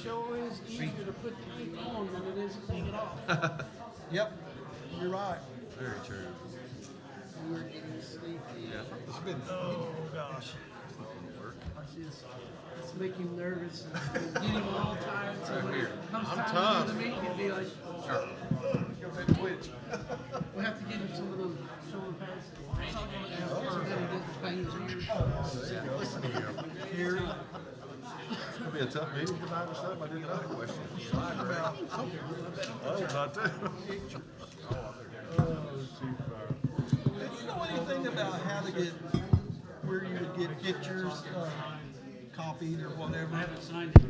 sure is easier to put the ink on than it is to take it off. Yep, you're right. Very true. We're getting sleepy. Yeah. I've been, oh gosh. It's make him nervous and get him all tired. So when it comes I'm time tough. to do the meeting, he'd be like, Sure. we'll have to get him some of those shoulder pads. So that he doesn't pain his ears. Listen to you. Here, It'll be a tough meeting tonight or something. I didn't know. Question. about Oh, not too. Do you know anything about how to get, where you would get pictures copied or whatever? I haven't signed it.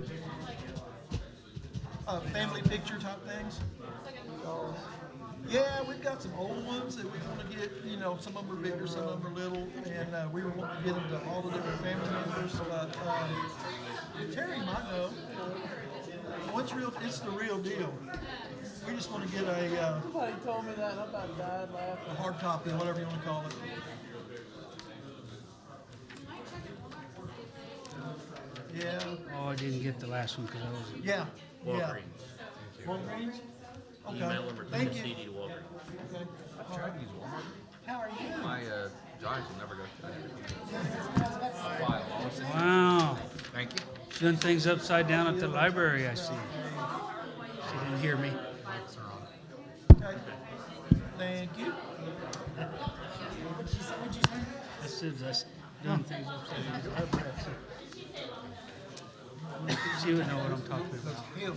Family picture type things? Yeah, we've got some old ones that we want to get, you know, some of them are bigger, some of them are little, and we want to get them to all the different family members, but Terry might know. It's the real deal. We just want to get a Somebody told me that, and I about died laughing. hard copy, whatever you want to call it. Yeah, Oh, I didn't get the last one because I was. yeah, yeah. Walgreens. Walgreens? Okay. Email them or send Thank a you. CD to Walgreens. Okay. I've tried to use Walmart. How are you? My Giants will never go. File. Always send it. Wow. Thank you. Doing things upside down at the library, I see. She didn't hear me. Okay. Thank you. This is us doing things upside down. She would know what I'm talking about. Hell,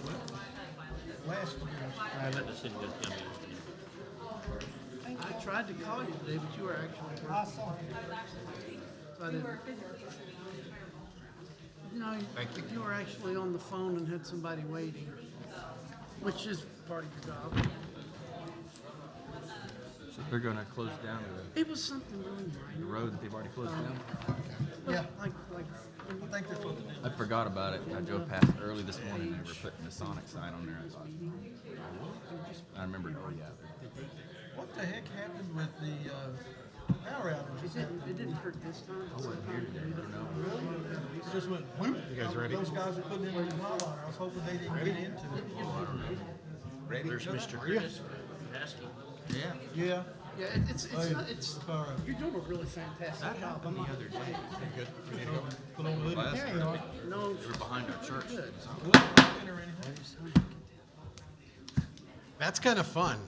last year. That decision goes down to I tried to call you today, but you were actually working. So I didn't. No, Thank you. you were actually on the phone and had somebody waiting, which is part of your job. So they're going to close down It was something really the minor. road that they've already closed down. Yeah, Like, I think that's what they did. I forgot about it. I drove past early this morning and they were putting the Sonic sign on there. I thought, I rememred, oh yeah. What the heck happened with the power outages? it didn't hurt this time. I wasn't here today. I don't know. It just went whoop. You guys ready? Those guys are putting in the hot water. I was hoping they didn't get into it. There's Mr. Chris Paskey. Yeah. Yeah. Yeah, it's not, it's, All right. you're doing a really fantastic That job. happened the other day. Good. We need to go. Put on the lid. Last Yeah, year. you are. No, They were behind our church. Good. Look, or anything. That's kind of fun.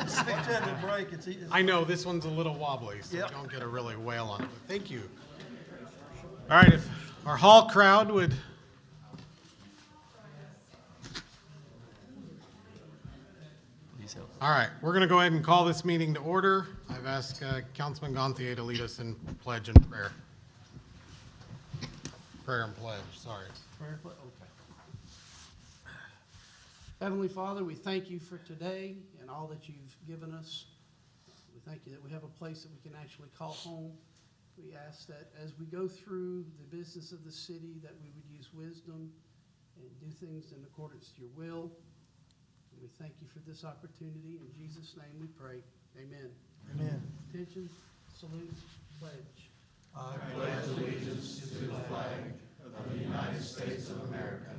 It's had to break. It's I know this one's a little wobbly, so Yep. don't get a really wail on it. But thank you. All right, if our hall crowd would. Please help. All right, we're going to go ahead and call this meeting to order. I've asked Councilman Gantier to lead us in pledge and prayer. Prayer and pledge, sorry. Prayer, okay. Heavenly Father, we thank you for today and all that you've given us. We thank you that we have a place that we can actually call home. We ask that as we go through the business of the city, that we would use wisdom and do things in accordance to your will. And we thank you for this opportunity. In Jesus' name we pray. Amen. Amen. Attention, salute, pledge. I pledge allegiance to the flag of the United States of America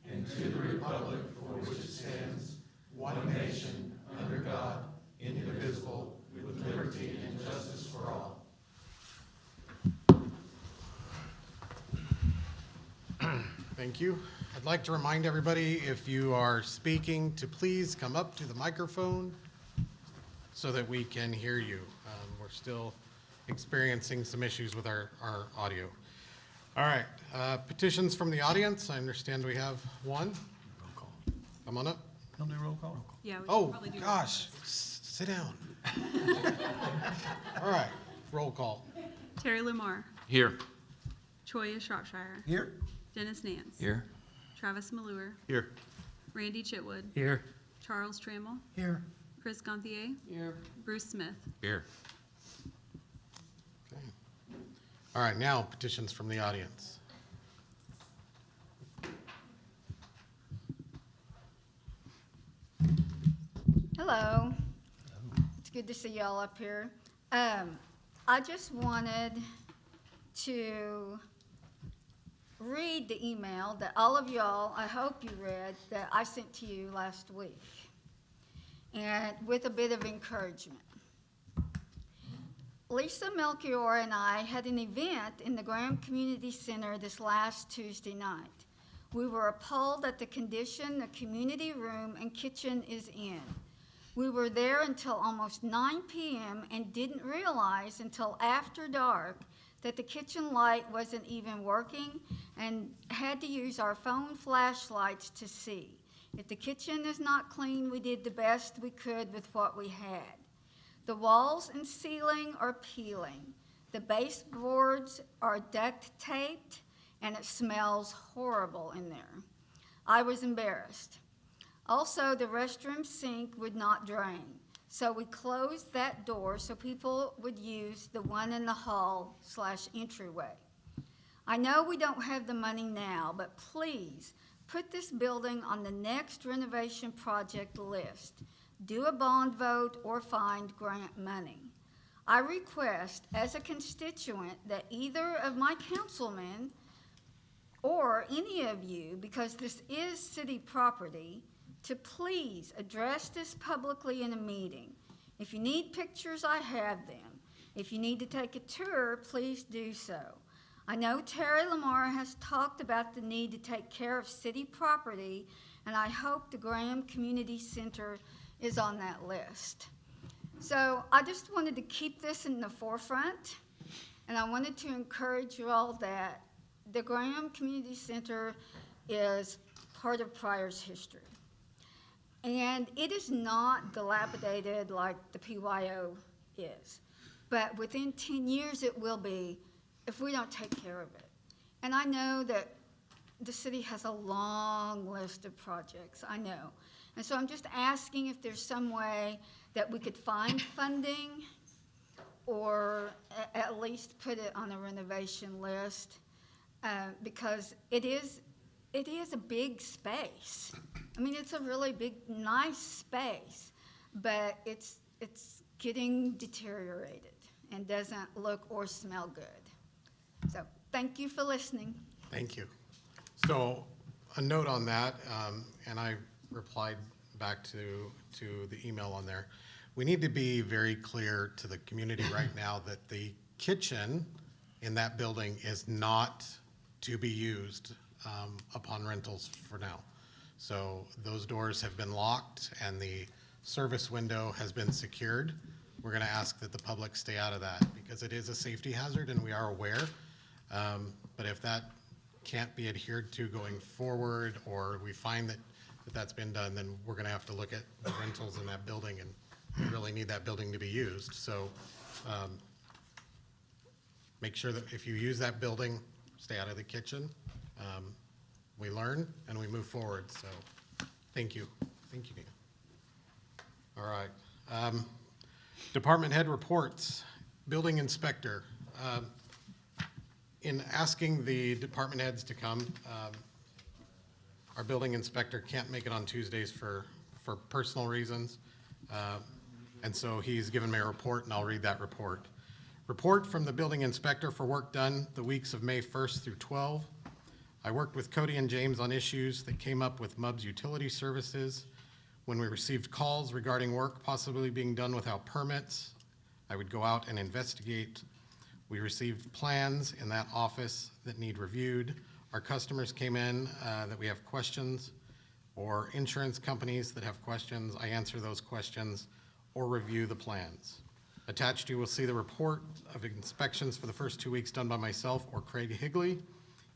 and to the republic for which it stands, one nation, under God, indivisible, with liberty and justice for all. Thank you. I'd like to remind everybody, if you are speaking, to please come up to the microphone so that we can hear you. We're still experiencing some issues with our audio. All right, petitions from the audience. I understand we have one. Roll call. Come on up. Don't do roll call? Yeah, we should Oh, probably do. gosh, sit down. All right, roll call. Terry Lamar, Here. Choya Shropshire, Here? Dennis Nance, Here. Travis Malure, Here. Randy Chitwood, Here. Charles Trammell, Here. Chris Gantier, Here. Bruce Smith. Here. Okay. All right, now petitions from the audience. Hello. It's good to see y'all up here. I just wanted to read the email that all of y'all, I hope you read, that I sent to you last week, and with a bit of encouragement. Lisa Melchior and I had an event in the Graham Community Center this last Tuesday night. We were appalled at the condition the community room and kitchen is in. We were there until almost 9 p.m. and didn't realize until after dark that the kitchen light wasn't even working and had to use our phone flashlights to see. If the kitchen is not clean, we did the best we could with what we had. The walls and ceiling are peeling. The baseboards are duct taped, and it smells horrible in there. I was embarrassed. Also, the restroom sink would not drain, so we closed that door so people would use the one in the hall/entryway. I know we don't have the money now, but please put this building on the next renovation project list. Do a bond vote or find grant money. I request as a constituent that either of my councilmen or any of you, because this is city property, to please address this publicly in a meeting. If you need pictures, I have them. If you need to take a tour, please do so. I know Terry Lamar has talked about the need to take care of city property, and I hope the Graham Community Center is on that list. So I just wanted to keep this in the forefront, and I wanted to encourage you all that the Graham Community Center is part of Pryor's history. And it is not dilapidated like the PYO is, but within 10 years it will be if we don't take care of it. And I know that the city has a long list of projects, I know. And so I'm just asking if there's some way that we could find funding or at least put it on a renovation list, because it is a big space. I mean, it's a really big, nice space, but it's getting deteriorated and doesn't look or smell good. So thank you for listening. Thank you. So a note on that, and I replied back to the email on there. We need to be very clear to the community right now that the kitchen in that building is not to be used upon rentals for now. So those doors have been locked and the service window has been secured. We're going to ask that the public stay out of that because it is a safety hazard and we are aware. But if that can't be adhered to going forward, or we find that that's been done, then we're going to have to look at the rentals in that building, and we really need that building to be used. So make sure that if you use that building, stay out of the kitchen. We learn and we move forward. So thank you. Thank you, Nina. All right. Department head reports. Building inspector. In asking the department heads to come, our building inspector can't make it on Tuesdays for personal reasons. And so he's given me a report, and I'll read that report. Report from the building inspector for work done the weeks of May 1st through 12. I worked with Cody and James on issues that came up with MUB's utility services. When we received calls regarding work possibly being done without permits, I would go out and investigate. We received plans in that office that need reviewed. Our customers came in that we have questions, or insurance companies that have questions. I answer those questions or review the plans. Attached, you will see the report of inspections for the first 2 weeks done by myself or Craig Higley.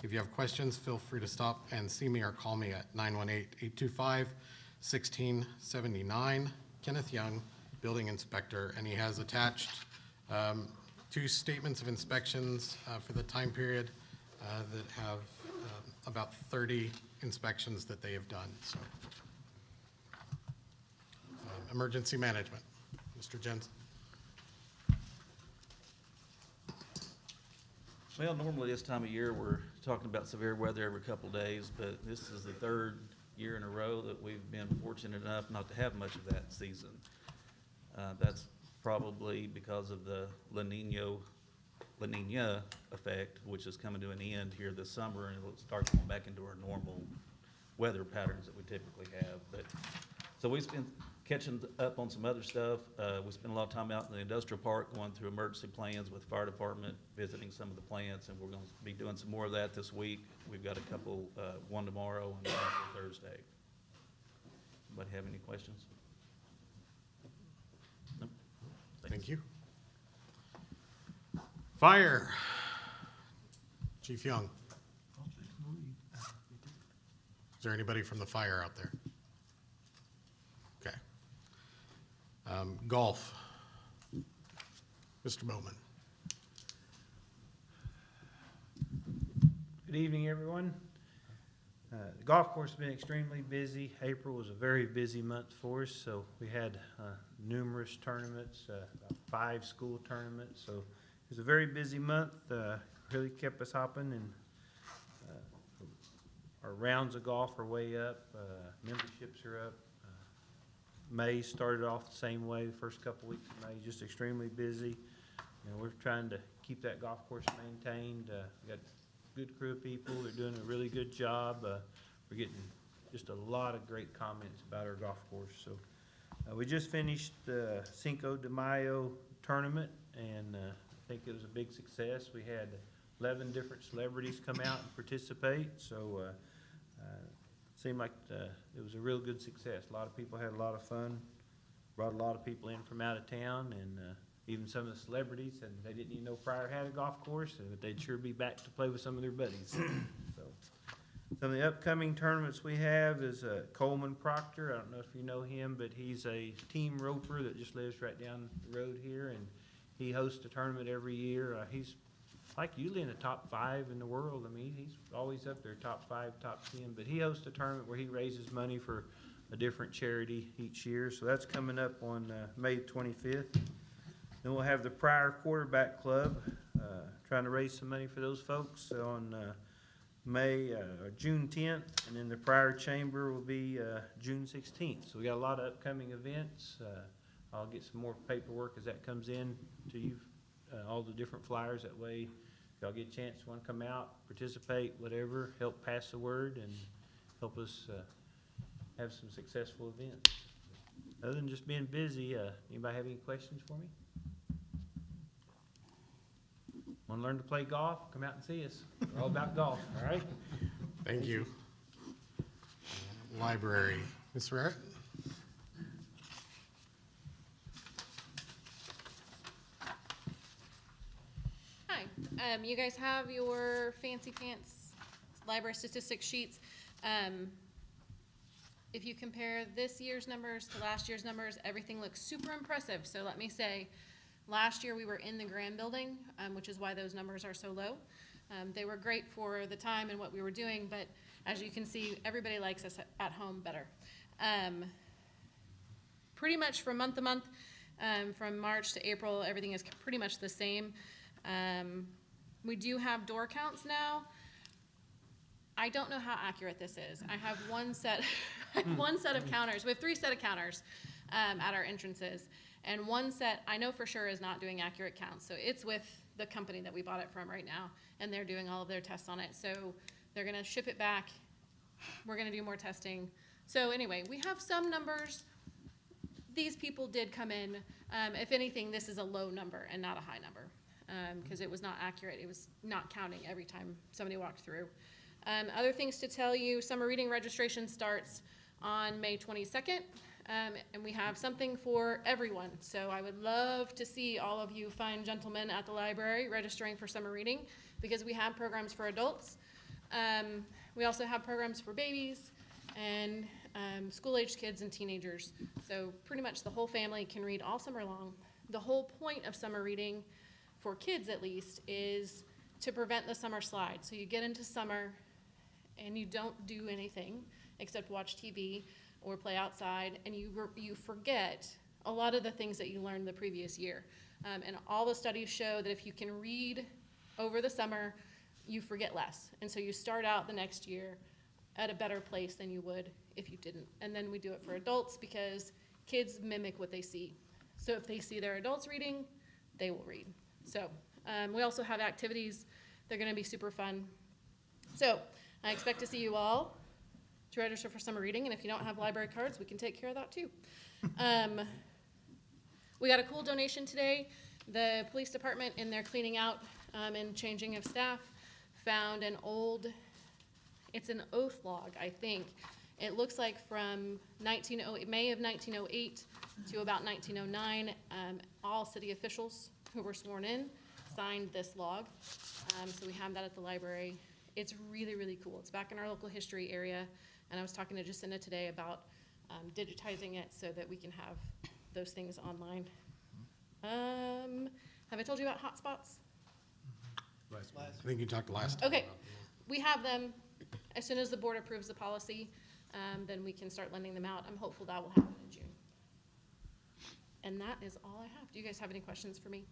If you have questions, feel free to stop and see me or call me at 918-825-1679. Kenneth Young, building inspector, and he has attached 2 statements of inspections for the time period that have about 30 inspections that they have done. So, emergency management, Mr. Jensen. Well, normally this time of year, we're talking about severe weather every couple of days, but this is the 3rd year in a row that we've been fortunate enough not to have much of that season. That's probably because of the La Nina La Nina effect, which is coming to an end here this summer, and it'll start going back into our normal weather patterns that we typically have. But, so we've been catching up on some other stuff. We spent a lot of time out in the industrial park going through emergency plans with fire department, visiting some of the plants, and we're gonna be doing some more of that this week. We've got a couple, one tomorrow and one for Thursday. Anybody have any questions? No? Thank you. Fire. Chief Young. Is there anybody from the fire out there? Okay. Golf. Mr. Bowman. Good evening, everyone. The golf course has been extremely busy. April was a very busy month for us, so we had numerous tournaments, about 5 school tournaments. So it was a very busy month. Really kept us hopping, and our rounds of golf are way up. Memberships are up. May started off the same way. The first couple weeks of May, just extremely busy. And we're trying to keep that golf course maintained. We got a good crew of people. They're doing a really good job. We're getting just a lot of great comments about our golf course. So we just finished the Cinco de Mayo tournament, and I think it was a big success. We had 11 different celebrities come out and participate. So seemed like it was a real good success. A lot of people had a lot of fun, brought a lot of people in from out of town, and even some of the celebrities, and they didn't even know Pryor had a golf course, but they'd sure be back to play with some of their buddies. So some of the upcoming tournaments we have is Coleman Proctor. I don't know if you know him, but he's a team roper that just lives right down the road here, and he hosts a tournament every year. He's like usually in the top 5 in the world. I mean, he's always up there, top 5, top 10. But he hosts a tournament where he raises money for a different charity each year. So that's coming up on May 25th. Then we'll have the Pryor Quarterback Club, trying to raise some money for those folks on June 10th. And then the Pryor Chamber will be June 16th. So we got a lot of upcoming events. I'll get some more paperwork as that comes in to you. All the different flyers, that way if y'all get a chance to want to come out, participate, whatever, help pass the word and help us have some successful events. Other than just being busy, anybody have any questions for me? Want to learn to play golf? Come out and see us. We're all about golf, all right? Thank you. Library. Ms. Raritt? Hi, you guys have your fancy pants library statistics sheets. If you compare this year's numbers to last year's numbers, everything looks super impressive. So let me say, last year we were in the Grand Building, which is why those numbers are so low. They were great for the time and what we were doing, but as you can see, everybody likes us at home better. Pretty much from month to month, from March to April, everything is pretty much the same. We do have door counts now. I don't know how accurate this is. I have one set of counters. We have 3 set of counters at our entrances, and one set I know for sure is not doing accurate counts. So it's with the company that we bought it from right now, and they're doing all of their tests on it. So they're gonna ship it back. We're gonna do more testing. So anyway, we have some numbers. These people did come in. If anything, this is a low number and not a high number, because it was not accurate. It was not counting every time somebody walked through. Other things to tell you, summer reading registration starts on May 22nd, and we have something for everyone. So I would love to see all of you fine gentlemen at the library registering for summer reading, because we have programs for adults. We also have programs for babies and school-aged kids and teenagers. So pretty much the whole family can read all summer long. The whole point of summer reading, for kids at least, is to prevent the summer slide. So you get into summer and you don't do anything except watch TV or play outside, and you forget a lot of the things that you learned the previous year. And all the studies show that if you can read over the summer, you forget less. And so you start out the next year at a better place than you would if you didn't. And then we do it for adults because kids mimic what they see. So if they see their adults reading, they will read. So We also have activities. They're gonna be super fun. So I expect to see you all to register for summer reading, and if you don't have library cards, we can take care of that too. We got a cool donation today. The police department, in their cleaning out and changing of staff, found an old, it's an oath log, I think. It looks like from May of 1908 to about 1909. All city officials who were sworn in signed this log. So we have that at the library. It's really, really cool. It's back in our local history area. And I was talking to Jacinda today about digitizing it so that we can have those things online. Have I told you about hotspots? I think you talked last time. Okay, about them. we have them. As soon as the board approves the policy, then we can start lending them out. I'm hopeful that will happen in June. And that is all I have. Do you guys have any questions for me?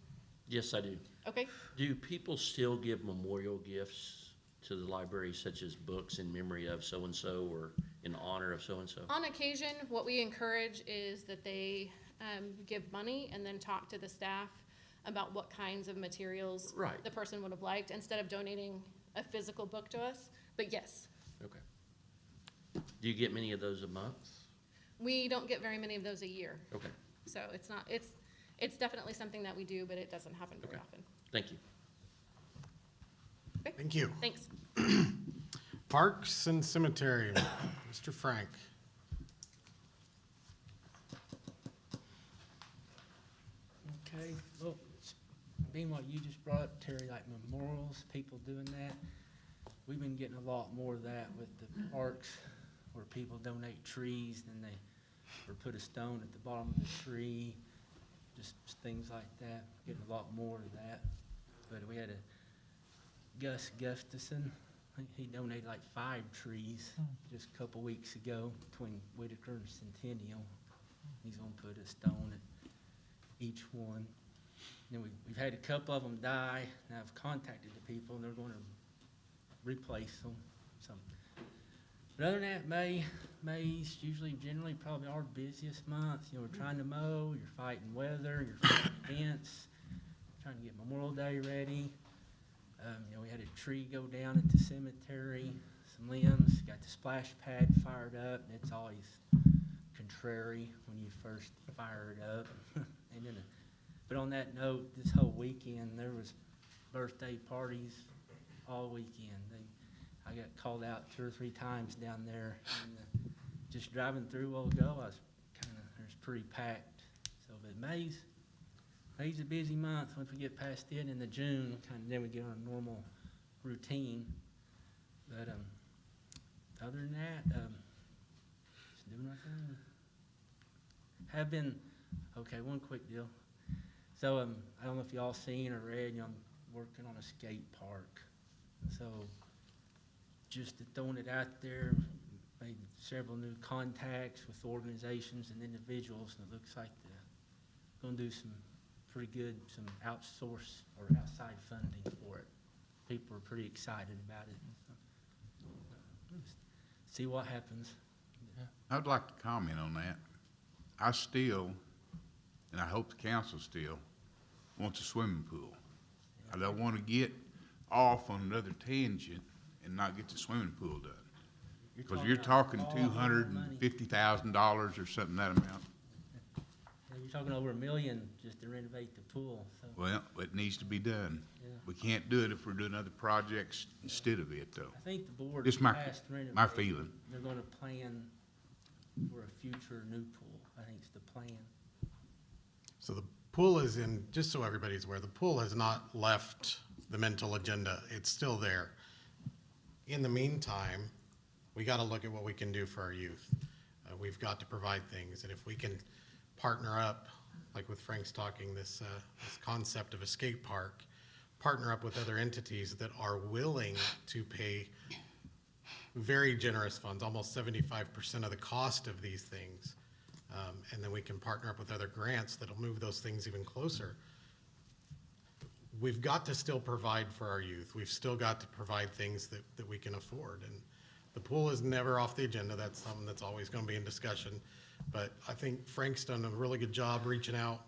Yes, I do. Okay, Do people still give memorial gifts to the library, such as books in memory of so-and-so or in honor of so-and-so? on occasion, what we encourage is that they give money and then talk to the staff about what kinds of materials Right. the person would have liked, instead of donating a physical book to us. But yes, Okay. Do you get many of those a month? we don't get very many of those a year. Okay, So it's definitely something that we do, but it doesn't happen very Okay. often. thank you. Thank you. Thanks. Parks and Cemetery, Mr. Frank. Okay, well, being what you just brought up, Terry, like memorials, people doing that, we've been getting a lot more of that with the parks, where people donate trees, then they, or put a stone at the bottom of the tree, just things like that, getting a lot more of that. But we had a Gus Gustafson, I think he donated like 5 trees just a couple weeks ago between Whitaker and Centennial. He's gonna put a stone at each one. Then we've had a couple of them die, and I've contacted the people, and they're gonna replace them, so. But other than that, May's usually generally probably our busiest month. You know, we're trying to mow, you're fighting weather, you're fighting events, trying to get Memorial Day ready. You know, we had a tree go down at the cemetery, some limbs, got the splash pad fired up, and it's always contrary when you first fire it up. And then, but on that note, this whole weekend, there was birthday parties all weekend. I got called out 2 or 3 times down there, and just driving through a while ago, I was it was pretty packed. So, but May's a busy month. Once we get past it into June, then we get on a normal routine. But other than that, just doing my thing. Have been, okay, one quick deal. So I don't know if y'all seen or read, you know, I'm working on a skate park. So just throwing it out there, made several new contacts with organizations and individuals, and it looks like they're gonna do some pretty good, some outsource or outside funding for it. People are pretty excited about it. See what happens. I'd like to comment on that. I still, and I hope the council still, wants a swimming pool. I don't want to get off on another tangent and not get the swimming pool done. Because you're talking $250,000 or something, that amount. You're talking over $1 million just to renovate the pool, so. Well, it needs to be done. Yeah. We can't do it if we're doing other projects instead of it, though. I think the board Just my- passed renovation. my feeling. They're gonna plan for a future new pool, I think it's the plan. So the pool is in, just so everybody's aware, the pool has not left the mental agenda. It's still there. In the meantime, we got to look at what we can do for our youth. We've got to provide things, and if we can partner up, like with Frank's talking, this concept of a skate park, partner up with other entities that are willing to pay very generous funds, almost 75% of the cost of these things. And then we can partner up with other grants that'll move those things even closer. We've got to still provide for our youth. We've still got to provide things that we can afford. And the pool is never off the agenda. That's something that's always going to be in discussion. But I think Frank's done a really good job reaching out.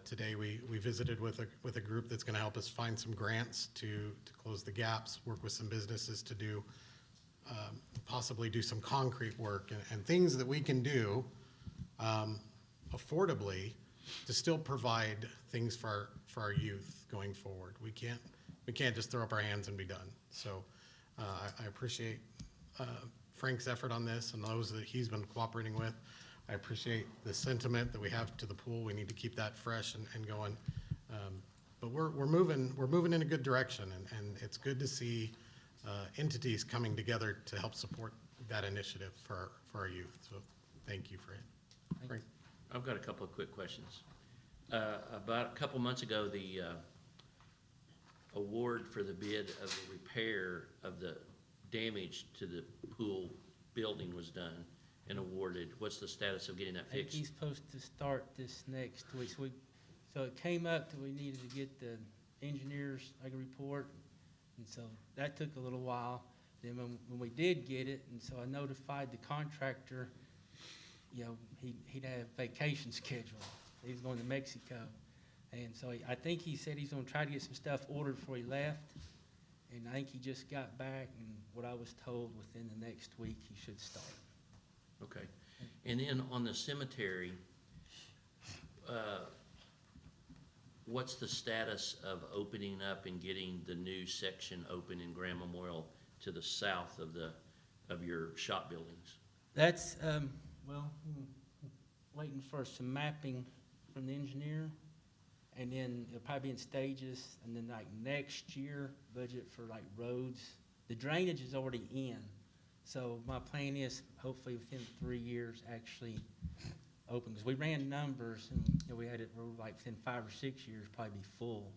Today, we visited with a group that's going to help us find some grants to close the gaps, work with some businesses to do, possibly do some concrete work and things that we can do affordably to still provide things for our youth going forward. We can't just throw up our hands and be done. So I appreciate Frank's effort on this and those that he's been cooperating with. I appreciate the sentiment that we have to the pool. We need to keep that fresh and going. But we're moving in a good direction, and it's good to see entities coming together to help support that initiative for our youth. So thank you, Fred. Frank? I've got a couple of quick questions. About a couple months ago, the award for the bid of the repair of the damage to the pool building was done and awarded. What's the status of getting that I think fixed? he's supposed to start this next week. So it came up that we needed to get the engineers, like a report, and so that took a little while. Then when we did get it, and so I notified the contractor, you know, he'd have vacation scheduled. He was going to Mexico. And so I think he said he's gonna try to get some stuff ordered before he left. And I think he just got back, and what I was told, within the next week, he should start. Okay. And then on the cemetery, what's the status of opening up and getting the new section open in Grand Memorial to the south of your shop buildings? That's, waiting for some mapping from the engineer, and then it'll probably be in stages, and then like next year, budget for like roads. The drainage is already in, so my plan is hopefully within 3 years actually open, because we ran numbers, and you know, we had it, we're like within 5 or 6 years probably be full.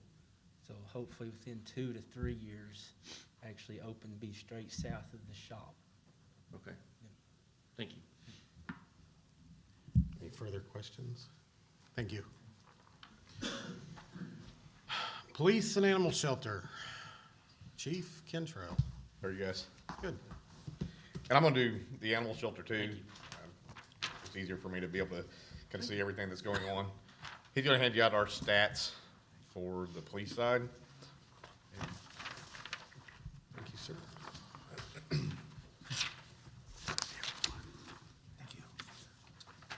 So hopefully within 2 to 3 years, actually open to be straight south of the shop. Okay. Thank you. Any further questions? Thank you. Police and Animal Shelter. Chief Kentrell. How are you guys? Good. And I'm gonna do the animal shelter too. It's easier for me to be able to kind of see everything that's going on. He's gonna hand you out our stats for the police side. Thank you, sir.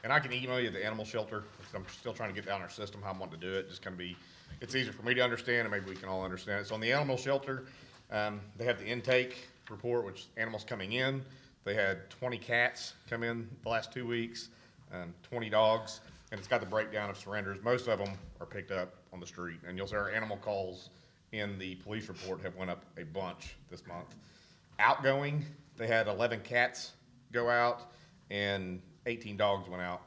And I can email you the animal shelter. I'm still trying to get down our system how I want to do it. Just gonna be, it's easier for me to understand, and maybe we can all understand it. So on the animal shelter, they have the intake report, which animals coming in. They had 20 cats come in the last 2 weeks, 20 dogs, and it's got the breakdown of surrenders. Most of them are picked up on the street, and you'll see our animal calls in the police report have went up a bunch this month. Outgoing, they had 11 cats go out, and 18 dogs went out.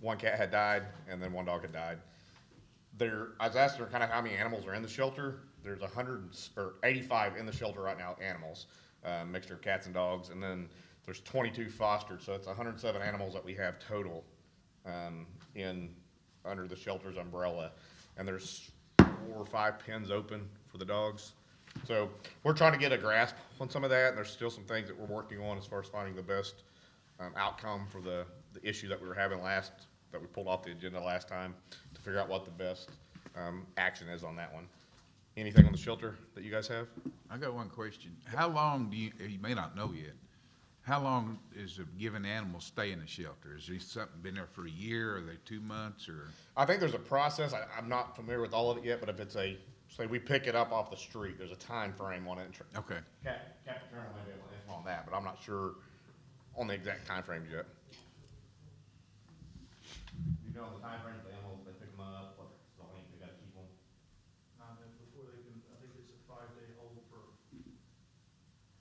1 cat had died, and then 1 dog had died. I was asking her kind of how many animals are in the shelter. There's 85 in the shelter right now, animals, mixture of cats and dogs, and then there's 22 fostered, so it's 107 animals that we have total under the shelter's umbrella, and there's 4 or 5 pens open for the dogs. So we're trying to get a grasp on some of that, and there's still some things that we're working on as far as finding the best outcome for the issue that we were having that we pulled off the agenda last time, to figure out what the best action is on that one. Anything on the shelter that you guys have? I got one question. How long you may not know yet, how long is a given animal stay in the shelter? Is there something been there for a year, or are they 2 months, or? I think there's a process. I'm not familiar with all of it yet, but if it's say we pick it up off the street, there's a time frame on it. Okay. Captain Turner may be able to answer on that, but I'm not sure on the exact time frames yet. You know the time frames, the animals, they pick them up, what length they gotta keep them? Before they can, I think it's a 5-day hold for,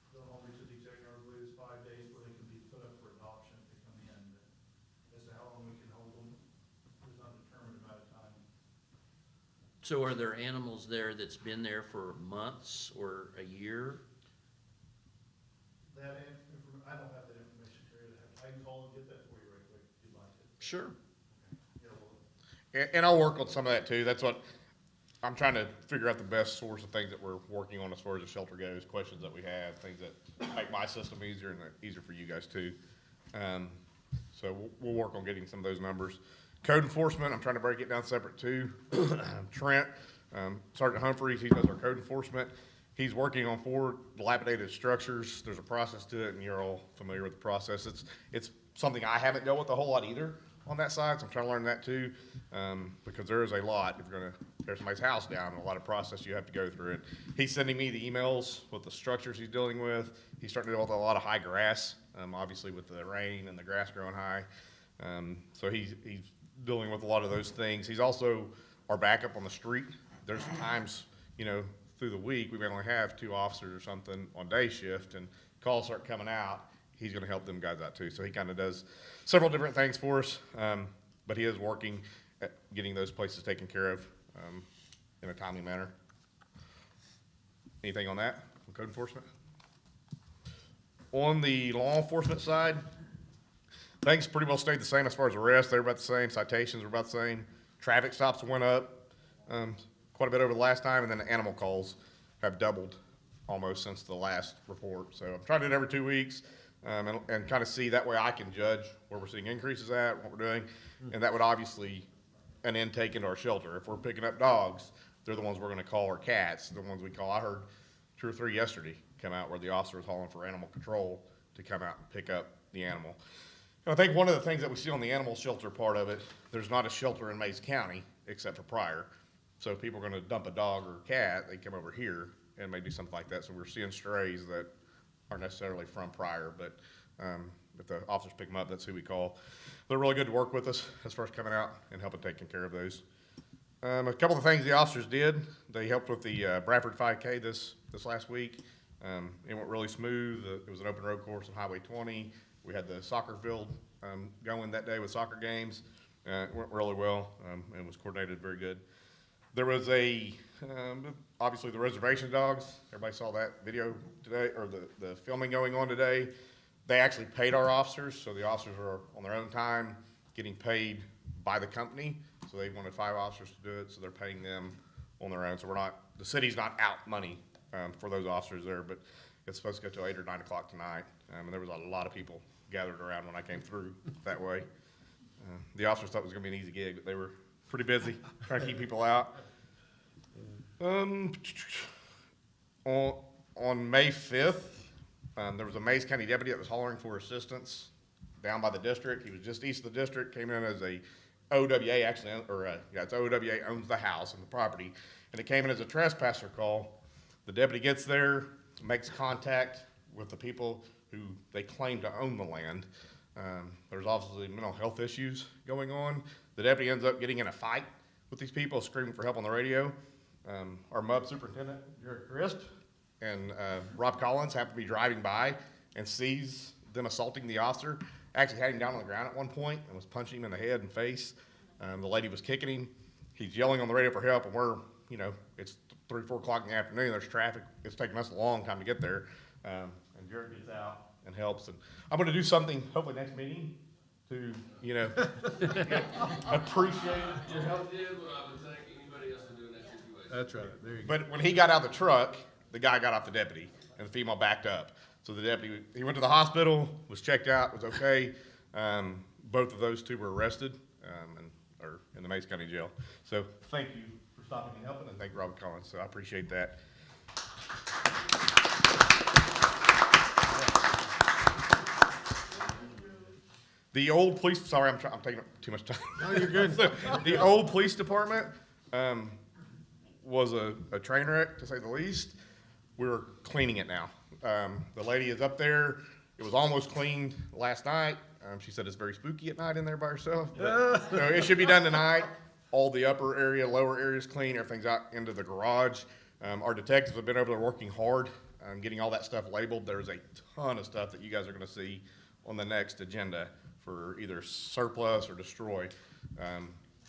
don't hold me to the exact number, I believe it's 5 days where they can be put up for adoption if they come in. But as to how long we can hold them, there's not a determined amount of time. So are there animals there that's been there for months or a year? I don't have that information, Terry. I can call and get that for you right quick if you'd like to. Sure. Yeah, well, And I'll work on some of that too. That's what, I'm trying to figure out the best source of things that we're working on as far as the shelter goes, questions that we have, things that make my system easier and easier for you guys too. So we'll work on getting some of those numbers. Code enforcement, I'm trying to break it down separate too. Trent, Sergeant Humphreys, he does our code enforcement. He's working on 4 dilapidated structures. There's a process to it, and you're all familiar with the process. It's something I haven't dealt with a whole lot either on that side, so I'm trying to learn that too, because there is a lot. If you're gonna tear somebody's house down, a lot of process you have to go through it. He's sending me the emails with the structures he's dealing with. He's starting to deal with a lot of high grass, obviously with the rain and the grass growing high. So he's dealing with a lot of those things. He's also our backup on the street. There's times, through the week, we may only have 2 officers or something on day shift, and calls start coming out. He's gonna help them guys out too. So he kind of does several different things for us, but he is working at getting those places taken care of in a timely manner. Anything on that, on code enforcement? On the law enforcement side, things pretty well stayed the same as far as arrests. They're about the same. Citations were about the same. Traffic stops went up quite a bit over the last time, and then the animal calls have doubled almost since the last report. So I'm trying to do it every 2 weeks and kind of see, that way I can judge where we're seeing increases at, what we're doing. And that would obviously an intake into our shelter. If we're picking up dogs, they're the ones we're going to call, or cats, the ones we call. I heard 2 or 3 yesterday come out where the officer was hauling for animal control to come out and pick up the animal. And I think one of the things that we see on the animal shelter part of it, there's not a shelter in Mays County except for Pryor. So if people are going to dump a dog or a cat, they come over here and may do something like that. So we're seeing strays that aren't necessarily from Pryor, but if the officers pick them up, that's who we call. They're really good to work with us as far as coming out and helping taking care of those. A couple of things the officers did, they helped with the Bradford 5K this last week. It went really smooth. It was an open road course on Highway 20. We had the soccer field going that day with soccer games. It went really well and was coordinated very good. There was obviously the reservation dogs. Everybody saw that video today, or the filming going on today. They actually paid our officers, so the officers are on their own time getting paid by the company. So they wanted 5 officers to do it, so they're paying them on their own. So the city's not out money for those officers there, but it's supposed to go till 8 or 9 o'clock tonight. And there was a lot of people gathered around when I came through that way. The officers thought it was gonna be an easy gig, but they were pretty busy trying to keep people out. On May 5th, there was a Mays County deputy that was hollering for assistance down by the district. He was just east of the district, came in as a OWA, actually, it's OWA owns the house and the property, and it came in as a trespasser call. The deputy gets there, makes contact with the people who they claim to own the land. There's obviously mental health issues going on. The deputy ends up getting in a fight with these people, screaming for help on the radio. Our MUB superintendent, Jared Crisp, and Rob Collins happen to be driving by and sees them assaulting the officer. Actually had him down on the ground at one point and was punching him in the head and face. The lady was kicking him. He's yelling on the radio for help, and we're, it's 3, 4 o'clock in the afternoon. There's traffic. It's taking us a long time to get there. And Jared gets out and helps. And I'm going to do something, hopefully next meeting, to, appreciate your help. That's right, there you go. But when he got out of the truck, the guy got off the deputy, and the female backed up. So the deputy, he went to the hospital, was checked out, was okay. Both of those 2 were arrested and are in the Mays County Jail. So thank you for stopping and helping, and thank you, Robert Collins. So I appreciate that. The old police, sorry, I'm taking up too much time. No, you're good. The old police department was a train wreck, to say the least. We're cleaning it now. The lady is up there. It was almost cleaned last night. She said it's very spooky at night in there by herself. But, it should be done tonight. All the upper area, lower areas clean. Everything's out into the garage. Our detectives have been over there working hard, getting all that stuff labeled. There's a ton of stuff that you guys are going to see on the next agenda for either surplus or destroy.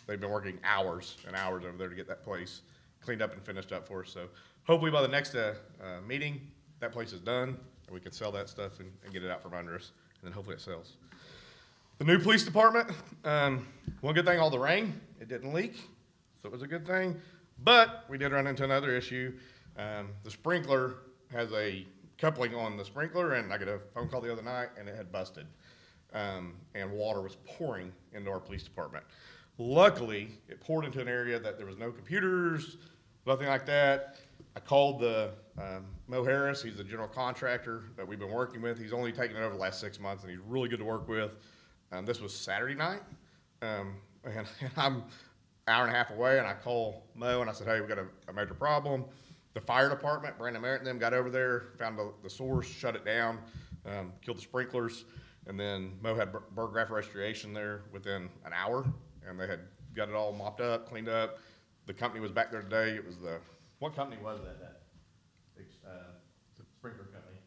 They've been working hours and hours over there to get that place cleaned up and finished up for us. So hopefully by the next meeting, that place is done, and we can sell that stuff and get it out from under us, and then hopefully it sells. The new police department, one good thing, all the rain, it didn't leak, so it was a good thing. But we did run into another issue. The sprinkler has a coupling on the sprinkler, and I got a phone call the other night, and it had busted. And water was pouring into our police department. Luckily, it poured into an area that there was no computers, nothing like that. I called the Mo Harris. He's the general contractor that we've been working with. He's only taken it over the last 6 months, and he's really good to work with. This was Saturday night, and I'm an hour and a half away, and I call Mo, and I said, hey, we got a major problem. The fire department, Brandon Merritt and them, got over there, found the source, shut it down, killed the sprinklers, and then Mo had Burgraff Restoration there within an hour, and they had got it all mopped up, cleaned up. The company was back there today. It was what company was that? The sprinkler company.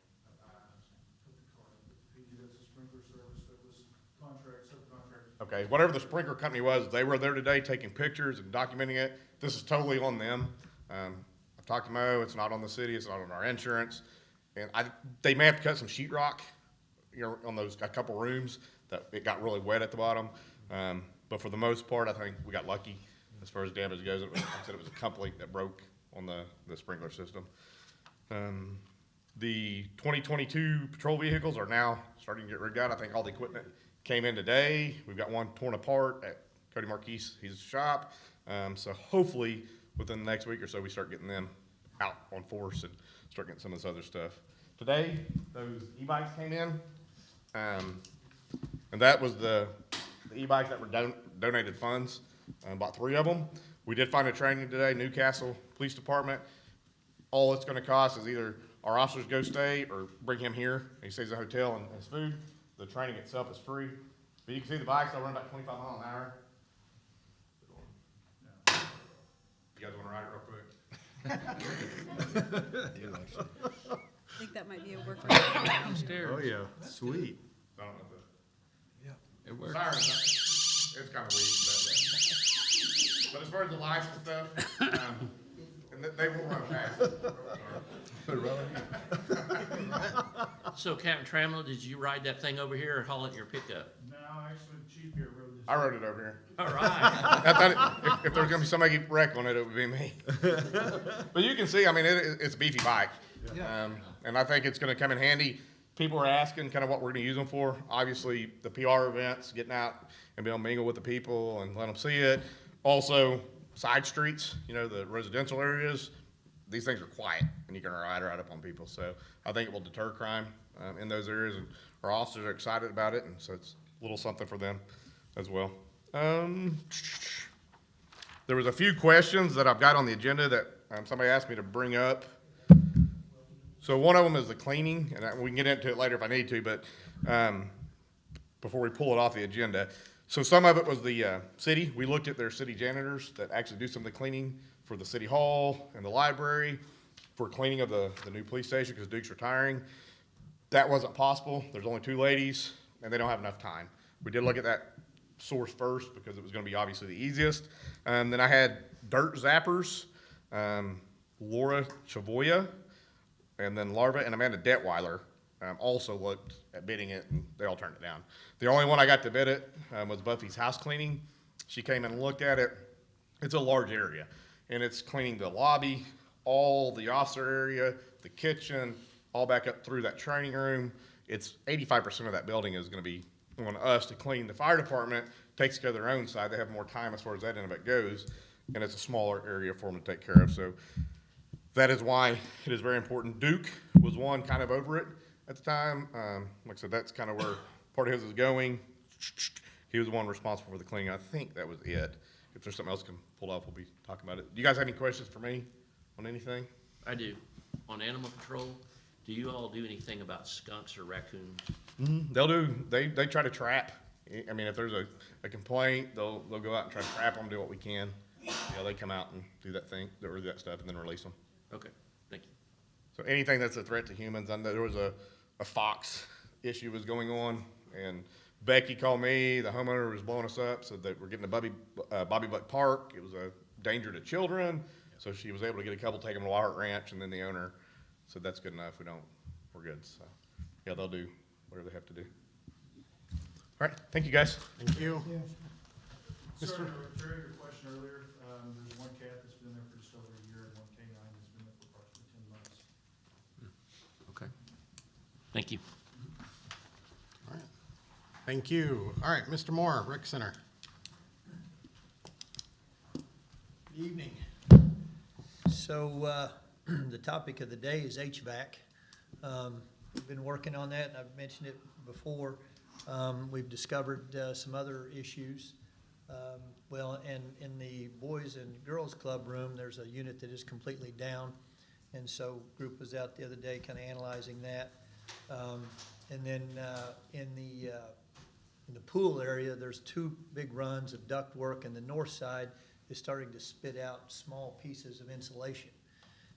That's a sprinkler service that was subcontract. Okay, whatever the sprinkler company was, they were there today taking pictures and documenting it. This is totally on them. I talked to Mo. It's not on the city. It's not on our insurance. And they may have to cut some sheetrock, on a couple rooms that it got really wet at the bottom. But for the most part, I think we got lucky as far as damage goes. Like I said, it was a couple that broke on the sprinkler system. The 2022 patrol vehicles are now starting to get rigged out. I think all the equipment came in today. We've got one torn apart at Cody Marquise, his shop. So hopefully within the next week or so, we start getting them out on force and start getting some of this other stuff. Today, those e-bikes came in, and that was the e-bikes that were donated funds, about 3 of them. We did find a training today, Newcastle Police Department. All it's gonna cost is either our officers go stay or bring him here, and he stays in a hotel and has food. The training itself is free. But you can see the bikes, they'll run about 25 miles an hour. You guys wanna ride it real quick? I think that might be a work. Oh, yeah, sweet. I don't know if It works. it's kind of weak, but as far as the lights and stuff, and they will run fast. So Captain Trammell, did you ride that thing over here or haul it in your pickup? No, actually, the chief here rode this. I rode it over here. All right. I thought if there was gonna be somebody wreck on it, it would be me. But you can see, I mean, it's a beefy bike. And I think it's gonna come in handy. People are asking kind of what we're gonna use them for. Obviously, the PR events, getting out and be able to mingle with the people and let them see it. Also, side streets, the residential areas, these things are quiet and you can ride right up on people. So I think it will deter crime in those areas, and our officers are excited about it, and so it's a little something for them as well. There was a few questions that I've got on the agenda that somebody asked me to bring up. So one of them is the cleaning, and we can get into it later if I need to, but before we pull it off the agenda. So some of it was the city. We looked at their city janitors that actually do some of the cleaning for the city hall and the library, for cleaning of the new police station because Duke's retiring. That wasn't possible. There's only 2 ladies, and they don't have enough time. We did look at that source first because it was going to be obviously the easiest. Then I had dirt zappers, Laura Chavoya, and then Larva and Amanda Detweiler also looked at bidding it, and they all turned it down. The only one I got to bid it was Buffy's house cleaning. She came in and looked at it. It's a large area, and it's cleaning the lobby, all the officer area, the kitchen, all back up through that training room. It's 85% of that building is going to be on us to clean. The fire department takes care of their own side. They have more time as far as that end of it goes, and it's a smaller area for them to take care of. So that is why it is very important. Duke was one kind of over it at the time. Like I said, that's kind of where part of his is going. He was the one responsible for the cleaning. I think that was it. If there's something else can pull off, we'll be talking about it. Do you guys have any questions for me on anything? I do. On animal control, do you all do anything about skunks or raccoons? They'll do. They try to trap. I mean, if there's a complaint, they'll go out and try to trap them, do what we can. They come out and do that thing, or do that stuff, and then release them. Okay, thank you. So anything that's a threat to humans, I know there was a fox issue was going on, and Becky called me, the homeowner was blowing us up, said that we're getting a Bobby Buck Park. It was a danger to children, so she was able to get a couple, take them to Wildheart Ranch, and then the owner said that's good enough, we're good. So yeah, they'll do whatever they have to do. All right, thank you guys. Thank you. Sorry to return your question earlier. There's one cat that's been there for just over a year and one canine that's been there for approximately 10 months. Okay. Thank you. All right. Thank you. All right, Mr. Moore, Rec Center. Evening. So, the topic of the day is HVAC. We've been working on that, and I've mentioned it before. We've discovered some other issues. Well, and in the Boys and Girls Club room, there's a unit that is completely down. And so group was out the other day kind of analyzing that. And then in the pool area, there's two big runs of ductwork, and the north side is starting to spit out small pieces of insulation.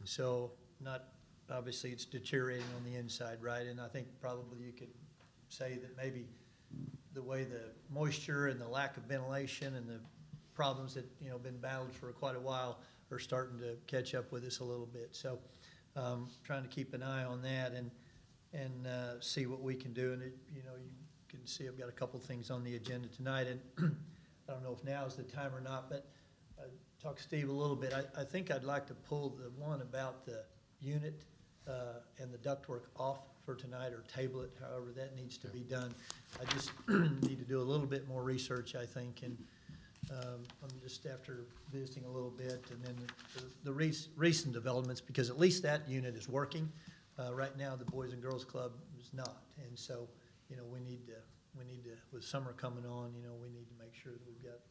So not, obviously it's deteriorating on the inside, right? And I think probably you could say that maybe the way the moisture and the lack of ventilation and the problems that, you know, been battled for quite a while are starting to catch up with us a little bit. So trying to keep an eye on that and see what we can do. And it, you know, you can see I've got a couple things on the agenda tonight, and I don't know if now is the time or not, but I talked to Steve a little bit. I think I'd like to pull the one about the unit and the ductwork off for tonight, or table it, however that needs to be done. I just need to do a little bit more research, I think, and I'm just after visiting a little bit, and then the recent developments, because at least that unit is working. Right now, the Boys and Girls Club is not, and so, you know, we need to, with summer coming on, you know, we need to make sure that we've got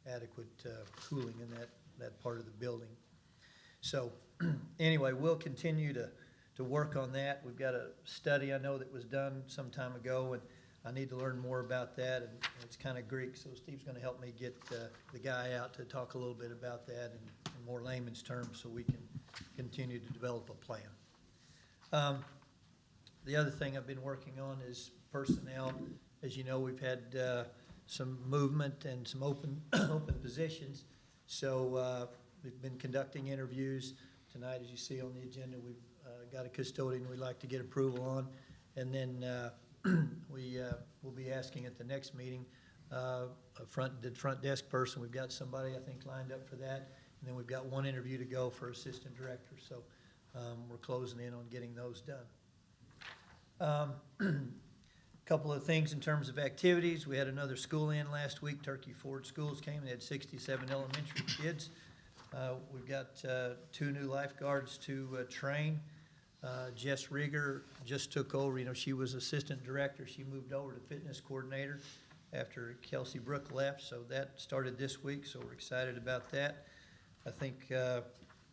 adequate cooling in that part of the building. So anyway, we'll continue to work on that. We've got a study I know that was done some time ago, and I need to learn more about that, and it's kind of Greek, so Steve's going to help me get the guy out to talk a little bit about that in more layman's terms, so we can continue to develop a plan. The other thing I've been working on is personnel. As you know, we've had some movement and some open positions, so we've been conducting interviews. Tonight, as you see on the agenda, we've got a custodian we'd like to get approval on, and then we will be asking at the next meeting a front desk person. We've got somebody, I think, lined up for that, and then we've got one interview to go for assistant director, so we're closing in on getting those done. Couple of things in terms of activities. We had another school in last week. Turkey Ford Schools came. They had 67 elementary kids. We've got 2 new lifeguards to train. Jess Rieger just took over. You know, she was assistant director. She moved over to fitness coordinator after Kelsey Brook left. So that started this week, so we're excited about that. I think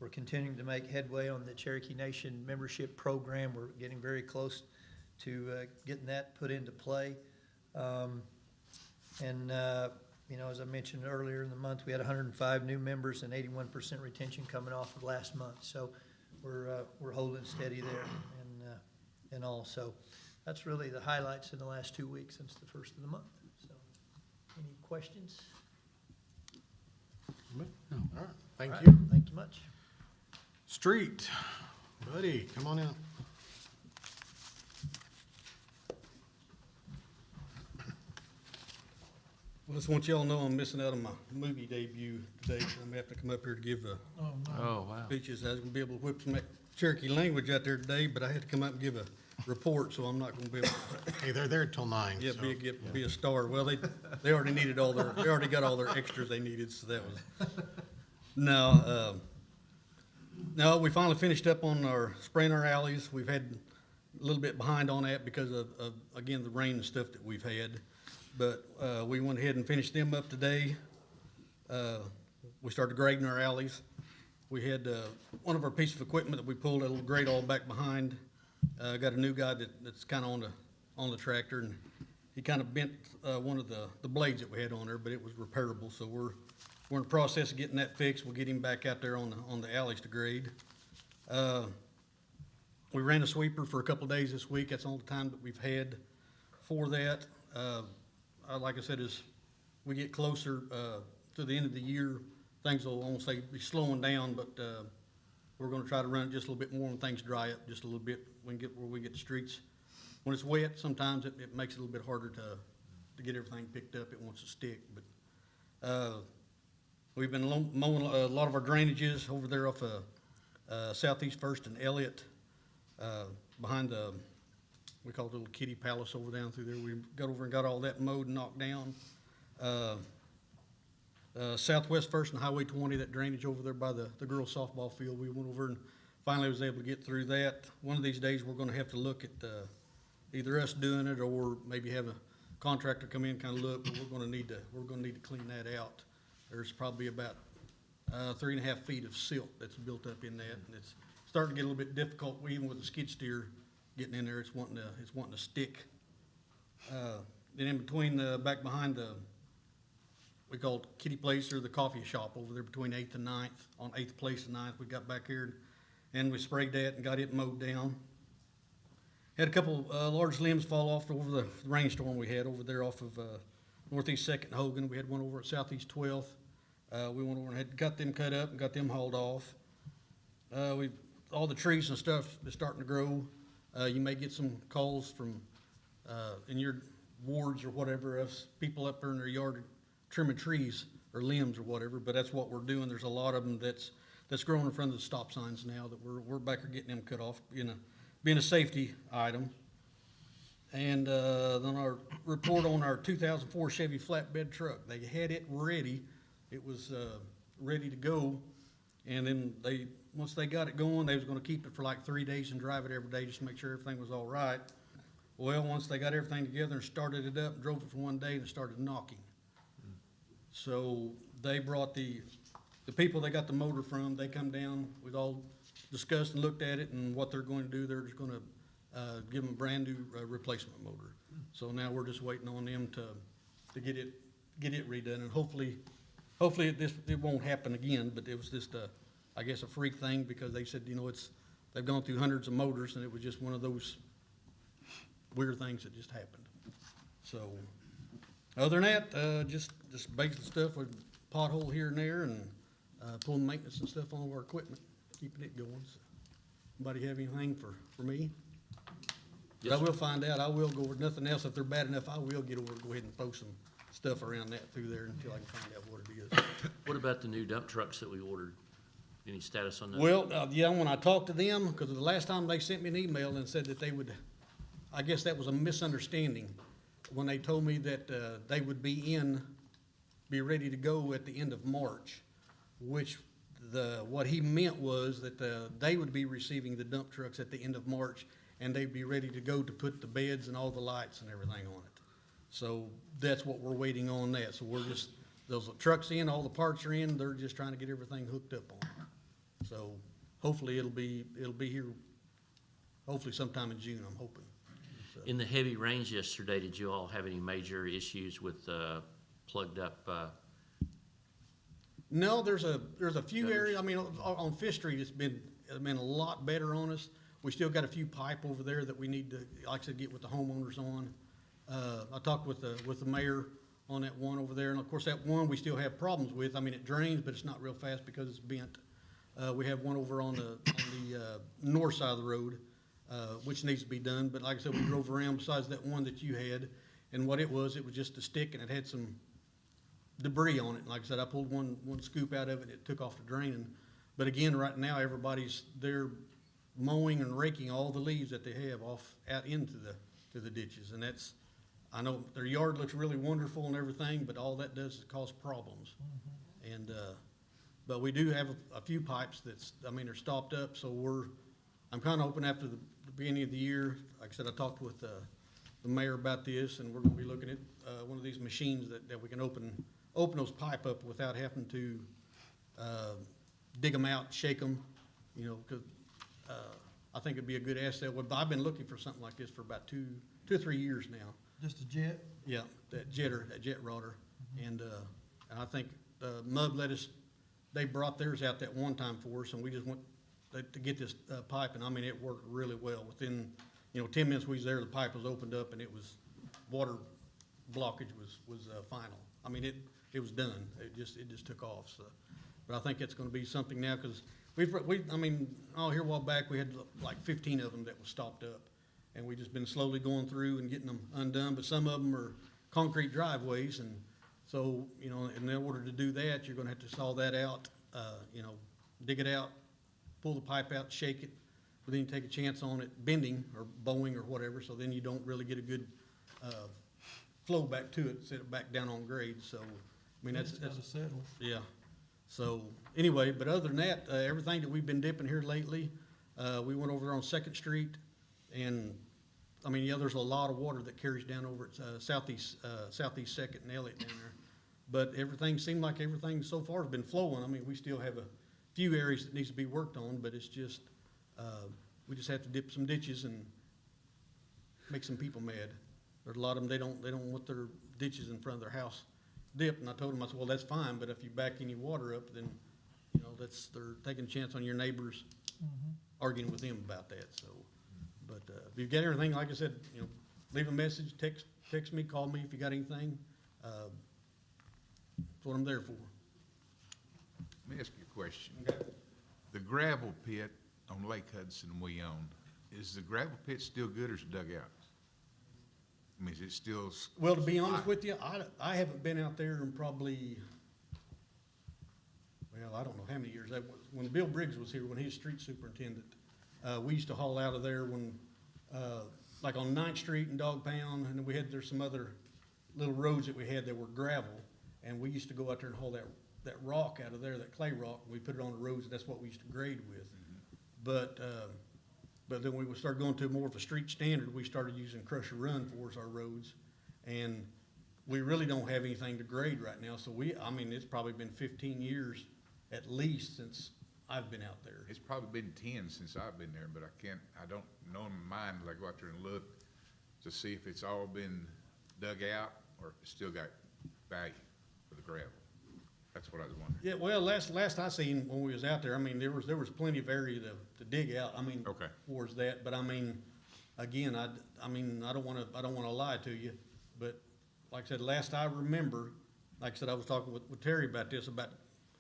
we're continuing to make headway on the Cherokee Nation membership program. We're getting very close to getting that put into play. You know, as I mentioned earlier in the month, we had 105 new members and 81% retention coming off of last month. So we're holding steady there and all. So that's really the highlights in the last 2 weeks since the first of the month. So any questions? No. All right, thank All you. right, thank you much. Street, buddy, come on out. Well, just want y'all know I'm missing out on my movie debut today, so I'm gonna have to come up here to give Oh, wow. speeches. I was gonna be able to whip some Cherokee language out there today, but I had to come up and give a report, so I'm not gonna be able to. Hey, they're there till 9. Yeah, so. be a star. Well, they already needed they already got all their extras they needed, so that was. No, we finally finished up on spraying our alleys. We've had a little bit behind on that because of again, the rain and stuff that we've had. But we went ahead and finished them up today. We started grading our alleys. We had one of our pieces of equipment that we pulled a little grade all back behind. Got a new guy that's kind of on the tractor, and he kind of bent one of the blades that we had on there, but it was repairable. So we're in the process of getting that fixed. We'll get him back out there on the alleys to grade. We ran a sweeper for a couple of days this week. That's all the time that we've had for that. Like I said, as we get closer to the end of the year, things will, I won't say be slowing down, but we're going to try to run it just a little bit more when things dry up just a little bit. We can get where we get the streets. When it's wet, sometimes it makes it a little bit harder to get everything picked up. It wants to stick. But we've been mowing a lot of our drainages over there off Southeast First and Elliott, behind the, we call it the little kitty palace over down through there. We got over and got all that mowed and knocked down. Southwest First and Highway 20, that drainage over there by the girls softball field. We went over and finally was able to get through that. One of these days, we're gonna have to look at, either us doing it or maybe have a contractor come in and kind of look, but we're gonna need to clean that out. There's probably about 3.5 feet of silt that's built up in that, and it's starting to get a little bit difficult, even with the skid steer getting in there, it's wanting to stick. Then in between back behind we call it Kitty Place, or the coffee shop over there between 8th and 9th, on 8th Place and 9th, we got back here and we sprayed that and got it mowed down. Had a couple large limbs fall off over the rainstorm we had over there off of Northeast 2nd and Hogan. We had one over at Southeast 12th. We went over and had got them cut up and got them hauled off. All the trees and stuff is starting to grow. You may get some calls from in your wards or whatever, of people up there in their yard trimming trees or limbs or whatever, but that's what we're doing. There's a lot of them that's growing in front of the stop signs now that we're back there getting them cut off, being a safety item. And then our report on our 2004 Chevy flatbed truck. They had it ready. It was ready to go. And then once they got it going, they was gonna keep it for like 3 days and drive it every day just to make sure everything was all right. Well, once they got everything together and started it up, drove it for 1 day, and it started knocking. So they brought the people they got the motor from, they come down, we'd all discussed and looked at it, and what they're going to do, they're just gonna give them a brand new replacement motor. So now we're just waiting on them to get it redone, and hopefully it won't happen again, but it was just I guess a freak thing, because they said, they've gone through hundreds of motors, and it was just one of those weird things that just happened. So, other than that, just basic stuff with pothole here and there, and pulling maintenance and stuff on our equipment, keeping it going. So, anybody have anything for me? Yes, I sir. will find out. I will go over nothing else. If they're bad enough, I will get over, go ahead and post some stuff around that through there until I can find out what it is. What about the new dump trucks that we ordered? Any status on that? Well, yeah, when I talked to them, because the last time they sent me an email and said that they would, I guess that was a misunderstanding, when they told me that they would be ready to go at the end of March, which what he meant was that they would be receiving the dump trucks at the end of March, and they'd be ready to go to put the beds and all the lights and everything on it. So that's what we're waiting on that. So we're just, those trucks in, all the parts are in, they're just trying to get everything hooked up on. So hopefully it'll be here, hopefully sometime in June, I'm hoping. So. In the heavy rains yesterday, did you all have any major issues with plugged up? No, there's a few gutters? areas. I mean, on Fifth Street, it's been a lot better on us. We still got a few pipe over there that we need to, like I said, get with the homeowners on. I talked with the mayor on that one over there, and of course that one we still have problems with. I mean, it drains, but it's not real fast because it's bent. We have one over on the north side of the road, which needs to be done. But like I said, we drove around besides that one that you had, and what it was just a stick, and it had some debris on it. And like I said, I pulled one scoop out of it, and it took off the drain. But again, right now everybody's there mowing and raking all the leaves that they have off out into the ditches, and that's, I know their yard looks really wonderful and everything, but all that does is cause problems. And but we do have a few pipes they're stopped up, so I'm kind of hoping after the beginning of the year, like I said, I talked with the mayor about this, and we're gonna be looking at one of these machines that we can open those pipe up without having to dig them out, shake them, because I think it'd be a good asset. Well, I've been looking for something like this for about two or 3 years now. Just a jet? Yeah, that jet rotor. And I think Mud they brought theirs out that one time for us, and we just went to get this pipe, and I mean, it worked really well. Within, 10 minutes we was there, the pipe was opened up, and it was, water blockage was final. I mean, it was done. It just took off, so. But I think it's gonna be something now, because here a while back, we had like 15 of them that was stopped up. And we just been slowly going through and getting them undone, but some of them are concrete driveways, and so, in order to do that, you're gonna have to saw that out, dig it out, pull the pipe out, shake it, but then you take a chance on it bending or bowing or whatever, so then you don't really get a good flow back to it, set it back down on grade. So I mean, that's, yeah. So, anyway, but other than that, everything that we've been dipping here lately, we went over there on Second Street, and, I mean, yeah, there's a lot of water that carries down over at, southeast Second and Elliott down there. But everything seemed like everything so far has been flowing. I mean, we still have a few areas that needs to be worked on, but it's just, we just have to dip some ditches and make some people mad. There's a lot of them, they don't want their ditches in front of their house dipped, and I told them, I said, well, that's fine, but if you back any water up, then, you know, they're taking a chance on your neighbors, arguing with them about that, so. But, if you get anything, like I said, you know, leave a message, text me, call me if you got anything. That's what I'm there for. Let me ask you a question. The gravel pit on Lake Hudson we own, is the gravel pit still good or is it dug out? I mean, is it still? Well, to be honest with you, I haven't been out there in probably, well, I don't know how many years. That was when Bill Briggs was here, when he was street superintendent. We used to haul out of there when, like on 9th Street and Dog Pound, and then there's some other little roads that we had that were gravel, and we used to go out there and haul that rock out of there, that clay rock, and we put it on the roads, and that's what we used to grade with. But then we would start going to more of a street standard. We started using Crusher Run for our roads, and we really don't have anything to grade right now. So I mean, it's probably been 15 years at least since I've been out there. It's probably been 10 since I've been there, but I don't know in my mind, like go out there and look to see if it's all been dug out or if it's still got value for the gravel. That's what I was wondering. Yeah, well, last I seen when we was out there, I mean, there was plenty of area to dig out. I mean, Okay. towards that, but I mean, again, I mean, I don't wanna lie to you, but like I said, last I remember, like I said, I was talking with Terry about this,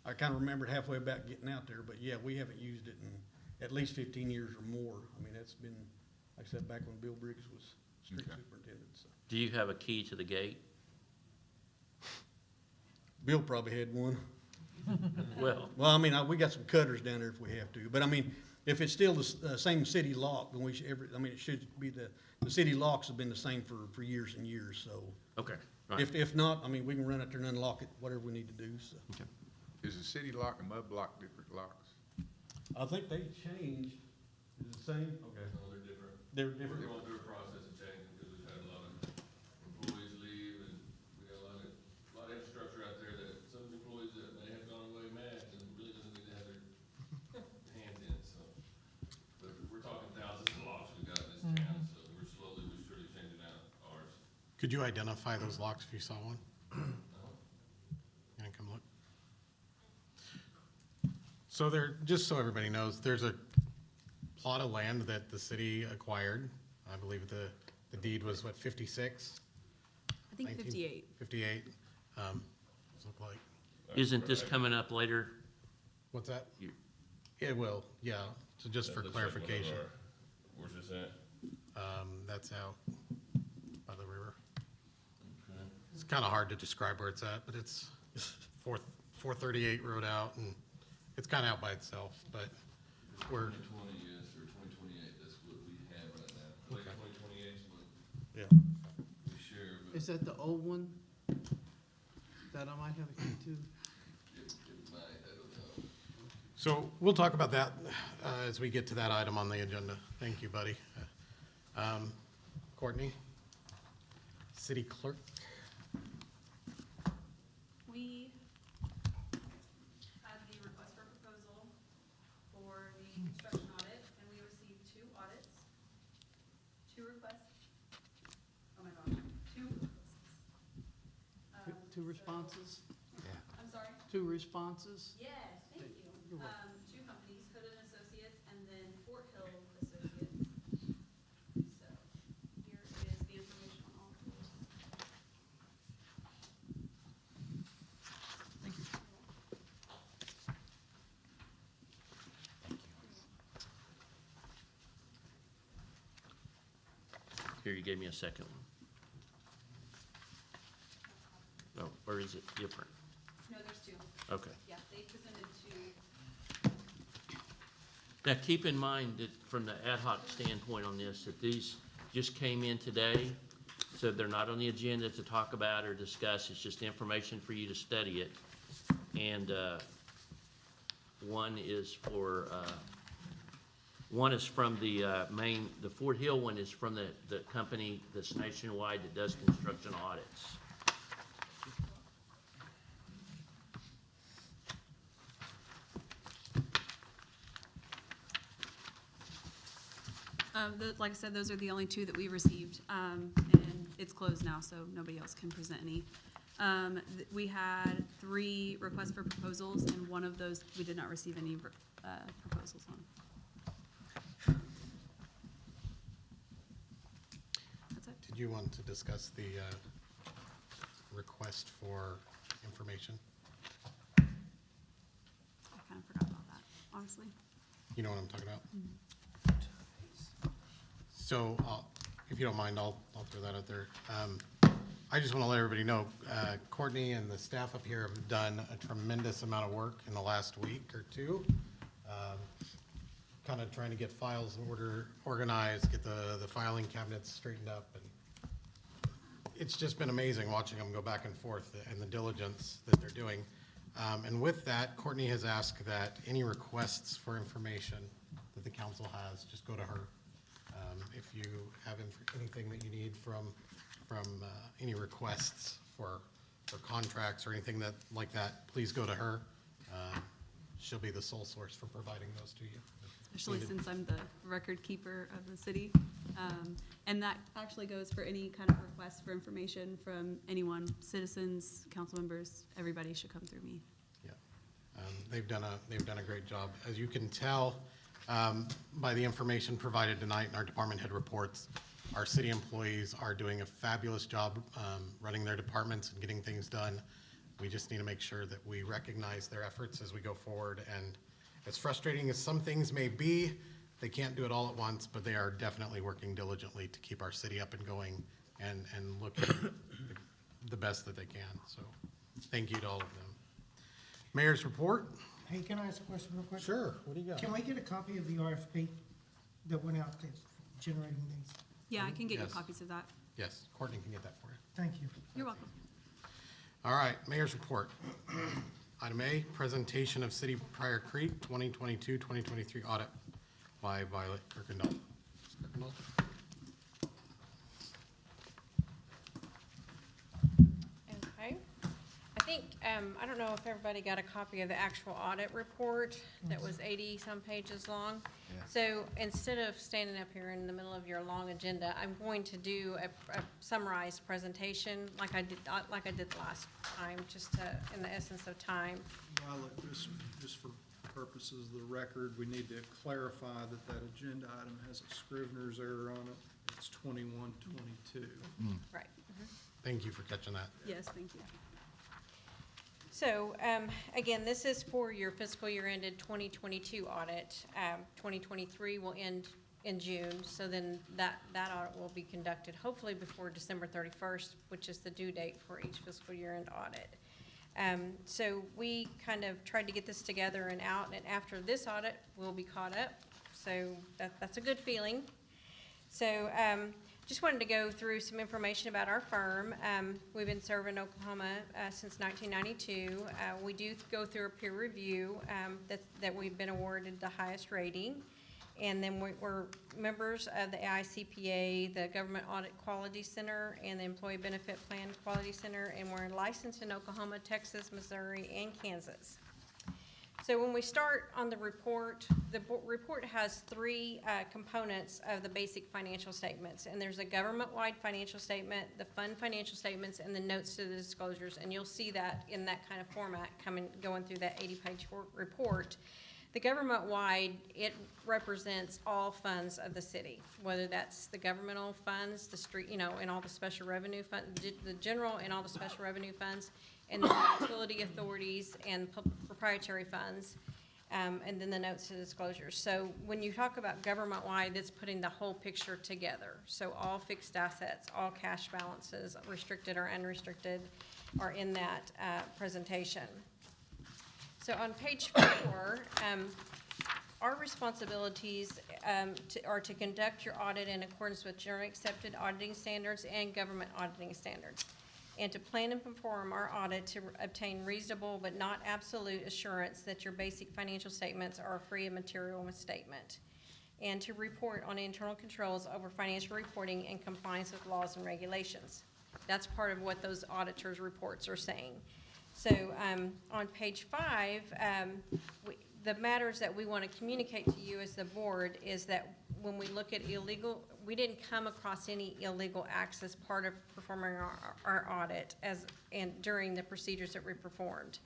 I kinda remembered halfway about getting out there, but yeah, we haven't used it in at least 15 years or more. I mean, that's been, like I said, back when Bill Briggs was street superintendent, so. Do you have a key to the gate? Bill probably had one. Well, Well, I mean, we got some cutters down there if we have to, but I mean, if it's still the same city lock, then I mean, it should be the city locks have been the same for years and years, so. okay, right. If not, I mean, we can run out there and unlock it, whatever we need to do, so. Okay. Is the city lock and mud block different locks? I think they changed, is it the same? Okay. No, they're different. They're We're different? going through a process of changing because we've had a lot of employees leave and we got a lot of infrastructure out there that some employees that may have gone away mad and really doesn't need to have their hands in, so. But we're talking thousands of locks we've got in this town, so we're slowly but surely changing out ours. Could you identify those locks if you saw one? Can I come look? So just so everybody knows, there's a plot of land that the city acquired. I believe the deed was what, 56? I think 58. 58. Does look like. Isn't this coming up later? What's that? You- It will, yeah. So just for That looks like one of clarification, our- Where's this at? that's out by the river. It's kind of hard to describe where it's at, but it's 438 road out, and it's kind of out by itself, but we're, 2020, yes, or 2028, that's what we have right now. Late Okay. 2028 is what Yeah. we share, but Is that the old one that I might have a key to? it might, I don't know. so we'll talk about that as we get to that item on the agenda. Thank you, buddy. Courtney, city clerk. We had the request for proposal for the construction audit, and we received two audits, two requests. Oh my God, two proposals. Two responses? I'm sorry? Two responses? Yes, thank you. You're welcome. Two companies, Hood and Associates, and then Fort Hill Associates. So, here is the information on all of those. Here, you gave me a second one. Oh, or is it different? No, there's two. Okay. Yeah, they presented two. Now, keep in mind that from the ad hoc standpoint on this, that these just came in today, So they're not on the agenda to talk about or discuss, it's just information for you to study it. And one is for, one is from the the Fort Hill one is from the company that's nationwide that does construction audits. Like I said, those are the only two that we received, and it's closed now, so nobody else can present any. We had 3 requests for proposals, and one of those, we did not receive any proposals on. That's it. Did you want to discuss the request for information? I kind of forgot about that, honestly. You know what I'm talking about? So, if you don't mind, I'll throw that out there. I just want to let everybody know, Courtney and the staff up here have done a tremendous amount of work in the last week or two. Kind of trying to get files organized, get the filing cabinets straightened up, and it's just been amazing watching them go back and forth and the diligence that they're doing. And with that, Courtney has asked that any requests for information that the council has, just go to her. If you have anything that you need from any requests for contracts or anything like that, please go to her. She'll be the sole source for providing those to you. Especially since I'm the record keeper of the city. And that actually goes for any kind of request for information from anyone, citizens, council members, everybody should come through me. Yeah, they've done a great job. As you can tell by the information provided tonight in our department head reports, our city employees are doing a fabulous job running their departments and getting things done. We just need to make sure that we recognize their efforts as we go forward. And as frustrating as some things may be, they can't do it all at once, but they are definitely working diligently to keep our city up and going and looking the best that they can. So thank you to all of them. Mayor's report. Hey, can I ask a question real quick? Sure, what do you got? Can we get a copy of the RFP that went out to generating these? Yeah, I can get you Yes. copies of that. Yes, Courtney can get that for you. Thank you. You're welcome. All right, mayor's report. Item A, presentation of City Pryor Creek 2022-2023 audit by Violet Kirkendall. Okay. I think, I don't know if everybody got a copy of the actual audit report that was 80-some pages long. Yeah. So instead of standing up here in the middle of your long agenda, I'm going to do a summarized presentation like I did last time, just in the essence of time. Violet, just for purposes of the record, we need to clarify that agenda item has a Scrivener's error on it. It's 2122. Right. Thank you for catching that. Yes, thank you. So, again, this is for your fiscal year ended 2022 audit. 2023 will end in June, so then that audit will be conducted hopefully before December 31st, which is the due date for each fiscal year end audit. So we kind of tried to get this together and out, and after this audit, we'll be caught up. So that's a good feeling. So just wanted to go through some information about our firm. We've been serving Oklahoma since 1992. We do go through a peer review that we've been awarded the highest rating. And then we're members of the AICPA, the Government Audit Quality Center, and the Employee Benefit Plan Quality Center, and we're licensed in Oklahoma, Texas, Missouri, and Kansas. So when we start on the report has 3 components of the basic financial statements, and there's a government-wide financial statement, the fund financial statements, and the notes to the disclosures, and you'll see that in that kind of format going through that 80-page report. The government-wide, it represents all funds of the city, whether that's the governmental funds, the street, and all the special revenue funds, the general and all the special revenue funds, and the utility authorities and proprietary funds, and then the notes to disclosures. So when you talk about government-wide, it's putting the whole picture together. So all fixed assets, all cash balances, restricted or unrestricted, are in that presentation. So on page 4, our responsibilities are to conduct your audit in accordance with generally accepted auditing standards and government auditing standards, and to plan and perform our audit to obtain reasonable but not absolute assurance that your basic financial statements are free of material misstatement, and to report on internal controls over financial reporting and compliance with laws and regulations. That's part of what those auditors' reports are saying. So on page 5, the matters that we want to communicate to you as the board is that when we look at illegal, we didn't come across any illegal acts as part of performing our audit and during the procedures that we performed.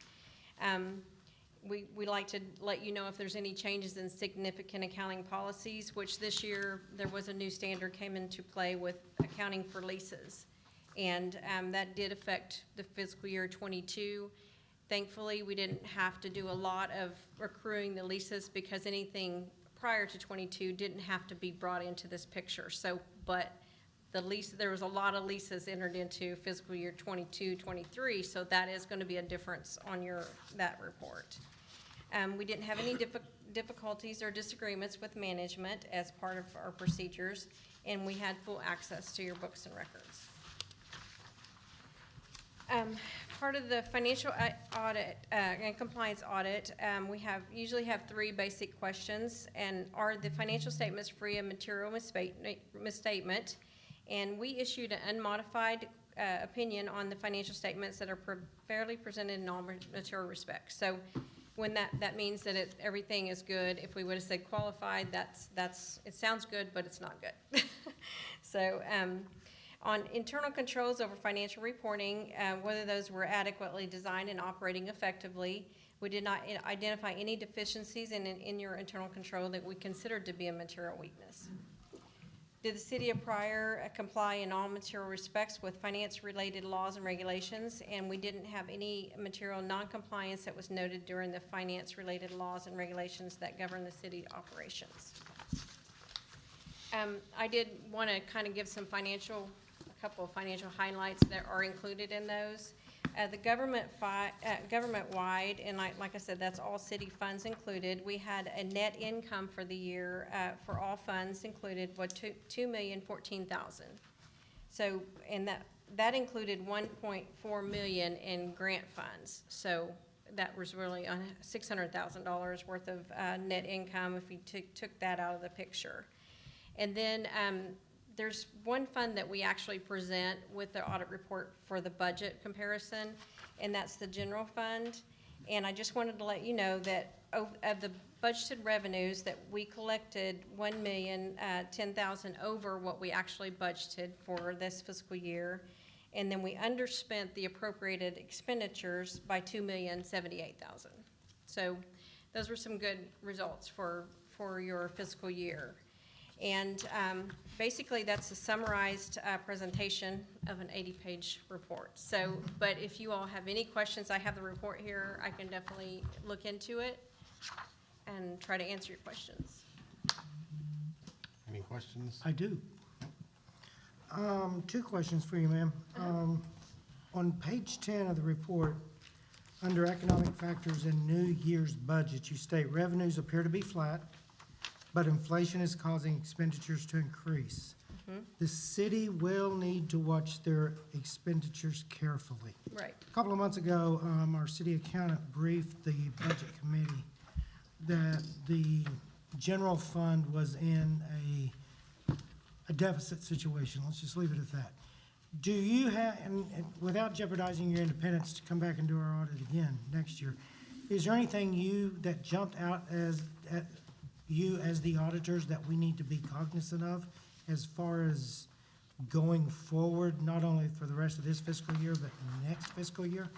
We like to let you know if there's any changes in significant accounting policies, which this year there was a new standard came into play with accounting for leases. And that did affect the fiscal year 22. Thankfully, we didn't have to do a lot of accruing the leases because anything prior to 22 didn't have to be brought into this picture. So, but there was a lot of leases entered into fiscal year 22, 23, so that is going to be a difference on that report. We didn't have any difficulties or disagreements with management as part of our procedures, and we had full access to your books and records. Part of the financial audit and compliance audit, we usually have 3 basic questions, and are the financial statements free of material misstatement? And we issued an unmodified opinion on the financial statements that are fairly presented in all material respects. So when that means that everything is good. If we would have said qualified, it sounds good, but it's not good. So on internal controls over financial reporting, whether those were adequately designed and operating effectively, we did not identify any deficiencies in your internal control that we considered to be a material weakness. Did the city of Pryor comply in all material respects with finance-related laws and regulations? And we didn't have any material non-compliance that was noted during the finance-related laws and regulations that govern the city operations. I did want to kind of give a couple of financial highlights that are included in those. The government-wide, and like I said, that's all city funds included. We had a net income for the year for all funds included was $2,014,000. So, and that included $1.4 million in grant funds. So that was really $600,000 worth of net income if you took that out of the picture. And then there's one fund that we actually present with the audit report for the budget comparison, and that's the general fund. And I just wanted to let you know that of the budgeted revenues that we collected $1,010,000 over what we actually budgeted for this fiscal year. And then we underspent the appropriated expenditures by $2,078,000. So those were some good results for your fiscal year. And basically, that's a summarized presentation of an 80-page report. So, but if you all have any questions, I have the report here. I can definitely look into it and try to answer your questions. Any questions? I do. 2 questions for you, ma'am. On page 10 of the report, under economic factors and New Year's budget, you state revenues appear to be flat, but inflation is causing expenditures to increase. Mm-hmm. The city will need to watch their expenditures carefully. Right. A couple of months ago, our city accountant briefed the budget committee that the general fund was in a deficit situation. Let's just leave it at that. Do you have, and without jeopardizing your independence to come back and do our audit again next year, is there anything that jumped out at you as the auditors that we need to be cognizant of as far as going forward, not only for the rest of this fiscal year, but next fiscal year?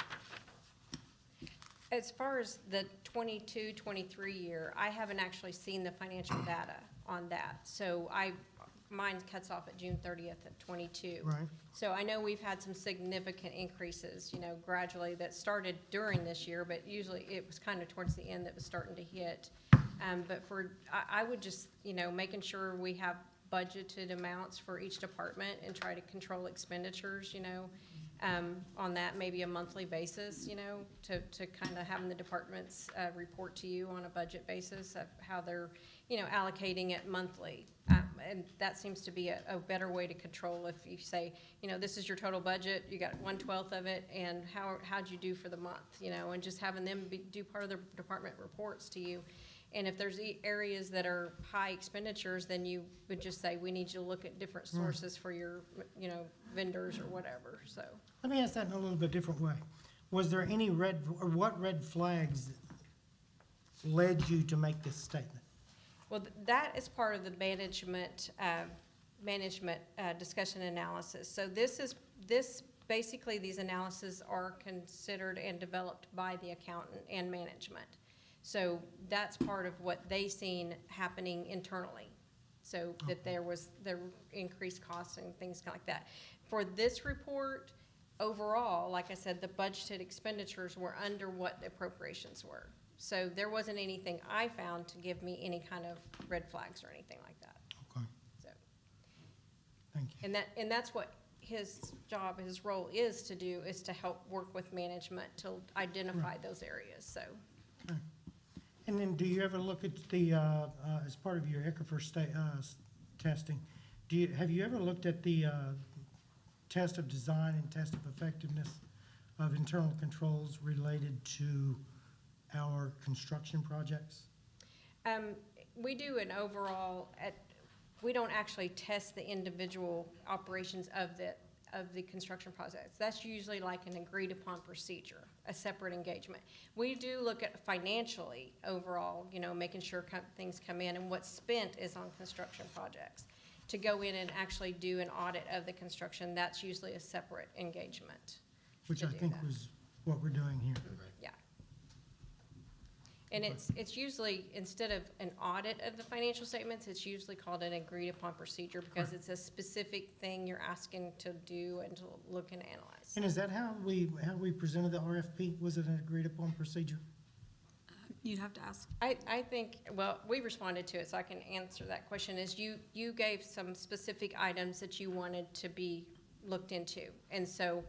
As far as the 22-23 year, I haven't actually seen the financial data on that. So mine cuts off at June 30th at 22. Right. So I know we've had some significant increases, gradually that started during this year, but usually it was kind of towards the end that was starting to hit. But I would just, making sure we have budgeted amounts for each department and try to control expenditures, on that, maybe a monthly basis, you know, to kind of having the departments report to you on a budget basis of how they're, you know, allocating it monthly. And that seems to be a better way to control if you say, you know, this is your total budget, you got 1/12 of it, and how'd you do for the month, you know, and just having them do part of the department reports to you. And if there's areas that are high expenditures, then you would just say, we need you to look at different sources for your, you know, vendors or whatever, so. Let me ask that in a little bit different way. Was there any what red flags led you to make this statement? Well, that is part of the management discussion analysis. So basically, these analyses are considered and developed by the accountant and management. So that's part of what they seen happening internally. So that there increased costs and things like that. For this report, overall, like I said, the budgeted expenditures were under what the appropriations were. So there wasn't anything I found to give me any kind of red flags or anything like that. Okay. So. Thank you. And that's what his job, his role is to do, is to help work with management to identify those areas, so. Okay. And then do you ever look at the, as part of your Ecofir testing, have you ever looked at the test of design and test of effectiveness of internal controls related to our construction projects? We do an overall, we don't actually test the individual operations of the construction projects. That's usually like an agreed upon procedure, a separate engagement. We do look at financially overall, you know, making sure things come in, and what's spent is on construction projects. To go in and actually do an audit of the construction, that's usually a separate engagement. Which I think was what we're doing here. Yeah. And it's usually, instead of an audit of the financial statements, it's usually called an agreed upon procedure, because it's a specific thing you're asking to do and to look and analyze. And is that how we presented the RFP? Was it an agreed upon procedure? You'd have to ask. I think, well, we responded to it, so I can answer that question, is you gave some specific items that you wanted to be looked into. And so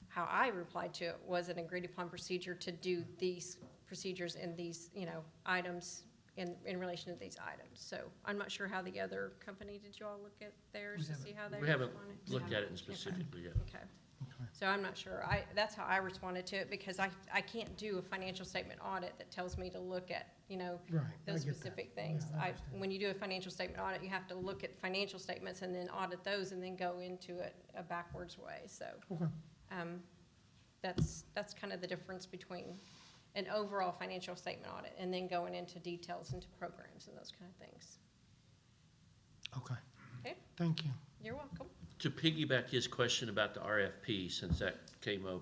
how I replied to it was an agreed upon procedure to do these procedures and these, you know, items in relation to these items. So I'm not sure how the other company, did you all look at theirs to see how they We haven't responded? looked at it specifically yet. Okay. So I'm not sure. That's how I responded to it, because I can't do a financial statement audit that tells me to look at, you know, those specific things. Yeah, When you do a financial statement audit, you have to look at financial statements and then audit those and then go into it a backwards way. So that's kind of the difference between an overall financial statement audit and then going into details into programs and those kind of things. Okay. Okay, Thank you. you're welcome. To piggyback his question about the RFP, since that came up,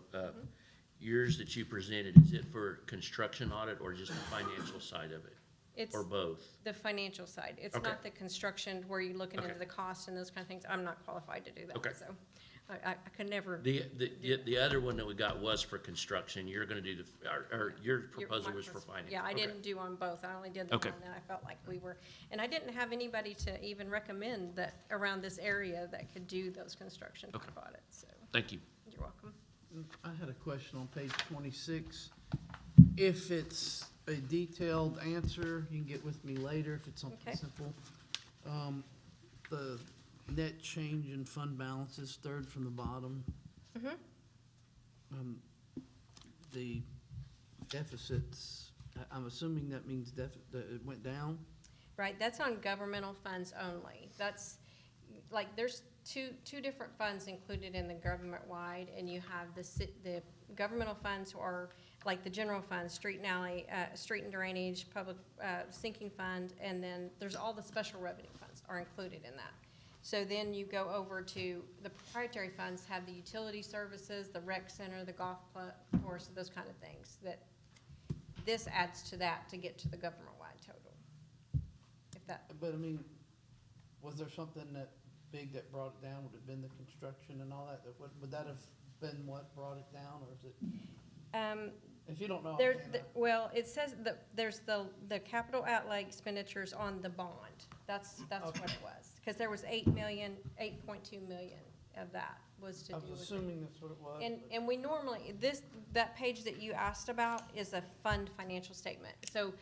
yours that you presented, is it for construction audit or just the financial side of it? It's Or both? the financial side. It's Okay. not the construction where you're looking Okay. into the cost and those kind of things. I'm not qualified to do that. Okay. So I could never. The other one that we got was for construction. You're gonna do or your proposal my was for pers- finance. Yeah, I Okay. didn't do on both. I only did the Okay. one that I felt like we were, and I didn't have anybody to even recommend that around this area that could do those construction type audits, so. Thank you. You're welcome. I had a question on page 26. If it's a detailed answer, you can get with me later if it's something Okay. simple. The net change in fund balances, third from the bottom. The deficits, I'm assuming that means that it went down? Right, that's on governmental funds only. That's, like, there's two different funds included in the government-wide, and you have the governmental funds are like the general fund, street and alley, street and drainage, public sinking fund, and then there's all the special revenue funds are included in that. So then you go over to the proprietary funds, have the utility services, the rec center, the golf course, those kind of things. That this adds to that to get to the government-wide total. If that. But I mean, was there something that big that brought it down? Would it have been the construction and all that? Would that have been what brought it down, or is it? If you don't know. Well, it says that there's the capital outlay expenditures on the bond. That's what it was. Because there was 8.2 million of that was to I do was with. assuming that's what it was. And we normally, that page that you asked about is a fund financial statement. So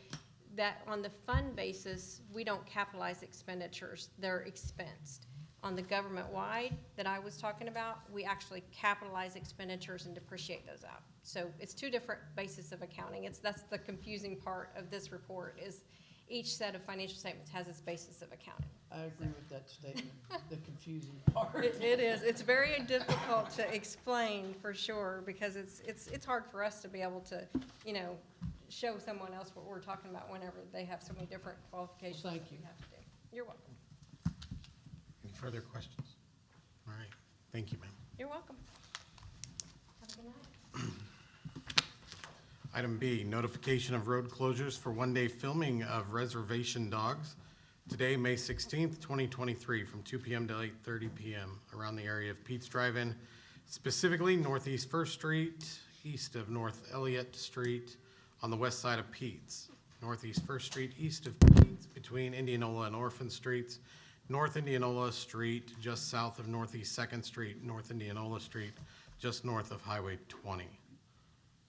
that on the fund basis, we don't capitalize expenditures, they're expensed. On the government-wide that I was talking about, we actually capitalize expenditures and depreciate those out. So it's two different bases of accounting. That's the confusing part of this report, is each set of financial statements has its basis of accounting. I agree with that statement, the confusing part. It is, it's very difficult to explain for sure, because it's hard for us to be able to, you know, show someone else what we're talking about whenever they have so many different qualifications that Thank you. we have to do. You're welcome. Any further questions? All right, thank you, ma'am. You're welcome. Have a good night. Item B, notification of road closures for one-day filming of Reservation Dogs. Today, May 16th, 2023, from 2 p.m. to 8:30 p.m. around the area of Pete's Drive-In, specifically Northeast First Street, east of North Elliott Street, on the west side of Pete's. Northeast First Street, east of Pete's, between Indianola and Orphan Streets. North Indianola Street, just south of Northeast Second Street. North Indianola Street, just north of Highway 20.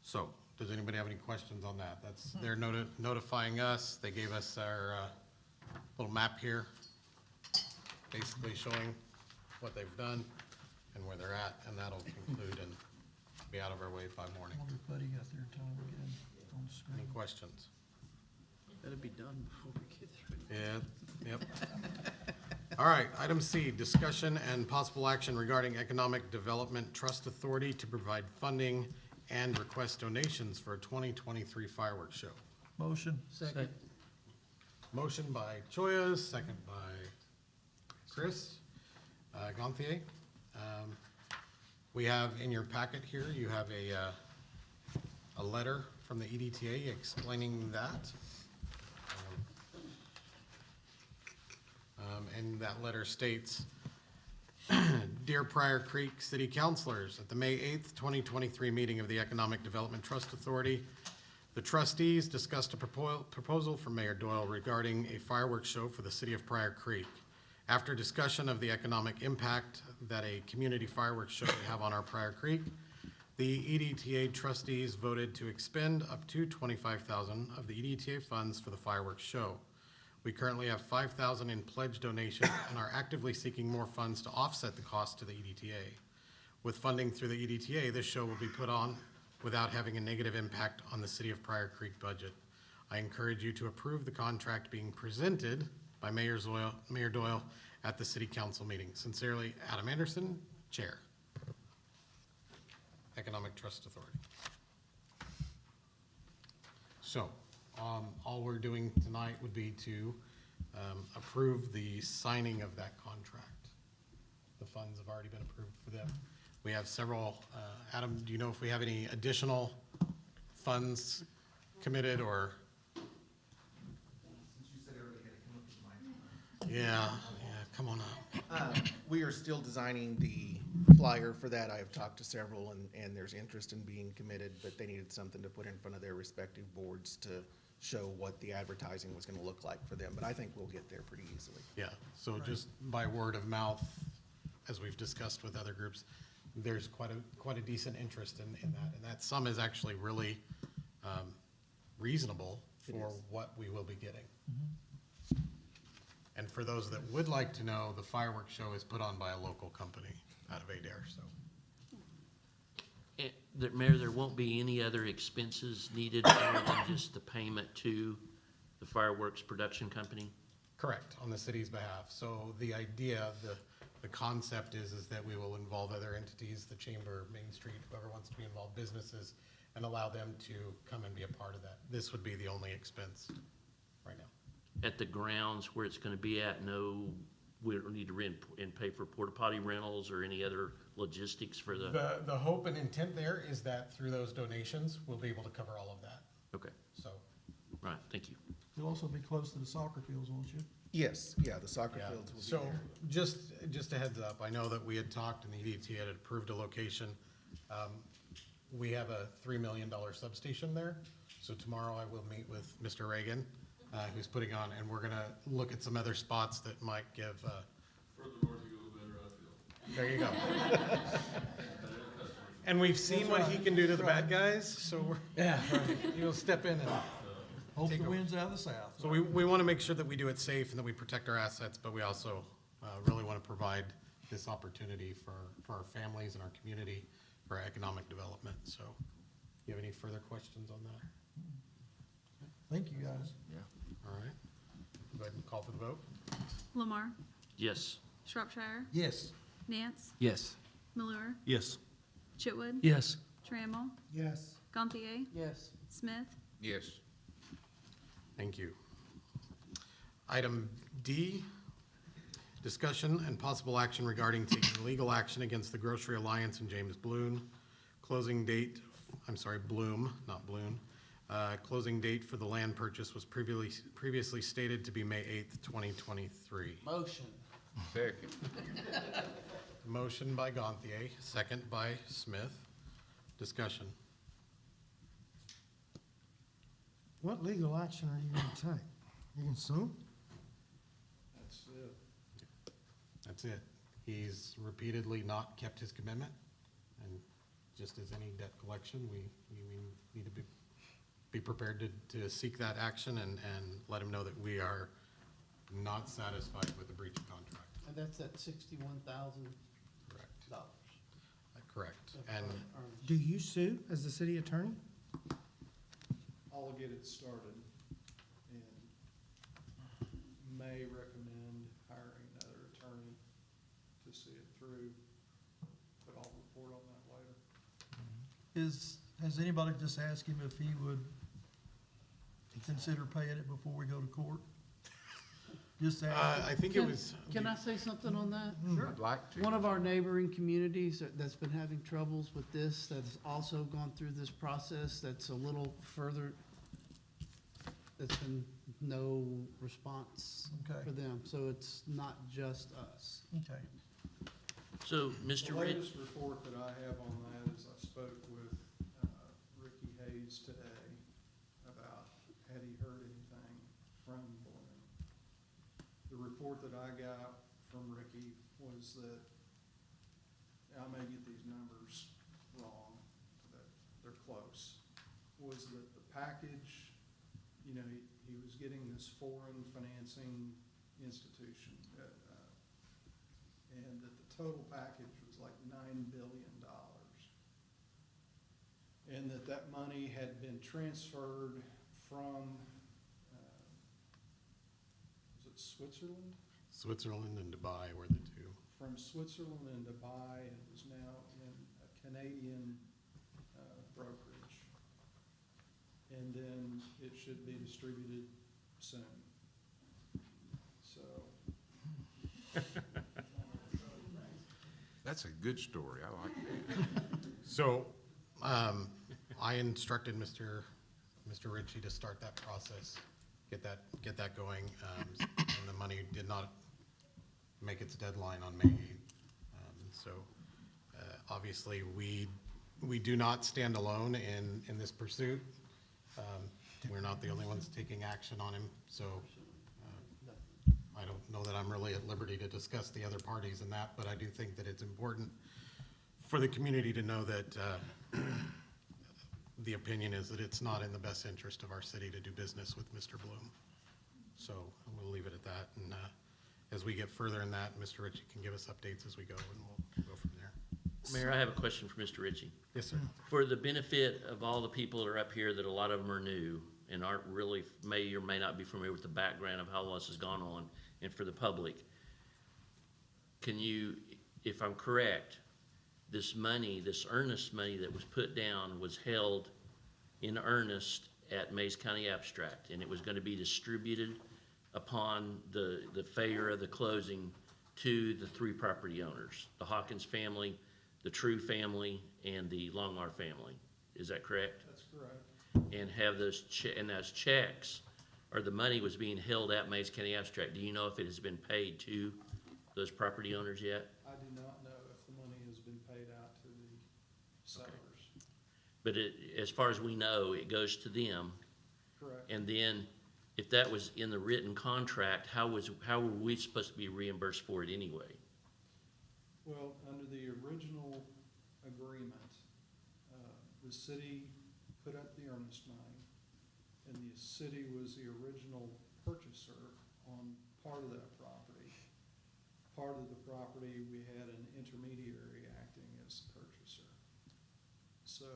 So, does anybody have any questions on that? That's, they're notifying us. They gave us our little map here, basically showing what they've done and where they're at, and that'll conclude and be out of our way by morning. Everybody got their time again on the screen. Any questions? Better be done before we get through. Yeah, yep. All right, item C, discussion and possible action regarding Economic Development Trust Authority to provide funding and request donations for a 2023 fireworks show. Motion. Second. Motion by Choya, second by Chris Gonthier. We have in your packet here, you have a letter from the EDTA explaining that. And that letter states, Dear Pryor Creek City Councilors, at the May 8th, 2023 meeting of the Economic Development Trust Authority, the trustees discussed a proposal from Mayor Doyle regarding a fireworks show for the city of Pryor Creek. After discussion of the economic impact that a community fireworks show would have on our Pryor Creek, the EDTA trustees voted to expend up to $25,000 of the EDTA funds for the fireworks show. We currently have $5,000 in pledge donations and are actively seeking more funds to offset the cost to the EDTA. With funding through the EDTA, this show will be put on without having a negative impact on the city of Pryor Creek budget. I encourage you to approve the contract being presented by Mayor Doyle at the city council meeting. Sincerely, Adam Anderson, Chair. Economic Trust Authority. So, all we're doing tonight would be to approve the signing of that contract. The funds have already been approved for them. We have several, Adam, do you know if we have any additional funds committed or? Since you said everybody had to come up with mine. Yeah, come on up. We are still designing the flyer for that. I have talked to several and there's interest in being committed, but they needed something to put in front of their respective boards to show what the advertising was gonna look like for them, but I think we'll get there pretty easily. Yeah, so just by word of mouth, as we've discussed with other groups, there's quite a decent interest in that, and that sum is actually really reasonable for what we will be getting. And for those that would like to know, the fireworks show is put on by a local company out of Adair, so. Mayor, there won't be any other expenses needed other than just the payment to the fireworks production company? Correct, on the city's behalf. So the idea, the concept is that we will involve other entities, the chamber, Main Street, whoever wants to be involved, businesses, and allow them to come and be a part of that. This would be the only expense right now. At the grounds where it's gonna be at, no, we don't need to rent and pay for porta potty rentals or any other logistics for the? The hope and intent there is that through those donations, we'll be able to cover all of that. Okay, So, right, thank you. You'll also be close to the soccer fields, won't you? Yes, yeah, the soccer yeah, fields will be so there. just a heads up, I know that we had talked and the EDT had approved a location. We have a $3 million substation there. So tomorrow I will meet with Mr. Reagan, who's putting on, and we're gonna look at some other spots that might give, Further north you go, the better I feel. There you go. And we've seen what he can do to the bad guys, so we're, Yeah, he'll step in and hope take the over. wind's out of the south. So we want to make sure that we do it safe and that we protect our assets, but we also really want to provide this opportunity for our families and our community for economic development. So, you have any further questions on that? Thank you, guys. All right. Go ahead and call for the vote. Lamar, Yes. Shropshire, Yes. Nance, Yes. Malure, Yes. Chitwood. Yes. Trammell, Yes. Gantier, Yes. Smith, Yes. Thank you. Item D, discussion and possible action regarding taking legal action against the Grocery Alliance and James Bloom. Closing date, Bloom, not Bloom. Closing date for the land purchase was previously stated to be May 8th, 2023. Motion. Second. Motion by Gantier, second by Smith. Discussion. What legal action are you gonna take? You can sue? That's it. That's it. He's repeatedly not kept his commitment, and just as any debt collection, we need to be prepared to seek that action and let him know that we are not satisfied with the breach of contract. And that's at $61,000. Correct. Correct. And Do you sue as the city attorney? I'll get it started and may recommend hiring another attorney to see it through, but I'll report on that later. Has anybody just asked him if he would consider paying it before we go to court? Just ask. I think it was. Can I say something on that? Sure, I'd like to. One of our neighboring communities that's been having troubles with this, that's also gone through this process, that's a little further, that's been no response Okay. for them. So it's not just us. Okay. So, The Mr. Rich, latest report that I have on that is I spoke with Ricky Hayes today about had he heard anything from Bloom. The report that I got from Ricky was that, I may get these numbers wrong, but they're close, was that the package, you know, he was getting this foreign financing institution, and that the total package was like $9 billion. And that money had been transferred from, was it Switzerland? Switzerland and Dubai were the two. From Switzerland and Dubai, and it was now in a Canadian brokerage. And then it should be distributed soon. So. That's a good story. I like that. So, I instructed Mr. Ritchie to start that process, get that going, and the money did not make its deadline on May 8th. So, obviously, we do not stand alone in this pursuit. We're not the only ones taking action on him, so I don't know that I'm really at liberty to discuss the other parties in that, but I do think that it's important for the community to know that the opinion is that it's not in the best interest of our city to do business with Mr. Bloom. So we'll leave it at that, and as we get further in that, Mr. Ritchie can give us updates as we go, and we'll go from there. Mayor, I have a question for Mr. Ritchie. Yes, sir. For the benefit of all the people that are up here, that a lot of them are new and aren't really, may or may not be familiar with the background of how all this has gone on, and for the public, can you, if I'm correct, this money, this earnest money that was put down was held in earnest at Mays County Abstract, and it was going to be distributed upon the failure of the closing to the three property owners, the Hawkins family, the True family, and the Longmar family. Is that correct? That's correct. And have those those checks, or the money was being held at Mays County Abstract. Do you know if it has been paid to those property owners yet? I do not know if the money has been paid out to the sellers. But as far as we know, it goes to them. Correct. And then, if that was in the written contract, how were we supposed to be reimbursed for it anyway? Well, under the original agreement, the city put up the earnest money, and the city was the original purchaser on part of that property. Part of the property, we had an intermediary acting as the purchaser. So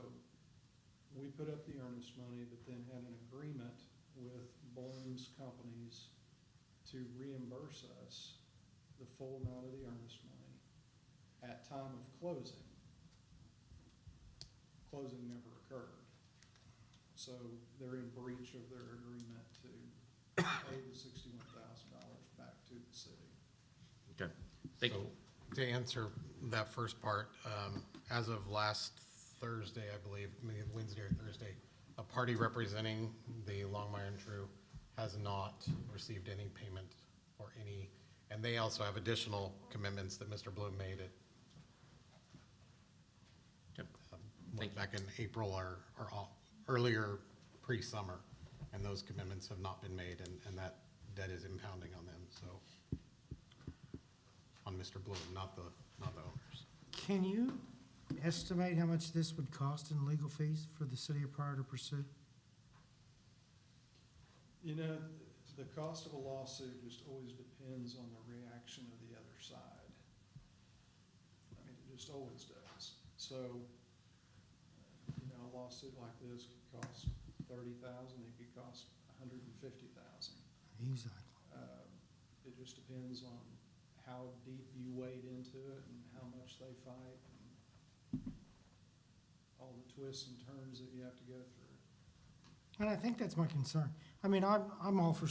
we put up the earnest money, but then had an agreement with Bloom's companies to reimburse us the full amount of the earnest money at time of closing. Closing never occurred. So they're in breach of their agreement to pay the $61,000 back to the city. Okay, thank you. So, to answer that first part, as of last Thursday, I believe, maybe Wednesday or Thursday, a party representing the Longmire and True has not received any payment or any, and they also have additional commitments that Mr. Bloom made at Thank you. back in April or earlier pre-summer, and those commitments have not been made, and that debt is impounding on them, so, on Mr. Bloom, not the owners. Can you estimate how much this would cost in legal fees for the city of Pryor to pursue? You know, the cost of a lawsuit just always depends on the reaction of the other side. I mean, it just always does. So, you know, a lawsuit like this could cost $30,000, it could cost $150,000. Exactly. It just depends on how deep you wade into it and how much they fight and all the twists and turns that you have to go through. And I think that's my concern. I mean, I'm all for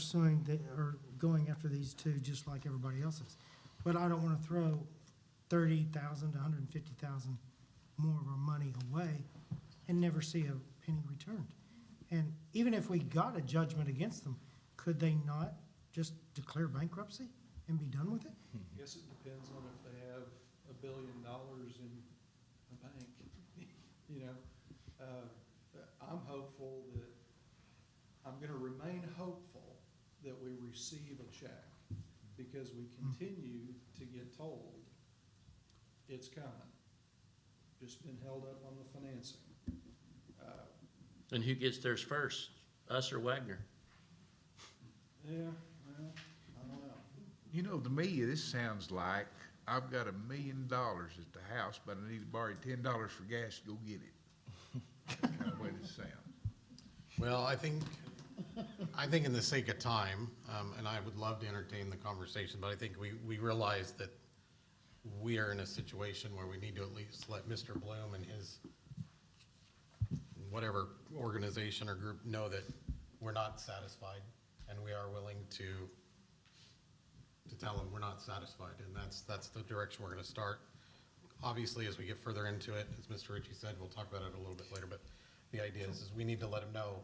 or going after these two just like everybody else is. But I don't want to throw $30,000 to $150,000 more of our money away and never see a penny returned. And even if we got a judgment against them, could they not just declare bankruptcy and be done with it? I guess it depends on if they have $1 billion in a bank, you know. I'm hopeful that, I'm gonna remain hopeful that we receive a check, because we continue to get told it's coming. Just been held up on the financing. And who gets theirs first, us or Wagner? Yeah, well, I don't know. You know, to me, this sounds like I've got $1 million at the house, but I need to borrow $10 for gas to go get it. That's kind of the way this sounds. Well, I think in the sake of time, and I would love to entertain the conversation, but I think we realize that we are in a situation where we need to at least let Mr. Bloom and his whatever organization or group know that we're not satisfied, and we are willing to tell them we're not satisfied, and that's the direction we're gonna start. Obviously, as we get further into it, as Mr. Ritchie said, we'll talk about it a little bit later, but the idea is we need to let them know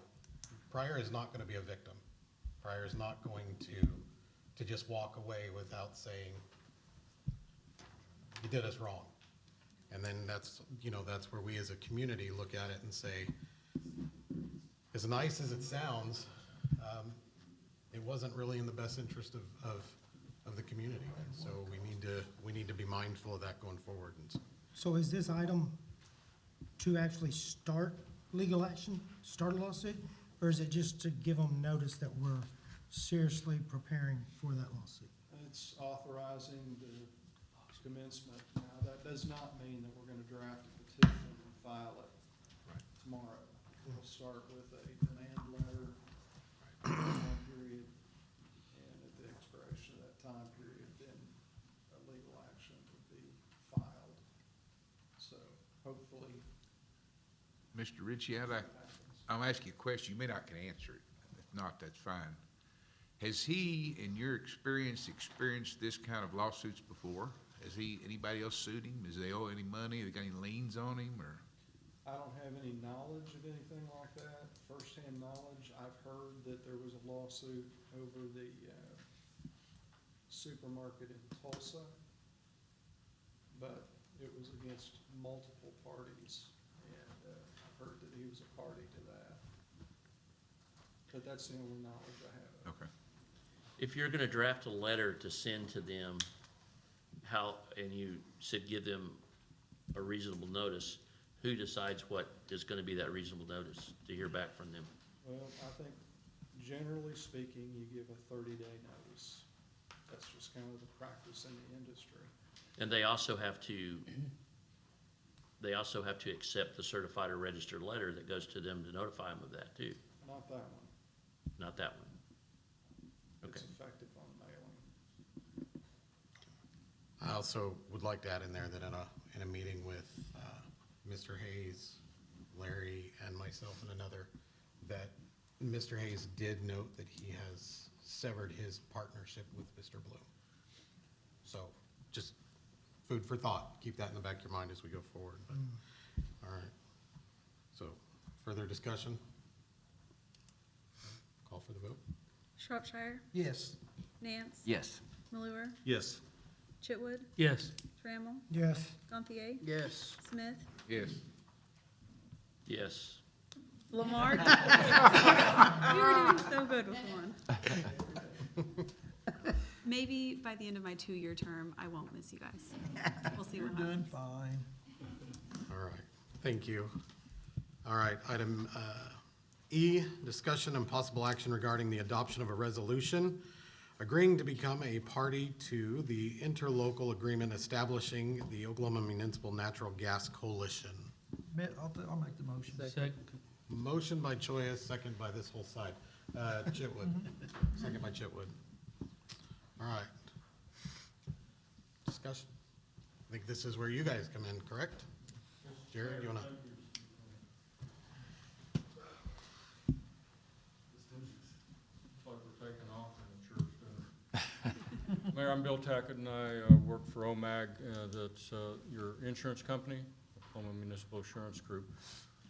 Pryor is not gonna be a victim. Pryor is not going to just walk away without saying, you did us wrong. And then that's where we as a community look at it and say, as nice as it sounds, it wasn't really in the best interest of the community. And so we need to be mindful of that going forward. And So is this item to actually start legal action, start a lawsuit? Or is it just to give them notice that we're seriously preparing for that lawsuit? It's authorizing the commencement. Now, that does not mean that we're gonna draft a petition and file it tomorrow. We'll start with a demand letter, time period, and at the expiration of that time period, then a legal action would be filed. So hopefully. Mr. Ritchie, I'll ask you a question. You may not can answer it. If not, that's fine. Has he, in your experience, experienced this kind of lawsuits before? Has anybody else sued him? Does they owe any money? They got any liens on him, or? I don't have any knowledge of anything like that, firsthand knowledge. I've heard that there was a lawsuit over the supermarket in Tulsa, but it was against multiple parties, and I've heard that he was a party to that. But that's the only knowledge I have. Okay. If you're gonna draft a letter to send to them, how, and you said give them a reasonable notice, who decides what is gonna be that reasonable notice to hear back from them? Well, I think generally speaking, you give a 30-day notice. That's just kind of the practice in the industry. And they also have to accept the certified or registered letter that goes to them to notify them of that too. Not that one. Not that one. It's Okay. effective on mailing. I also would like to add in there that in a meeting with Mr. Hayes, Larry, and myself and another, that Mr. Hayes did note that he has severed his partnership with Mr. Bloom. So just food for thought. Keep that in the back of your mind as we go forward. But, all right. So further discussion? Call for the vote. Shropshire, Yes. Nance. Yes. Malure, Yes. Chitwood, Yes. Trammell, Yes. Gantier, Yes. Smith, Yes. Yes. Lamar. We were doing so good with one. Maybe by the end of my 2-year term, I won't miss you guys. We'll see what happens. Fine. All right, thank you. All right, item E, discussion and possible action regarding the adoption of a resolution agreeing to become a party to the interlocal agreement establishing the Oklahoma Municipal Natural Gas Coalition. I'll make the motion. Second. Motion by Choya, second by this whole side. Chitwood, second by Chitwood. All right. Discussion. I think this is where you guys come in, correct? Jared, you wanna? Like we're taking off in the church. Mayor, I'm Bill Tackett, and I work for OMAG, that's your insurance company, Oklahoma Municipal Assurance Group.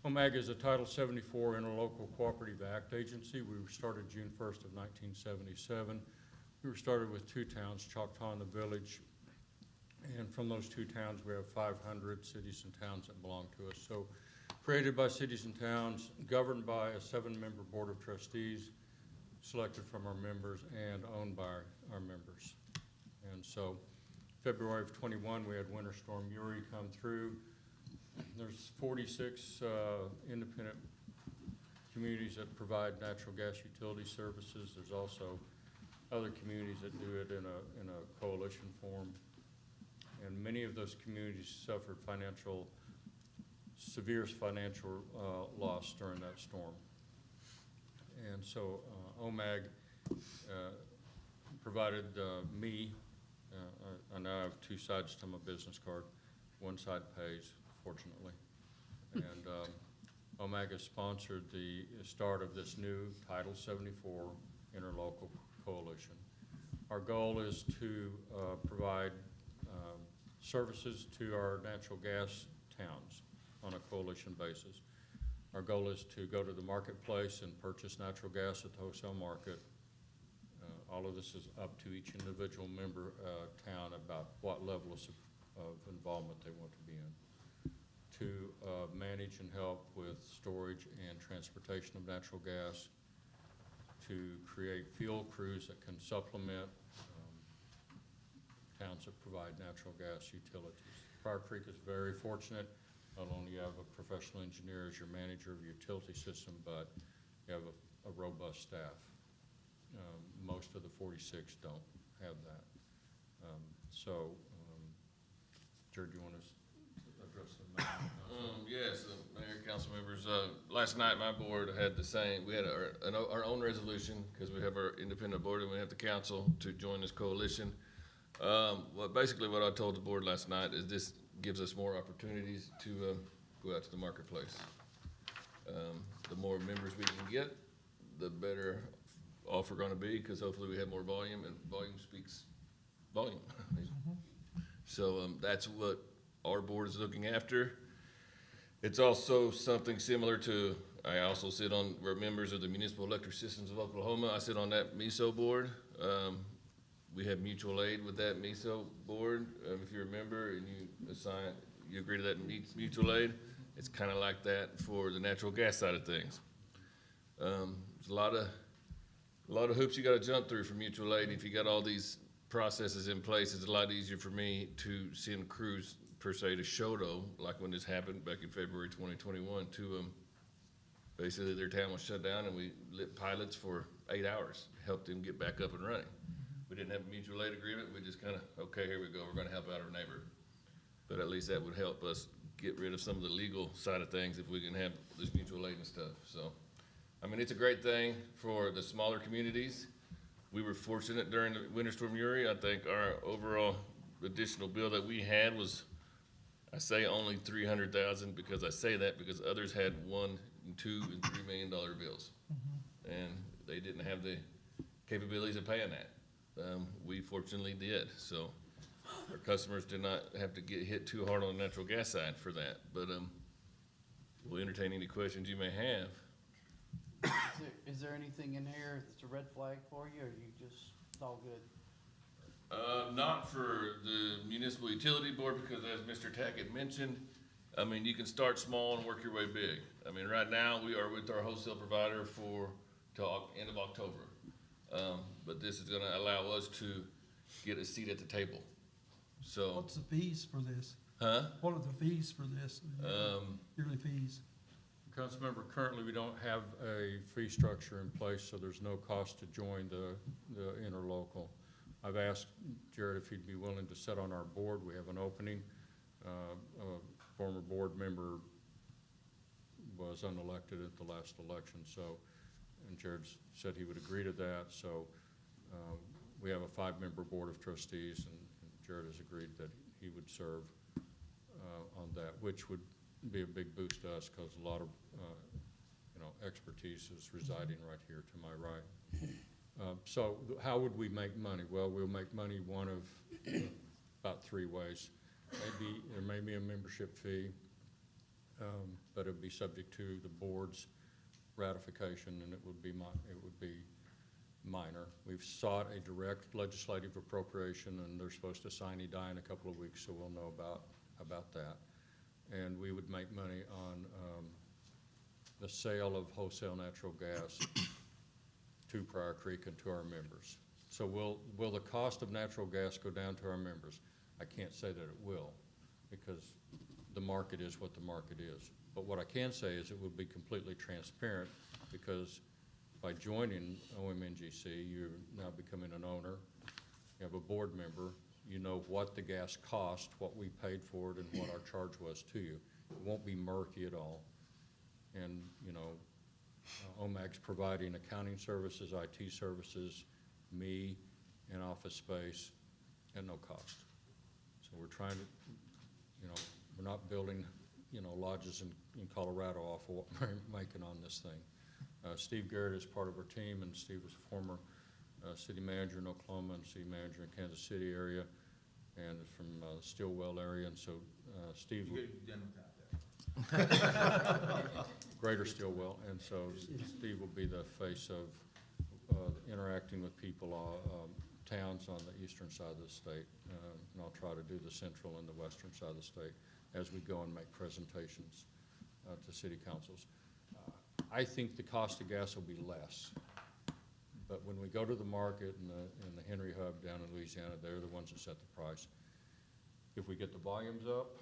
OMAG is a Title 74 Interlocal Cooperative Act agency. We were started June 1st of 1977. We were started with 2 towns, Choctaw and the Village, and from those 2 towns, we have 500 cities and towns that belong to us. So, created by cities and towns, governed by a 7-member board of trustees, selected from our members and owned by our members. And so, February of '21, we had Winter Storm Uri come through. There's 46 independent communities that provide natural gas utility services. There's also other communities that do it in a coalition form. And many of those communities suffered severe financial loss during that storm. And so OMAG provided me, I now have 2 sides to my business card. One side pays, fortunately. And OMAG has sponsored the start of this new Title 74 Interlocal Coalition. Our goal is to provide services to our natural gas towns on a coalition basis. Our goal is to go to the marketplace and purchase natural gas at the wholesale market. All of this is up to each individual member town about what level of involvement they want to be in. To manage and help with storage and transportation of natural gas, to create fuel crews that can supplement towns that provide natural gas utilities. Pryor Creek is very fortunate. Not only you have a professional engineer as your manager of your utility system, but you have a robust staff. Most of the 46 don't have that. Jared, do you want to address the matter? Yes, Mayor, council members, last night my board had the same, we had our own resolution, because we have our independent board and we have the council to join this coalition. Basically what I told the board last night is this gives us more opportunities to go out to the marketplace. The more members we can get, the better off we're gonna be, because hopefully we have more volume, and volume speaks volume. So that's what our board is looking after. It's also something similar to, I also we're members of the Municipal Electric Systems of Oklahoma. I sit on that MISO board. We have mutual aid with that MISO board. If you remember, and you agree to that mutual aid, it's kind of like that for the natural gas side of things. There's a lot of hoops you got to jump through for mutual aid if you got all these processes in place, it's a lot easier for me to send crews per se to Shoto, like when this happened back in February 2021, to basically their town was shut down and we lit pilots for 8 hours, helped them get back up and running. We didn't have a mutual aid agreement. We just kind of, okay, here we go. We're going to help out our neighbor. But at least that would help us get rid of some of the legal side of things if we can have this mutual aid and stuff. So, I mean, it's a great thing for the smaller communities. We were fortunate during the Winter Storm Uri. I think our overall additional bill that we had was, I say only 300,000 because I say that because others had $1, $2, and $3 million bills. And they didn't have the capabilities of paying that. We fortunately did. So our customers did not have to get hit too hard on the natural gas side for that. But we'll entertain any questions you may have. Is there anything in here that's a red flag for you, or you just, it's all good? Not for the municipal utility board, because as Mr. Tackett mentioned, I mean, you can start small and work your way big. I mean, right now, we are with our wholesale provider till end of October. But this is gonna allow us to get a seat at the table. So. What's the fees for this? Huh? What are the fees for this? Yearly fees? Councilmember, currently we don't have a fee structure in place, so there's no cost to join the interlocal. I've asked Jared if he'd be willing to sit on our board. We have an opening. A former board member was unelected at the last election, so, and Jared said he would agree to that. So we have a 5-member board of trustees, and Jared has agreed that he would serve on that, which would be a big boost to us because a lot of expertise is residing right here to my right. So how would we make money? Well, we'll make money one of about 3 ways. Maybe there may be a membership fee, but it would be subject to the board's ratification, and it would be minor. We've sought a direct legislative appropriation, and they're supposed to sine die in a couple of weeks, so we'll know about that. And we would make money on the sale of wholesale natural gas to Pryor Creek and to our members. So will the cost of natural gas go down to our members? I can't say that it will, because the market is what the market is. But what I can say is it will be completely transparent, because by joining OMNGC, you're now becoming an owner. You have a board member. You know what the gas cost, what we paid for it, and what our charge was to you. It won't be murky at all. And, OMAG's providing accounting services, IT services, me, and office space at no cost. So we're trying to, we're not building, lodges in Colorado off of what we're making on this thing. Steve Garrett is part of our team, and Steve was a former city manager in Oklahoma and city manager in Kansas City area, and from Stillwell area. And so Steve. You could be done without that. Greater Stillwell, and so Steve will be the face of interacting with people, towns on the eastern side of the state, and I'll try to do the central and the western side of the state as we go and make presentations to city councils. I think the cost of gas will be less, but when we go to the market and the Henry Hub down in Louisiana, they're the ones that set the price. If we get the volumes up,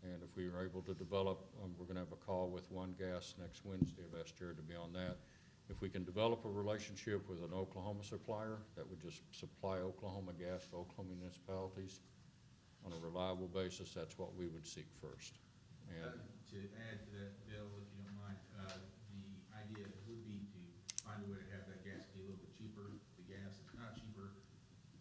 and if we are able to develop, we're going to have a call with One Gas next Wednesday. I've asked Jared to be on that. If we can develop a relationship with an Oklahoma supplier that would just supply Oklahoma gas to Oklahoma municipalities on a reliable basis, that's what we would seek first. And to add to that, Bill, if you don't mind, the idea would be to find a way to have that gas be a little bit cheaper. The gas is not cheaper,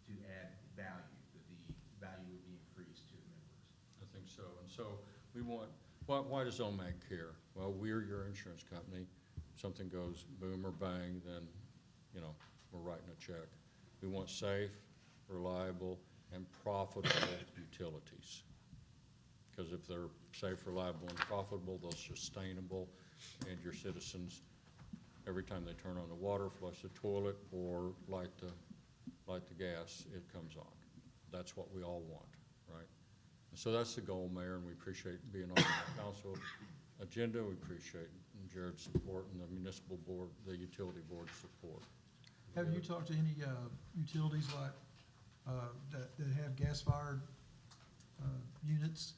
to add value, that the value would be increased to the members. I think so. And so we want, why does OMAG care? Well, we're your insurance company. Something goes boom or bang, then, we're writing a check. We want safe, reliable, and profitable utilities. Because if they're safe, reliable, and profitable, they're sustainable, and your citizens, every time they turn on the water, flush the toilet, or light the gas, it comes on. That's what we all want, right? And so that's the goal, Mayor, and we appreciate being on the council agenda. We appreciate Jared's support and the municipal board, the utility board's support. Have you talked to any utilities like that have gas-fired, units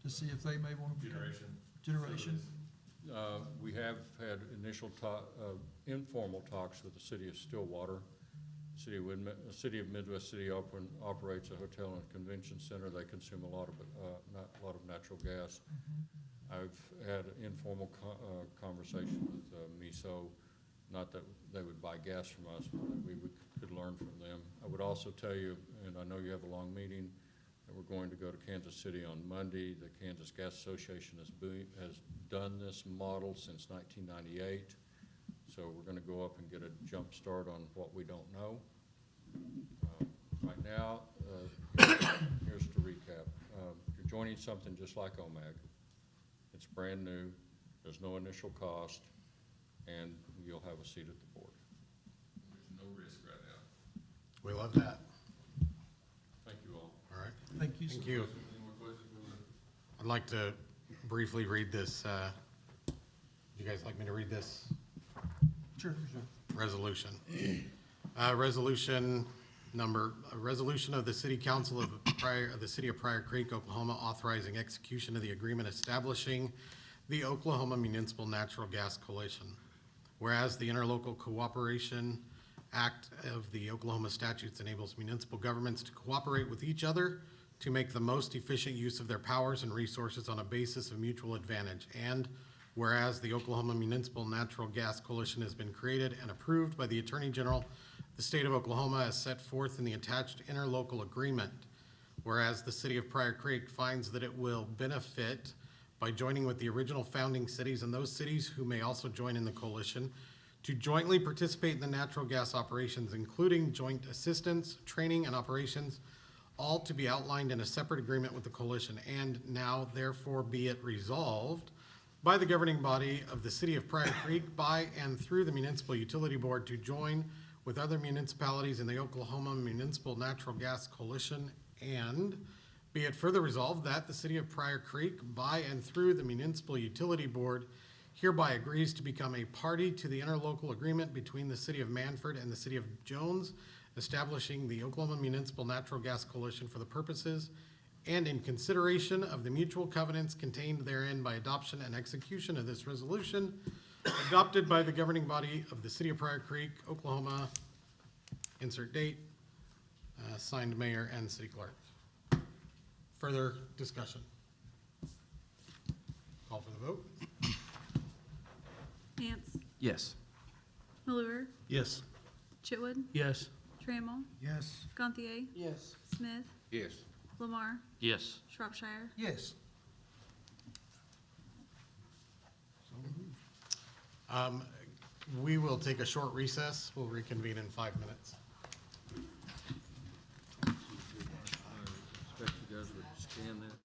to see if they may want to become. Generation. We have had initial informal talks with the city of Stillwater. City of Midwest City operates a hotel and convention center. They consume a lot of natural gas. I've had an informal conversation with MISO, not that they would buy gas from us, but that we could learn from them. I would also tell you, and I know you have a long meeting, that we're going to go to Kansas City on Monday. The Kansas Gas Association has done this model since 1998. So we're going to go up and get a jump start on what we don't know. Right now, here's to recap. You're joining something just like OMAG. It's brand new. There's no initial cost, and you'll have a seat at the board. There's no risk right now. We love that. Thank you all. All right. Thank you. Thank you. Any more questions? I'd like to briefly read this. Would you guys like me to read this Sure. resolution? Resolution of the City Council of the City of Pryor Creek, Oklahoma, authorizing execution of the agreement establishing the Oklahoma Municipal Natural Gas Coalition. Whereas the Interlocal Cooperation Act of the Oklahoma statutes enables municipal governments to cooperate with each other to make the most efficient use of their powers and resources on a basis of mutual advantage. And whereas the Oklahoma Municipal Natural Gas Coalition has been created and approved by the Attorney General of the State of Oklahoma as set forth in the attached interlocal agreement. Whereas the City of Pryor Creek finds that it will benefit by joining with the original founding cities and those cities who may also join in the coalition to jointly participate in the natural gas operations, including joint assistance, training, and operations, all to be outlined in a separate agreement with the coalition. And now therefore be it resolved by the governing body of the City of Pryor Creek, by and through the Municipal Utility Board, to join with other municipalities in the Oklahoma Municipal Natural Gas Coalition. And be it further resolved that the City of Pryor Creek, by and through the Municipal Utility Board, hereby agrees to become a party to the interlocal agreement between the City of Manford and the City of Jones, establishing the Oklahoma Municipal Natural Gas Coalition for the purposes and in consideration of the mutual covenants contained therein, by adoption and execution of this resolution, adopted by the governing body of the City of Pryor Creek, Oklahoma, insert date, signed mayor and city clerk. Further discussion? Call for the vote. Hance, Yes. Malure, Yes. Chitwood, Yes. Trammell, Yes. Gantier, Yes. Smith, Yes. Lamar, Yes. Shropshire. Yes. We will take a short recess. We'll reconvene in 5 minutes. I expect you guys would scan that.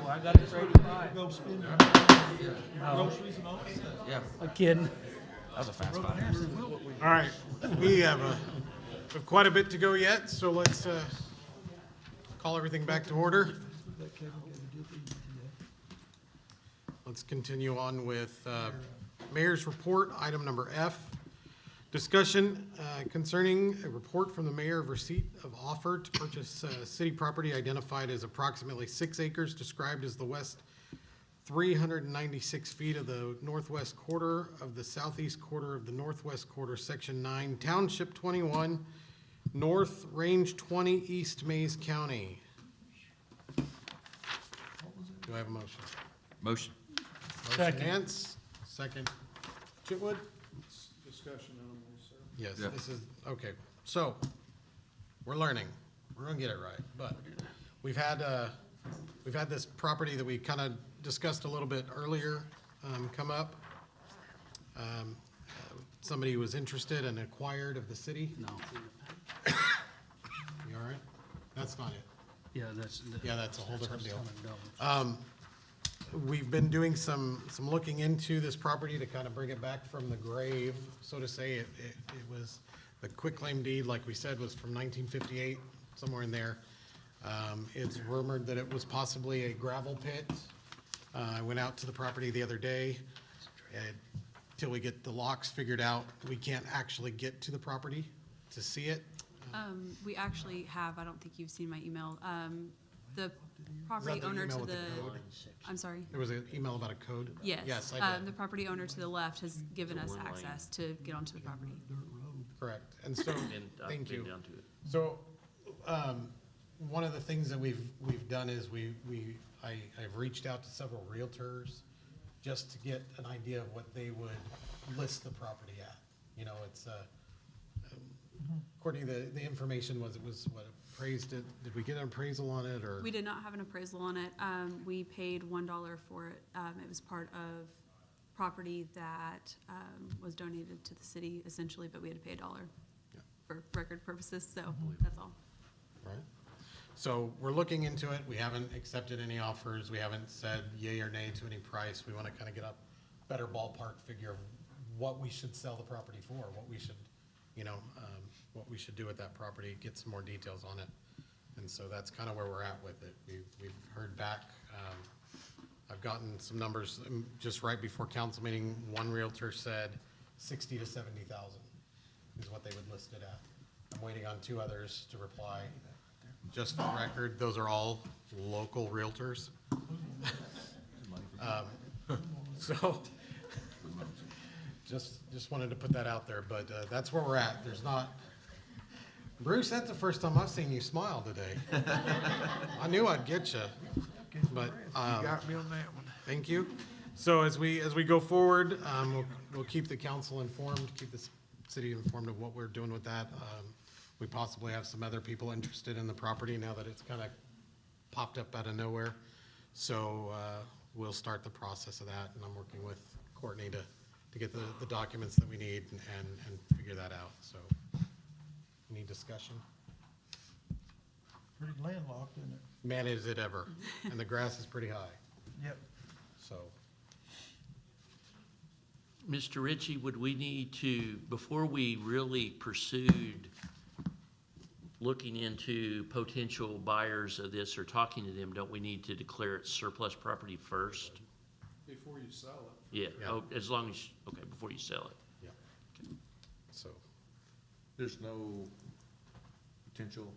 Oh, I got this 85. Go spend groceries and all that stuff. Yeah, I'm kidding. that was a fast five. All right, we have quite a bit to go yet, so let's call everything back to order. Let's continue on with Mayor's Report, item number F. Discussion concerning a report from the mayor of receipt of offer to purchase city property identified as approximately 6 acres, described as the west 396 feet of the northwest quarter of the southeast quarter of the northwest quarter, section 9, township 21, north, range 20, east Mays County. Do I have a motion? Motion. Motion Second. Nance, second Chitwood. Discussion on this, sir. Yes, Yeah. this is, okay, so, we're learning, we're gonna get it right, but we've had this property that we kind of discussed a little bit earlier, come up. Somebody was interested and acquired of the city. No. You all right? That's not it. Yeah, that's. Yeah, that's a whole different deal. $100. We've been doing some looking into this property to kind of bring it back from the grave, so to say. It was, the quitclaim deed, like we said, was from 1958, somewhere in there. It's rumored that it was possibly a gravel pit. I went out to the property the other day. Till we get the locks figured out, we can't actually get to the property to see it. We actually have, I don't think you've seen my email, the property the owner email to with the, the code? I'm sorry? There was an email about a code? Yes. Yes, I did. The property owner to the left has given us access to get onto the property. Correct, and so, And I've thank been you. down to it. So, one of the things that we've done is I've reached out to several realtors just to get an idea of what they would list the property at. You know, it's, according to the information was, it was what, appraised, did we get an appraisal on it, or? We did not have an appraisal on it. We paid $1 for it. It was part of property that was donated to the city essentially, but we had to pay $1 Yeah. for record purposes, so that's all. Right. So we're looking into it. We haven't accepted any offers. We haven't said yay or nay to any price. We want to kind of get a better ballpark figure of what we should sell the property for, what we should, what we should do with that property, get some more details on it. And so that's kind of where we're at with it. We've heard back. I've gotten some numbers just right before council meeting. One realtor said 60 to 70,000 is what they would list it at. I'm waiting on 2 others to reply. Just for the record, those are all local realtors. So, just wanted to put that out there, but that's where we're at. There's not, Bruce, that's the first time I've seen you smile today. I knew I'd get you, but. You got me on that one. Thank you. So as we go forward, we'll keep the council informed, keep the city informed of what we're doing with that. We possibly have some other people interested in the property now that it's kind of popped up out of nowhere. So we'll start the process of that, and I'm working with Courtney to get the documents that we need and figure that out. So, any discussion? Pretty landlocked, isn't it? Man, is it ever. And the grass is pretty high, Yep. so. Mr. Ritchie, would we need to, before we really pursued looking into potential buyers of this or talking to them, don't we need to declare it surplus property first? Before you sell it. Yeah, Yeah. oh, as long as, okay, before you sell it. Yeah. So, There's no potential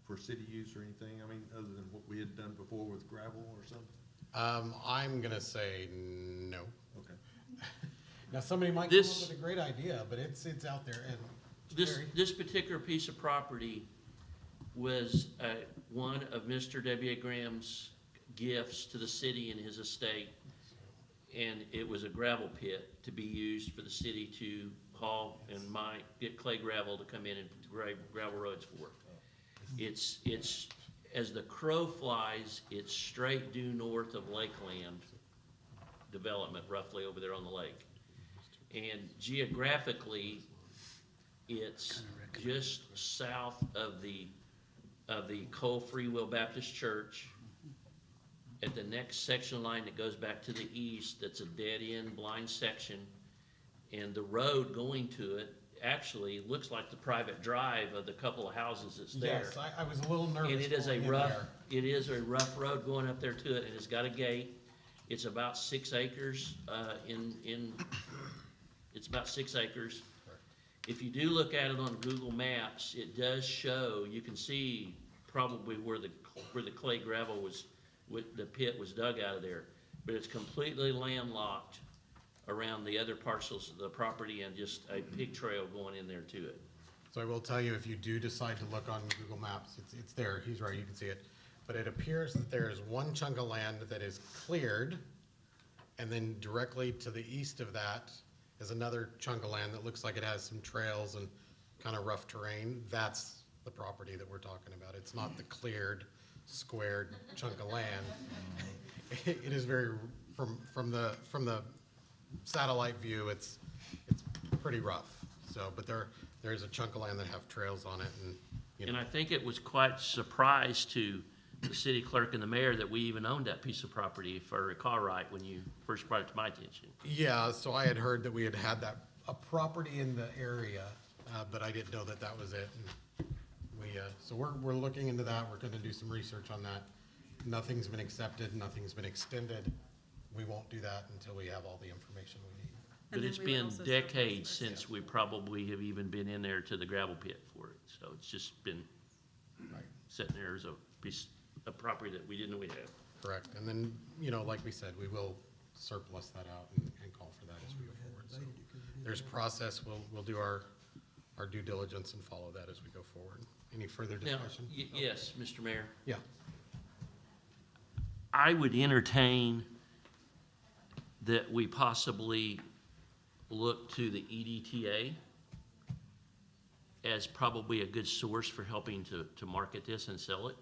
for city use or anything, I mean, other than what we had done before with gravel or something? I'm gonna say no. Okay. Now, somebody might come up This- with a great idea, but it's out there, and Jerry? This particular piece of property was one of Mr. W.A. Graham's gifts to the city and his estate. And it was a gravel pit to be used for the city to haul and get clay gravel to come in and gravel roads for. It's, as the crow flies, it's straight due north of Lakeland development, roughly over there on the lake. And geographically, it's just south of the Cole Free Will Baptist Church. at the next section line that goes back to the east, that's a dead-end blind section, and the road going to it actually looks like the private drive of the couple of houses that's there. Yes, I was a little nervous. And it is a going in rough, there. it is a rough road going up there to it, and it's got a gate. It's about 6 acres, it's about 6 acres. If you do look at it on Google Maps, it does show, you can see probably where the clay gravel was, the pit was dug out of there. But it's completely landlocked around the other parcels of the property and just a pig trail going in there to it. So I will tell you, if you do decide to look on Google Maps, it's there, he's right, you can see it. But it appears that there is one chunk of land that is cleared, and then directly to the east of that is another chunk of land that looks like it has some trails and kind of rough terrain. That's the property that we're talking about. It's not the cleared, squared chunk of land. It is very, from the satellite view, it's pretty rough. So, but there's a chunk of land that have trails on it, and, you know. And I think it was quite a surprise to the city clerk and the mayor that we even owned that piece of property, if I recall right, when you first brought it to my attention. Yeah, so I had heard that we had a property in the area, but I didn't know that that was it. And so we're looking into that. We're gonna do some research on that. Nothing's been accepted, nothing's been extended. We won't do that until we have all the information we need. But it's been decades since we probably have even been in there to the gravel pit for it. So it's just been sitting there as a piece of property that we didn't know we had. Correct. And then, like we said, we will surplus that out and call for that as we go forward. So there's process. We'll do our due diligence and follow that as we go forward. Any further discussion? Now, yes, Mr. Mayor. Yeah. I would entertain that we possibly look to the EDTA as probably a good source for helping to market this and sell it.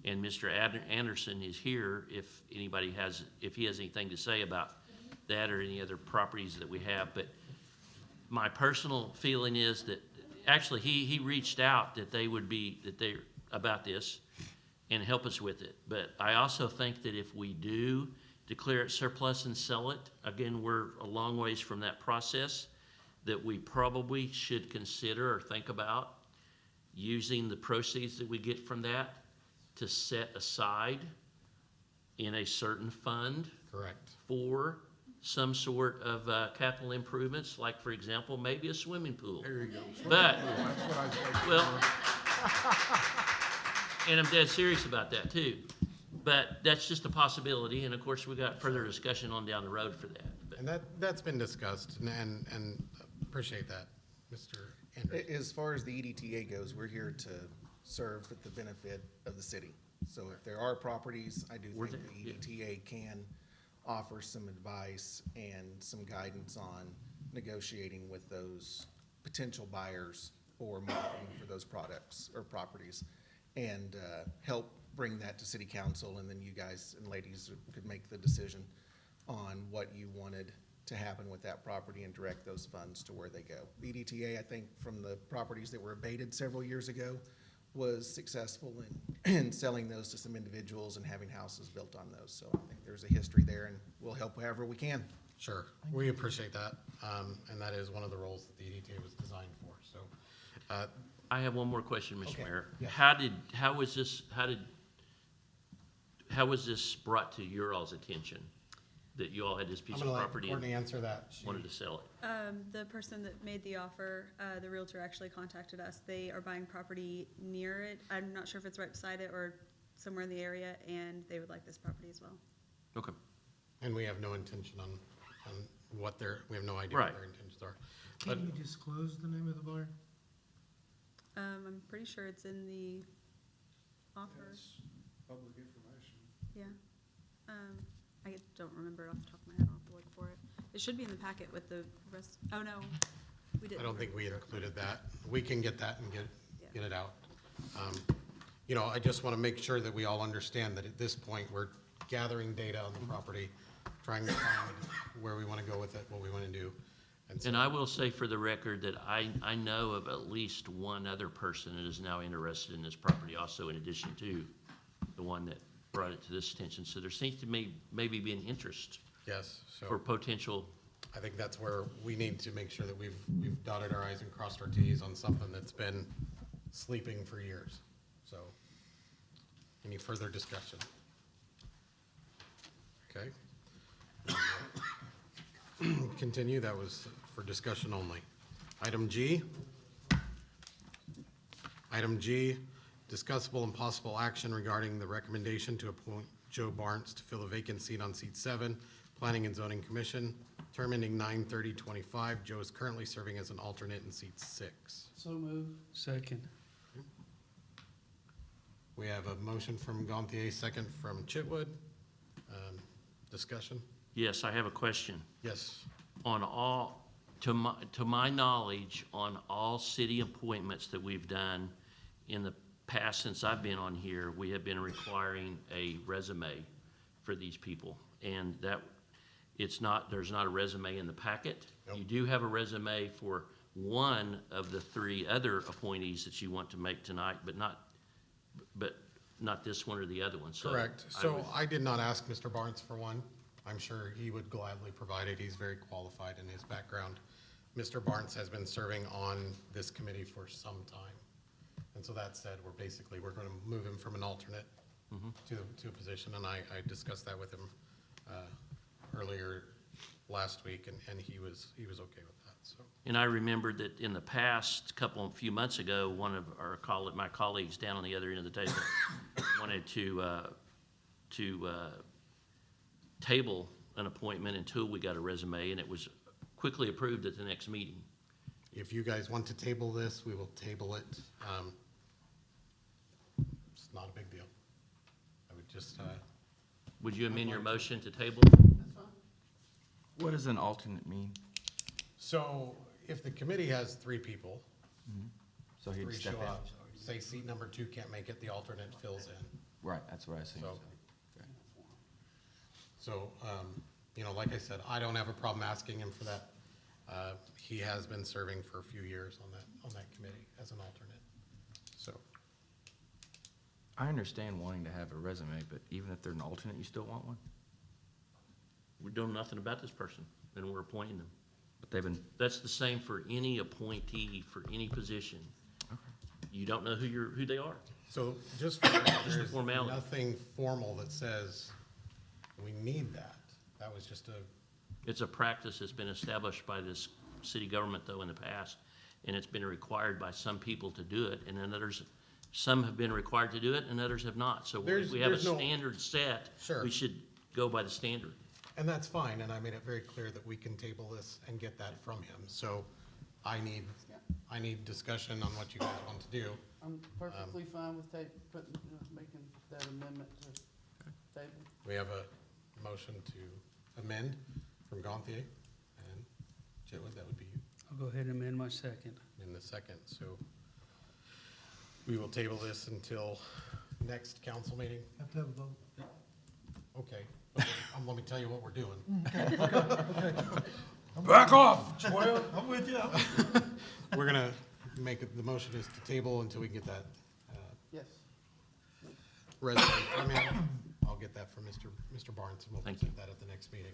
And Mr. Anderson is here if anybody if he has anything to say about that or any other properties that we have. But my personal feeling is that, actually, he reached out that they're about this and help us with it. But I also think that if we do declare it surplus and sell it, again, we're a long ways from that process, that we probably should consider or think about using the proceeds that we get from that to set aside in a certain fund. Correct. For some sort of capital improvements, like, for example, maybe a swimming pool. There you go. But, That's what I was waiting well, for. and I'm dead serious about that too. But that's just a possibility, and of course, we got further discussion on down the road for that. But And that's been discussed, and appreciate that, Mr. Anderson. As far as the EDTA goes, we're here to serve for the benefit of the city. So if there are properties, I do think the EDTA can offer some advice and some guidance on negotiating with those potential buyers or marketing for those products or properties, and help bring that to city council, and then you guys and ladies could make the decision on what you wanted to happen with that property and direct those funds to where they go. The EDTA, I think, from the properties that were abated several years ago, was successful in selling those to some individuals and having houses built on those. So I think there's a history there, and we'll help however we can. Sure, we appreciate that, and that is one of the roles that the EDTA was designed for, so. I have one more question, Mr. Okay. Mayor. Yeah. How was this brought to your all's attention? That you all had this piece I'm of gonna let property Courtney and answer that. wanted to sell it? The person that made the offer, the realtor actually contacted us. They are buying property near it. I'm not sure if it's right beside it or somewhere in the area, and they would like this property as well. Okay. And we have no intention on what we have no idea Right. what their intentions are. But Can you disclose the name of the buyer? I'm pretty sure it's in the offer. Public information. Yeah. I don't remember it off the top of my head. I'll have to look for it. It should be in the packet with the rest. Oh, no, we didn't. I don't think we included that. We can get that and get it out. I just want to make sure that we all understand that at this point, we're gathering data on the property, trying to find where we want to go with it, what we want to do. And I will say for the record that I know of at least one other person that is now interested in this property also, in addition to the one that brought it to this attention. So there seems to me maybe be an interest Yes, for so potential. I think that's where we need to make sure that we've dotted our i's and crossed our t's on something that's been sleeping for years. So, any further discussion? Okay. Continue, that was for discussion only. Item G. Item G, discussable and possible action regarding the recommendation to appoint Joe Barnes to fill a vacant seat on seat 7, Planning and Zoning Commission, term ending 9/30/25. Joe is currently serving as an alternate in seat 6. So move. Second. We have a motion from Gantier, second from Chitwood. Discussion? Yes, I have a question. Yes. On all, to my knowledge, on all city appointments that we've done in the past since I've been on here, we have been requiring a resume for these people. And that, there's not a resume in the packet. Nope. You do have a resume for one of the 3 other appointees that you want to make tonight, but not this one or the other one. So Correct. I So would- I did not ask Mr. Barnes for one. I'm sure he would gladly provide it. He's very qualified in his background. Mr. Barnes has been serving on this committee for some time. And so that said, we're going to move him from an alternate to a position, and I discussed that with him earlier last week, and he was okay with that, so. And I remembered that in the past, few months ago, one of my colleagues down on the other end of the table wanted to table an appointment until we got a resume, and it was quickly approved at the next meeting. If you guys want to table this, we will table it. It's not a big deal. I would just, Would you amend your motion to table? That's fine. What does an alternate mean? so if the committee has 3 people, So he'd 3 step show in? up, say seat number 2 can't make it, the alternate fills in. Right, that's what I assumed. So, like I said, I don't have a problem asking him for that. He has been serving for a few years on that committee as an alternate, so. I understand wanting to have a resume, but even if they're an alternate, you still want one? We're doing nothing about this person, and we're appointing them. But they've been, That's the same for any appointee for any position. You don't know who they are. So just for Just a there's formality. nothing formal that says we need that. That was just It's a practice that's been established by this city government, though, in the past, and it's been required by some people to do it, and then some have been required to do it, and others have not. So if we have a There's no- standard set, Sure. we should go by the standard. and that's fine, and I made it very clear that we can table this and get that from him. So I need discussion on what you guys want to do. I'm perfectly fine with making that amendment to table. We have a motion to amend from Gantier and Chitwood, that would be you I'll go ahead and amend my second. in the second. So we will table this until next council meeting. Have to have a vote. Okay, but let me tell you what we're doing. Back off, Joel. I'm with you. We're gonna the motion is to table until we can get that Yes. resume from him. I'll get that from Mr. Barnes, and we'll Thank you. present that at the next meeting.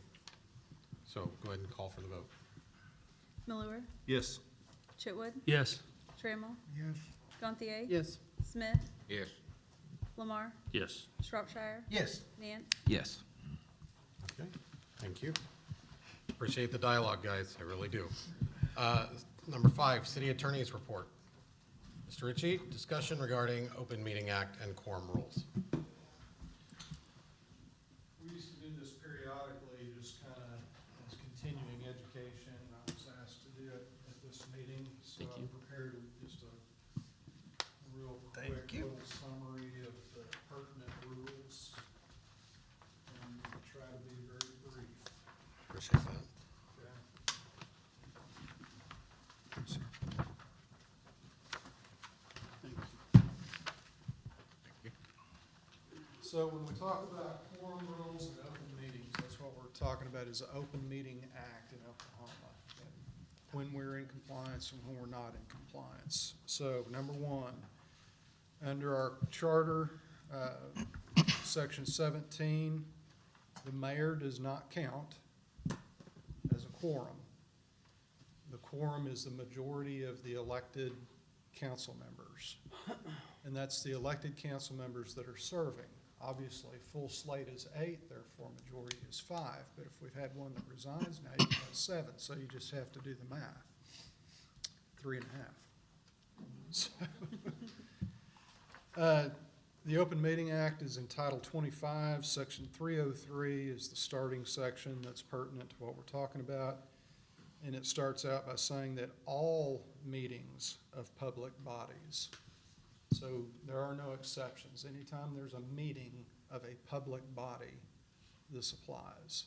So go ahead and call for the vote. Miller, Yes. Chitwood, Yes. Trammell, Yes. Gantier, Yes. Smith, yes. Lamar, Yes. Shropshire, Yes. Nance. Yes. Okay, thank you. Appreciate the dialogue, guys, I really do. Number 5, City Attorney's Report. Mr. Ritchie, discussion regarding Open Meeting Act and quorum rules. We used to do this periodically, just kind of as continuing education. I was asked to do it at this meeting, so Thank I you. prepared just a real Thank quick you. little summary of the pertinent rules. And I'll try to be very brief. Appreciate that. Okay. So when we talk about quorum rules and open meetings, that's what we're talking about is the Open Meeting Act in Oklahoma. And when we're in compliance and when we're not in compliance. So number 1, under our charter, Section 17, the mayor does not count as a quorum. The quorum is the majority of the elected council members. And that's the elected council members that are serving. Obviously, full slate is 8, therefore majority is 5. But if we've had one that resigns, now you have 7. So you just have to do the math. 3.5. So, the Open Meeting Act is in Title 25. Section 303 is the starting section that's pertinent to what we're talking about. And it starts out by saying that all meetings of public bodies, so there are no exceptions. Anytime there's a meeting of a public body, this applies.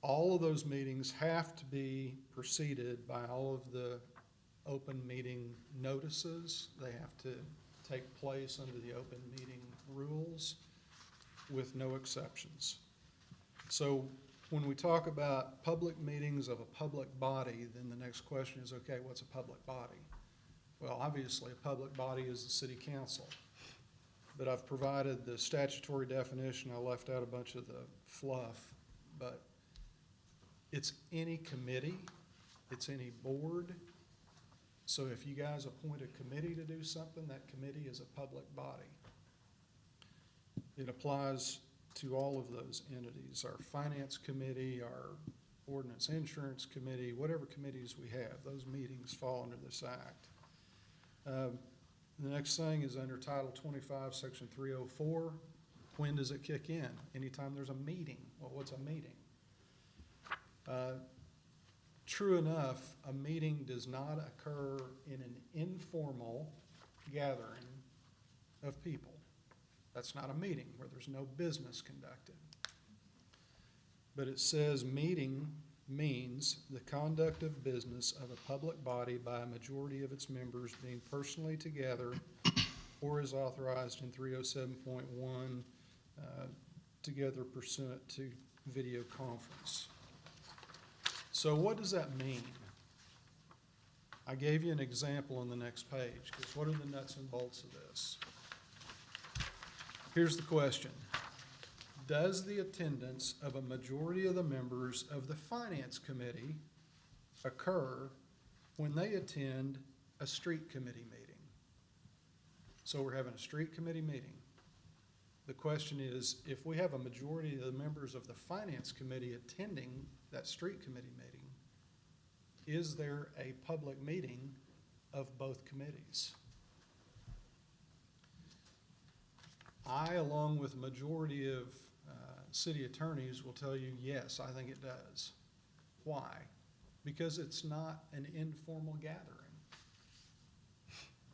All of those meetings have to be preceded by all of the open meeting notices. They have to take place under the open meeting rules with no exceptions. So when we talk about public meetings of a public body, then the next question is, okay, what's a public body? Well, obviously, a public body is the city council. But I've provided the statutory definition. I left out a bunch of the fluff. But it's any committee, it's any board. So if you guys appoint a committee to do something, that committee is a public body. It applies to all of those entities, our finance committee, our ordinance insurance committee, whatever committees we have, those meetings fall under this act. The next thing is under Title 25, Section 304. When does it kick in? Anytime there's a meeting. Well, what's a meeting? True enough, a meeting does not occur in an informal gathering of people. That's not a meeting where there's no business conducted. But it says meeting means the conduct of business of a public body by a majority of its members being personally together or is authorized in 307.1 together pursuant to video conference. So what does that mean? I gave you an example on the next page, because what are the nuts and bolts of this? Here's the question. Does the attendance of a majority of the members of the Finance Committee occur when they attend a street committee meeting? So we're having a street committee meeting. The question is, if we have a majority of the members of the Finance Committee attending that street committee meeting, is there a public meeting of both committees? I, along with a majority of city attorneys, will tell you, yes, I think it does. Why? Because it's not an informal gathering.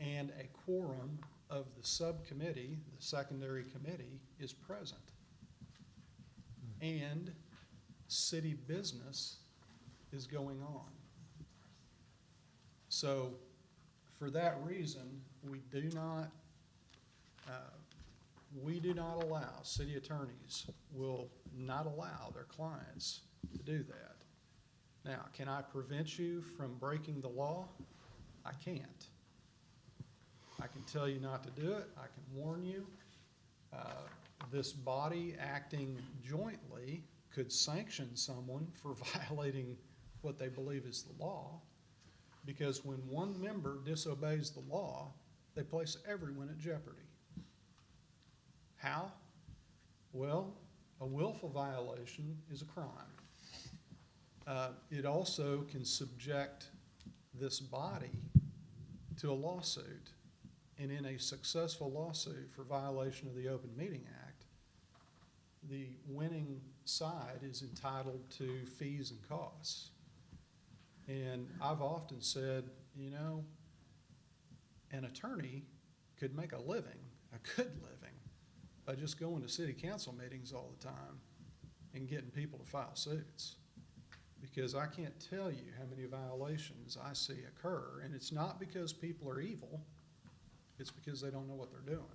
And a quorum of the subcommittee, the secondary committee, is present. And city business is going on. So for that reason, we do not allow, city attorneys will not allow their clients to do that. Now, can I prevent you from breaking the law? I can't. I can tell you not to do it. I can warn you. This body acting jointly could sanction someone for violating what they believe is the law, because when one member disobeys the law, they place everyone at jeopardy. How? Well, a willful violation is a crime. It also can subject this body to a lawsuit. And in a successful lawsuit for violation of the Open Meeting Act, the winning side is entitled to fees and costs. And I've often said, you know, an attorney could make a living, a good living, by just going to city council meetings all the time and getting people to file suits. Because I can't tell you how many violations I see occur, and it's not because people are evil, it's because they don't know what they're doing.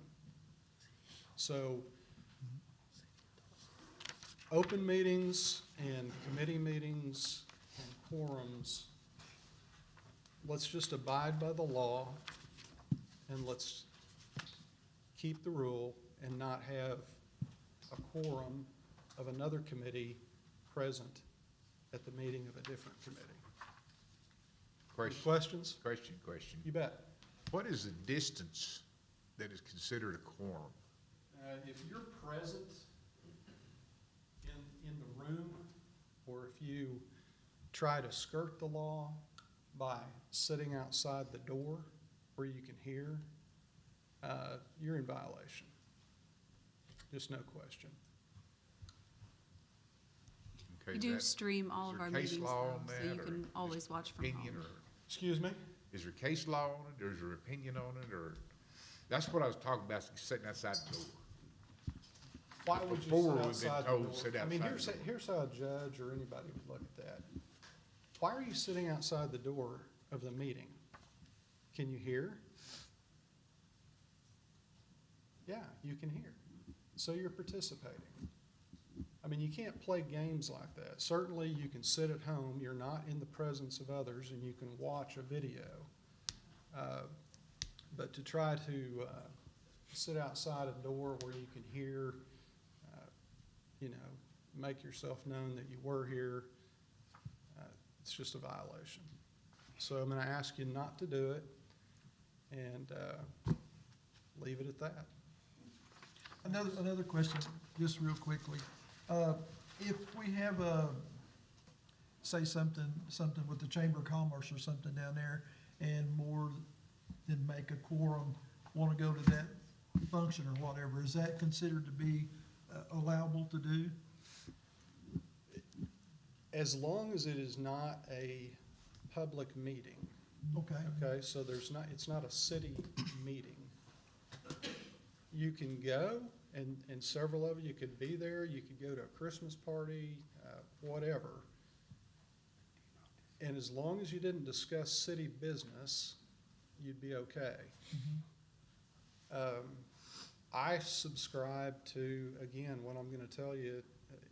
So open meetings and committee meetings and quorums, let's just abide by the law and let's keep the rule and not have a quorum of another committee present at the meeting of a different committee. Any questions? Question. You bet. What is the distance that is considered a quorum? If you're present in the room, or if you try to skirt the law by sitting outside the door where you can hear, you're in violation. Just no question. Okay, We is do that- stream all is of there our case meetings law though, on so that, you or can just always watch from opinion, home. or Excuse me? is there case law on it, or is there opinion on it, or? That's what I was talking about, sitting outside the door. Why would you Before sit we've been outside the told door? sit I mean, outside the door. here's how a judge or anybody would look at that. Why are you sitting outside the door of the meeting? Can you hear? Yeah, you can hear. So you're participating. I mean, you can't play games like that. Certainly, you can sit at home, you're not in the presence of others, and you can watch a video. But to try to sit outside a door where you can hear, make yourself known that you were here, it's just a violation. So I'm going to ask you not to do it and leave it at that. Another question, just real quickly. If we have say something with the Chamber of Commerce or something down there, and more than make a quorum want to go to that function or whatever, is that considered to be allowable to do? As long as it is not a public meeting. Okay. Okay, so it's not a city meeting. You can go, and several of you could be there, you could go to a Christmas party, whatever. And as long as you didn't discuss city business, you'd be okay. I subscribe to, again, what I'm gonna tell you,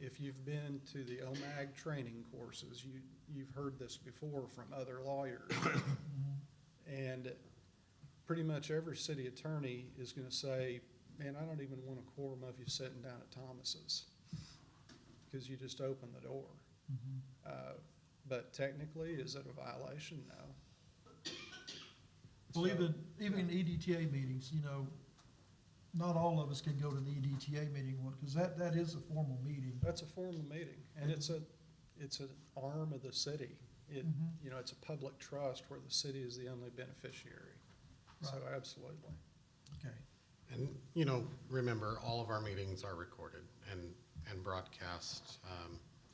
if you've been to the OMAG training courses, you've heard this before from other lawyers. And pretty much every city attorney is gonna say, man, I don't even want a quorum of you sitting down at Thomas's, because you just opened the door. But technically, is it a violation? No. Well, So, even EDTA meetings, not all of us can go to the EDTA meeting one, because that is a formal meeting. That's a formal meeting, and it's an arm of the city. It's a public trust where the city is the only beneficiary. So Right. absolutely. Okay. And, remember, all of our meetings are recorded and broadcast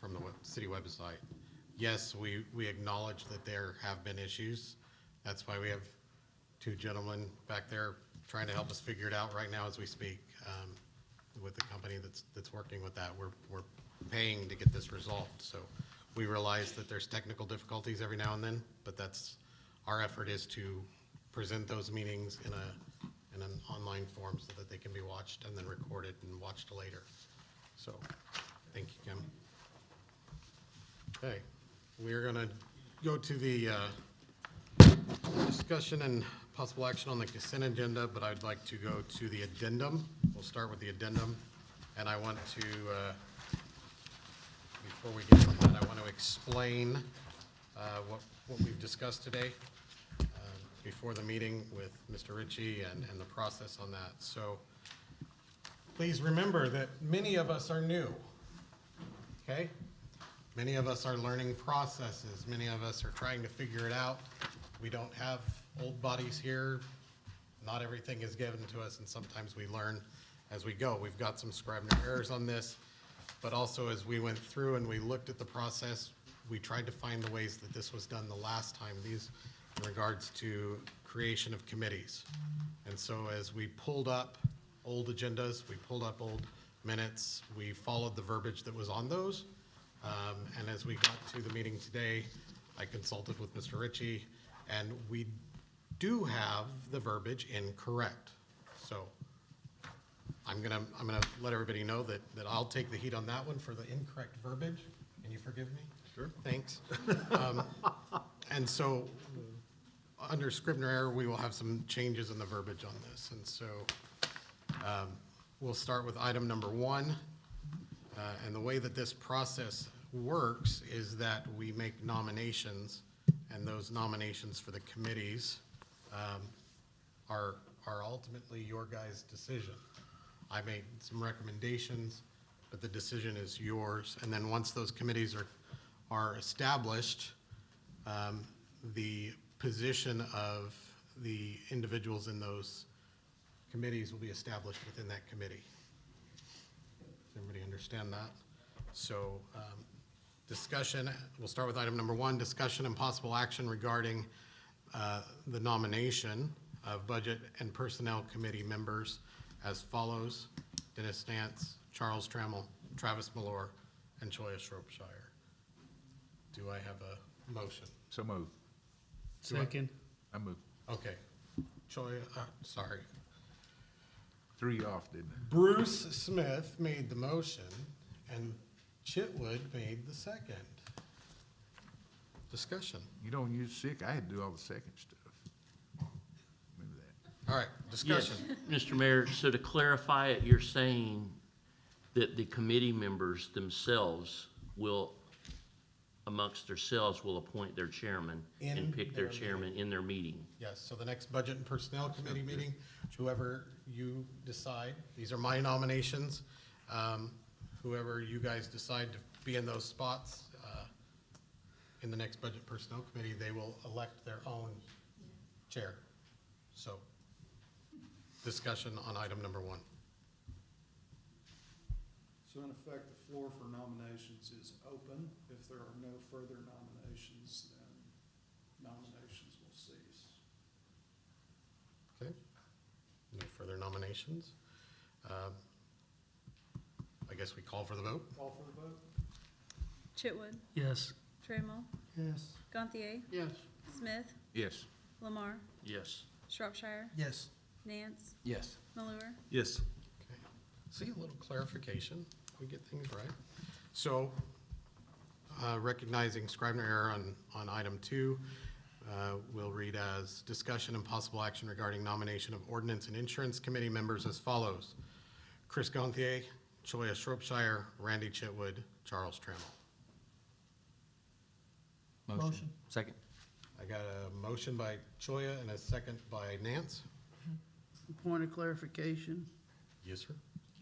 from the city website. Yes, we acknowledge that there have been issues. That's why we have two gentlemen back there trying to help us figure it out right now as we speak, with the company that's working with that. We're paying to get this resolved. So we realize that there's technical difficulties every now and then, but our effort is to present those meetings in an online form so that they can be watched and then recorded and watched later. So, thank you, Kim. Okay, we're gonna go to the discussion and possible action on the consent agenda, but I'd like to go to the addendum. We'll start with the addendum, and I want to, before we get to that, I want to explain what we've discussed today before the meeting with Mr. Ritchie and the process on that. So please remember that many of us are new, okay? Many of us are learning processes. Many of us are trying to figure it out. We don't have old bodies here. Not everything is given to us, and sometimes we learn as we go. We've got some Scrivener errors on this, but also as we went through and we looked at the process, we tried to find the ways that this was done the last time, these in regards to creation of committees. And so as we pulled up old agendas, we pulled up old minutes, we followed the verbiage that was on those. And as we got to the meeting today, I consulted with Mr. Ritchie, and we do have the verbiage incorrect. So I'm gonna let everybody know that I'll take the heat on that one for the incorrect verbiage. Can you forgive me? Sure. Thanks. And so, under Scrivener error, we will have some changes in the verbiage on this. And so, We'll start with item number 1. And the way that this process works is that we make nominations, and those nominations for the committees are ultimately your guys' decision. I made some recommendations, but the decision is yours. And then once those committees are established, the position of the individuals in those committees will be established within that committee. Does everybody understand that? So discussion, we'll start with item number 1, discussion and possible action regarding the nomination of Budget and Personnel Committee members as follows: Dennis Nance, Charles Trammell, Travis Malore, and Choya Shropshire. Do I have a motion? So move. Second. I move. Okay. Choya, sorry. Threw you off, didn't I? Bruce Smith made the motion, and Chitwood made the second. Discussion. You don't use sick, I had to do all the second stuff. Remember that. All right, discussion. Yes, Mr. Mayor, so to clarify it, you're saying that the committee members themselves will, amongst themselves, will appoint their chairman In and pick their their chairman in their meeting? Yes, so the next Budget and Personnel Committee meeting, whoever you decide, these are my nominations. Whoever you guys decide to be in those spots in the next Budget Personnel Committee, they will elect their own chair. So, discussion on item number 1. So in effect, the floor for nominations is open. If there are no further nominations, then nominations will cease. Okay, no further nominations. I guess we call for the vote. Call for the vote? Chitwood, Yes. Trammell, Yes. Gantier, Yes. Smith, Yes. Lamar, Yes. Shropshire, Yes. Nance, Yes. Malure. Yes. Okay. See, a little clarification, we get things right. So, recognizing Scrivener error on item 2, we'll read as discussion and possible action regarding nomination of Ordinance and Insurance Committee members as follows: Chris Gonthier, Choya Shropshire, Randy Chitwood, Charles Trammell. Motion. Second. I got a motion by Choya and a second by Nance. Point of clarification, Yes, sir.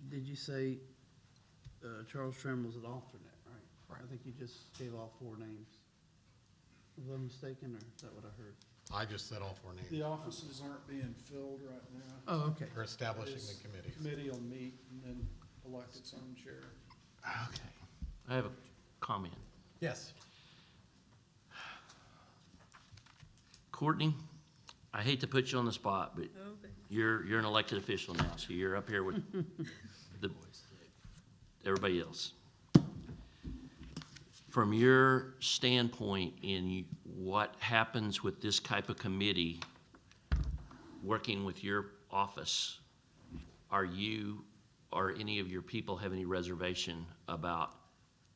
did you say Charles Trammell's an alternate, right? I think you just gave all 4 names. Was I mistaken, or is that what I heard? I just said all 4 names. The offices aren't being filled right now. Oh, okay. We're establishing This the committees. Committee will meet and then elect its own chair. Okay. I have a comment. Yes. Courtney, I hate to put you on the spot, but Oh, goodness. you're an elected official now, so you're up here with everybody else. From your standpoint in what happens with this type of committee, working with your office, are you or any of your people have any reservation about,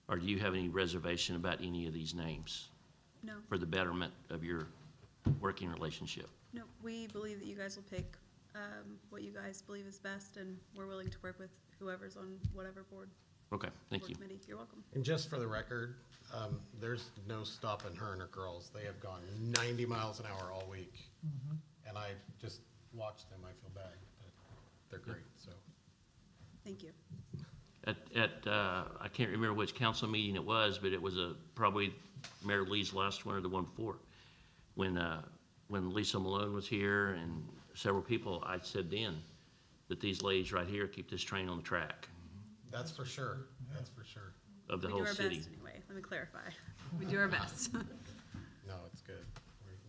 or do you have any reservation about any of these names No, for the betterment of your working relationship? no, we believe that you guys will pick what you guys believe is best, and we're willing to work with whoever's on whatever board. Okay, thank or you. committee. You're welcome. And just for the record, there's no stopping her and her girls. They have gone 90 miles an hour all week. And I just watched them, I feel bad, but they're great, so. Thank you. I can't remember which council meeting it was, but it was probably Mayor Lee's last one or the one before. When Lisa Malone was here and several people, I said then that these ladies right here keep this train on the track That's for sure, that's for sure. of the We whole do our city. best anyway, let me clarify. We do our best. No, it's good.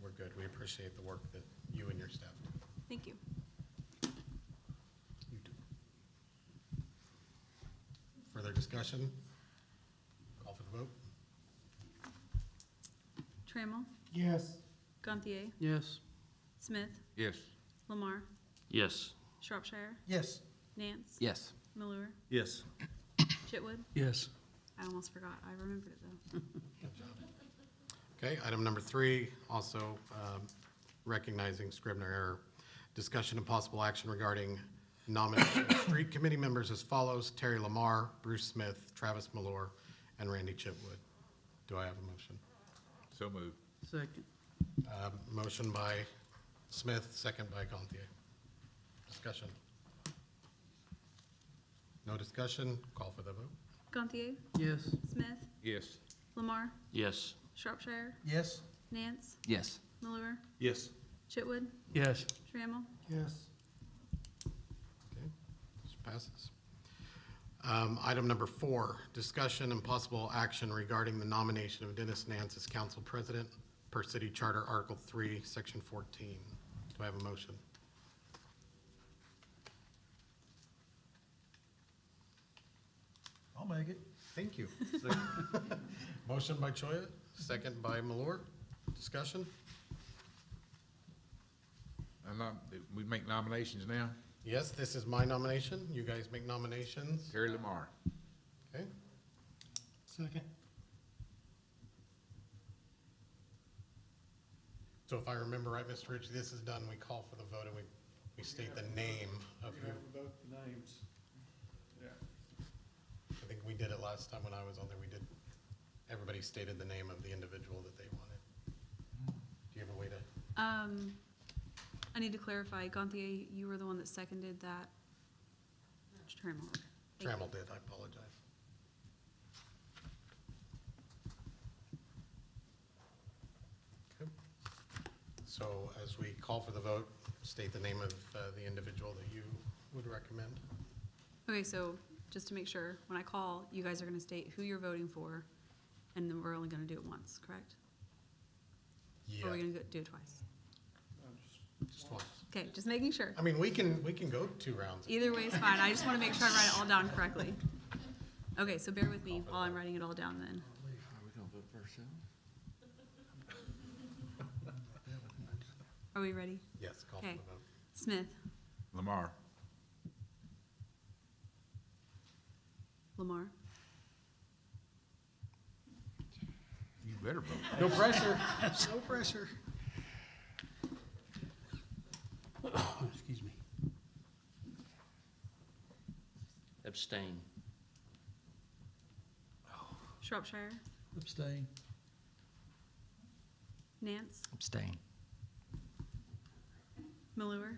We're good. We appreciate the work that you and your staff do. Thank you. You do. Further discussion? Call for the vote? Trammell, Yes. Gantier, Yes. Smith, Yes. Lamar, Yes. Shropshire, Yes. Nance. Yes. Malure, Yes. Chitwood. Yes. I almost forgot. I remembered it though. Okay, item number 3, also recognizing Scrivener error. Discussion and possible action regarding nomination of street committee members as follows: Terry Lamar, Bruce Smith, Travis Malore, and Randy Chipwood. Do I have a motion? So moved. Second. Motion by Smith, second by Gantier. Discussion. No discussion, call for the vote. Gantier, Yes. Smith, Yes. Lamar, Yes. Shropshire, Yes? Nance, Yes. Malure, Yes. Chitwood, Yes. Trammell. Yes. Okay, this passes. Item number 4, discussion and possible action regarding the nomination of Dennis Nance as council president per city charter, Article 3, Section 14. Do I have a motion? I'll make it. Thank you. Motion by Choya, second by Malore. Discussion? We make nominations now? Yes, this is my nomination. You guys make nominations. Terry Lamar. Okay. Second. So if I remember right, Mr. Rich, this is done, we call for the vote and we state the name of who. vote the names. Yeah. I think we did it last time when I was on there. We did, everybody stated the name of the individual that they wanted. Do you have a way to? I need to clarify, Gantier, you were the one that seconded that? Trammell. Trammell did, I apologize. Okay. So as we call for the vote, state the name of the individual that you would recommend. Okay, so just to make sure, when I call, you guys are gonna state who you're voting for, and then we're only gonna do it once, correct? Or are we gonna do it twice? Just once. Okay, just making sure. I mean, we can go 2 rounds. Either way is fine, I just wanna make sure I write it all down correctly. Okay, so bear with me while I'm writing it all down then. Are we gonna vote first, Are we ready? Yes, call for Okay. the vote. Smith, Lamar. Lamar, You better vote. No pressure. No pressure. Excuse me. Abstain. Shropshire, Abstain. Nance, Abstain. Malure,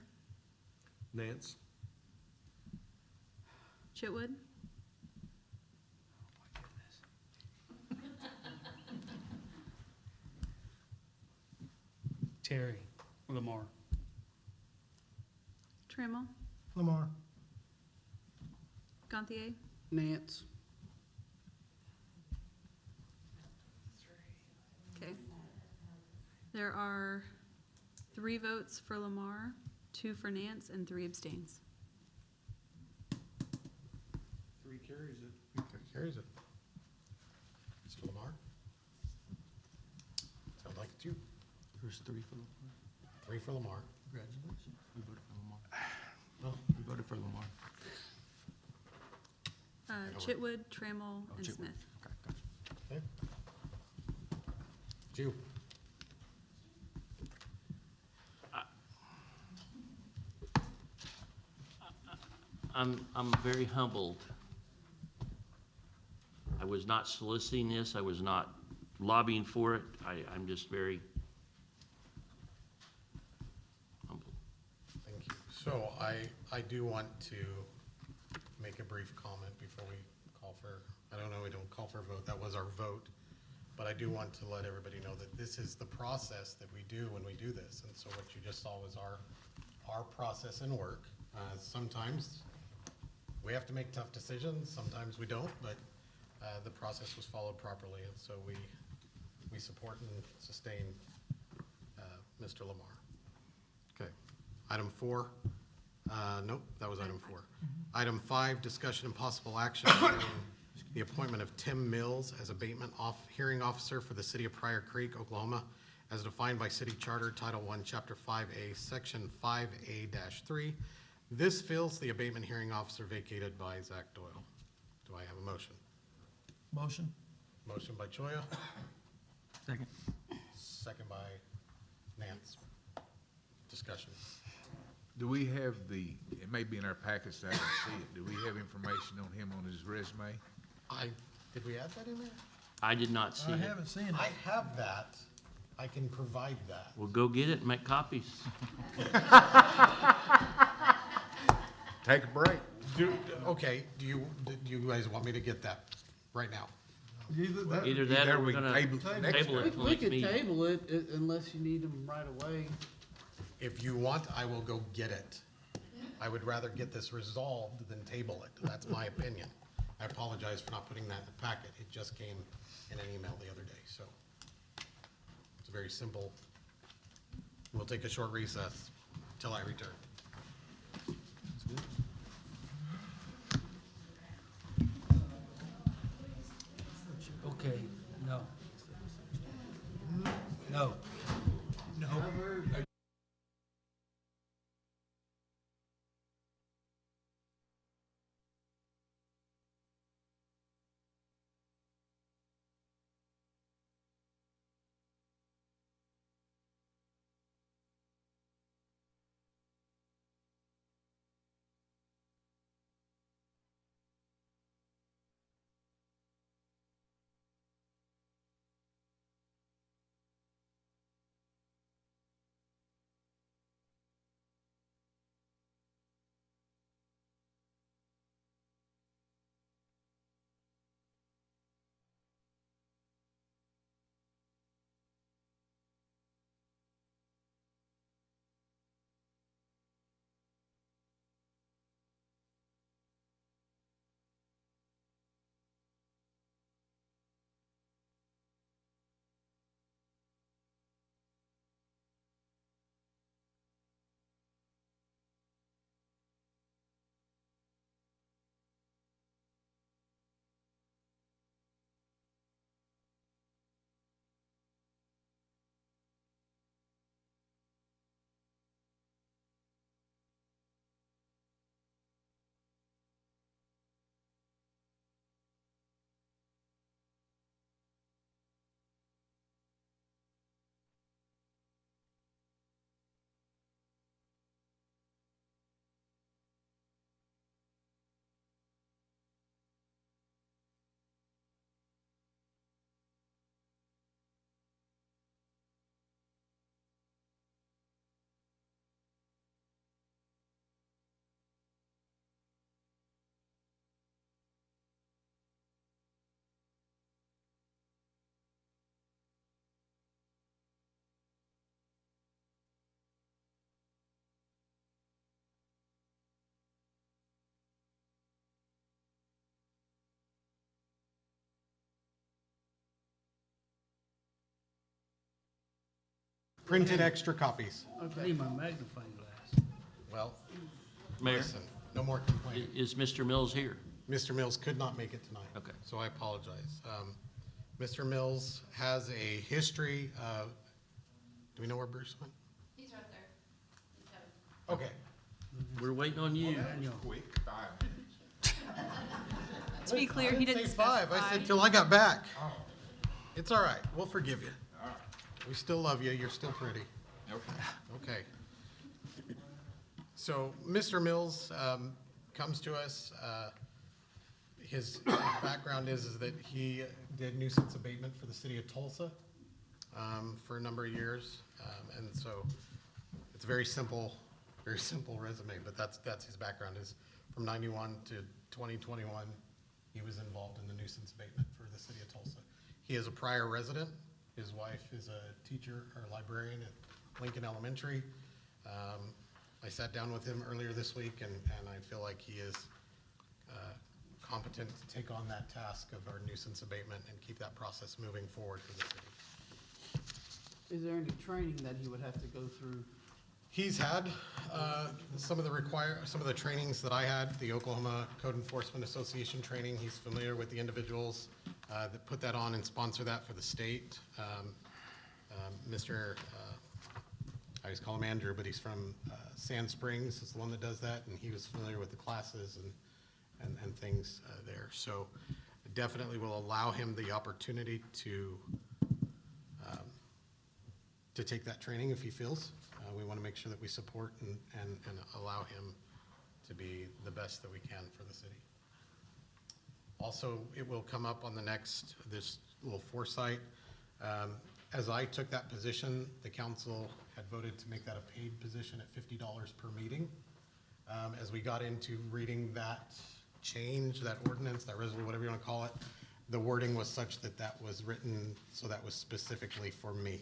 Nance? Chitwood, Terry Lamar. Trammell, Lamar. Gantier, Nance. okay. There are 3 votes for Lamar, 2 for Nance, and 3 abstains. 3 carries it. Okay, carries it. Mr. Lamar? Sounds like it's you. There's 3 for Lamar. 3 for Lamar. Congratulations. We voted for Lamar. Oh. We voted for Lamar. Chitwood, Trammell, and Chitwood. Smith. Okay, gotcha. Okay. It's you. I'm very humbled. I was not soliciting this, I was not lobbying for it, I'm just very humbled. Thank you. So I do want to make a brief comment before we call for, I don't know, we don't call for a vote, that was our vote. But I do want to let everybody know that this is the process that we do when we do this. And so what you just saw was our process and work. Sometimes we have to make tough decisions, sometimes we don't, but the process was followed properly. And so we support and sustain Mr. Lamar. Okay. Item 4, nope, that was item 4. Item 5, discussion and possible action regarding the appointment of Tim Mills as abatement hearing officer for the city of Pryor Creek, Oklahoma, as defined by City Charter, Title 1, Chapter 5A, Section 5A-3. This fills the abatement hearing officer vacated by Zach Doyle. Do I have a motion? Motion. Motion by Choya, Second. second by Nance. Discussion. Do we have it may be in our packets, I don't see it. Do we have information on him on his resume? Did we add that in there? I did not see I it. haven't seen it. I have that. I can provide that. Well, go get it and make copies. Take a break. Okay, do you guys want me to get that right now? Either that or we're gonna table it next table it till We next could meeting. table it unless you need them right away. If you want, I will go get it. I would rather get this resolved than table it. That's my opinion. I apologize for not putting that in the packet. It just came in an email the other day, so. It's very simple. We'll take a short recess till I return. Okay, no. No. No. Printed extra copies. I need my magnifying glass. Well, Mayor, listen, no more complaining. is Mr. Mills here? Mr. Mills could not make it tonight. Okay. So I apologize. Mr. Mills has a history of, do we know where Bruce went? He's right there. Okay. We're waiting on you. Quick, 5 minutes. To be clear, he didn't Say 5, I specify. said till I got back. It's all right, we'll forgive you. We still love you, you're still pretty. Okay. So, Mr. Mills comes to us. His background is that he did nuisance abatement for the city of Tulsa for a number of years. And so, it's a very simple resume, but that's his background. Is from 91 to 2021, he was involved in the nuisance abatement for the city of Tulsa. He is a Pryor resident. His wife is a teacher or librarian at Lincoln Elementary. I sat down with him earlier this week, and I feel like he is competent to take on that task of our nuisance abatement and keep that process moving forward for the city. Is there any training that he would have to go through? He's had some of the trainings that I had, the Oklahoma Code Enforcement Association training. He's familiar with the individuals that put that on and sponsor that for the state. I always call him Andrew, but he's from Sand Springs is the one that does that, and he was familiar with the classes and things there. So definitely will allow him the opportunity to take that training if he feels. we want to make sure that we support and allow him to be the best that we can for the city. Also, it will come up on the next, this little foresight. As I took that position, the council had voted to make that a paid position at $50 per meeting. As we got into reading that change, that ordinance, that resolution, whatever you want to call it, the wording was such that that was written, so that was specifically for me.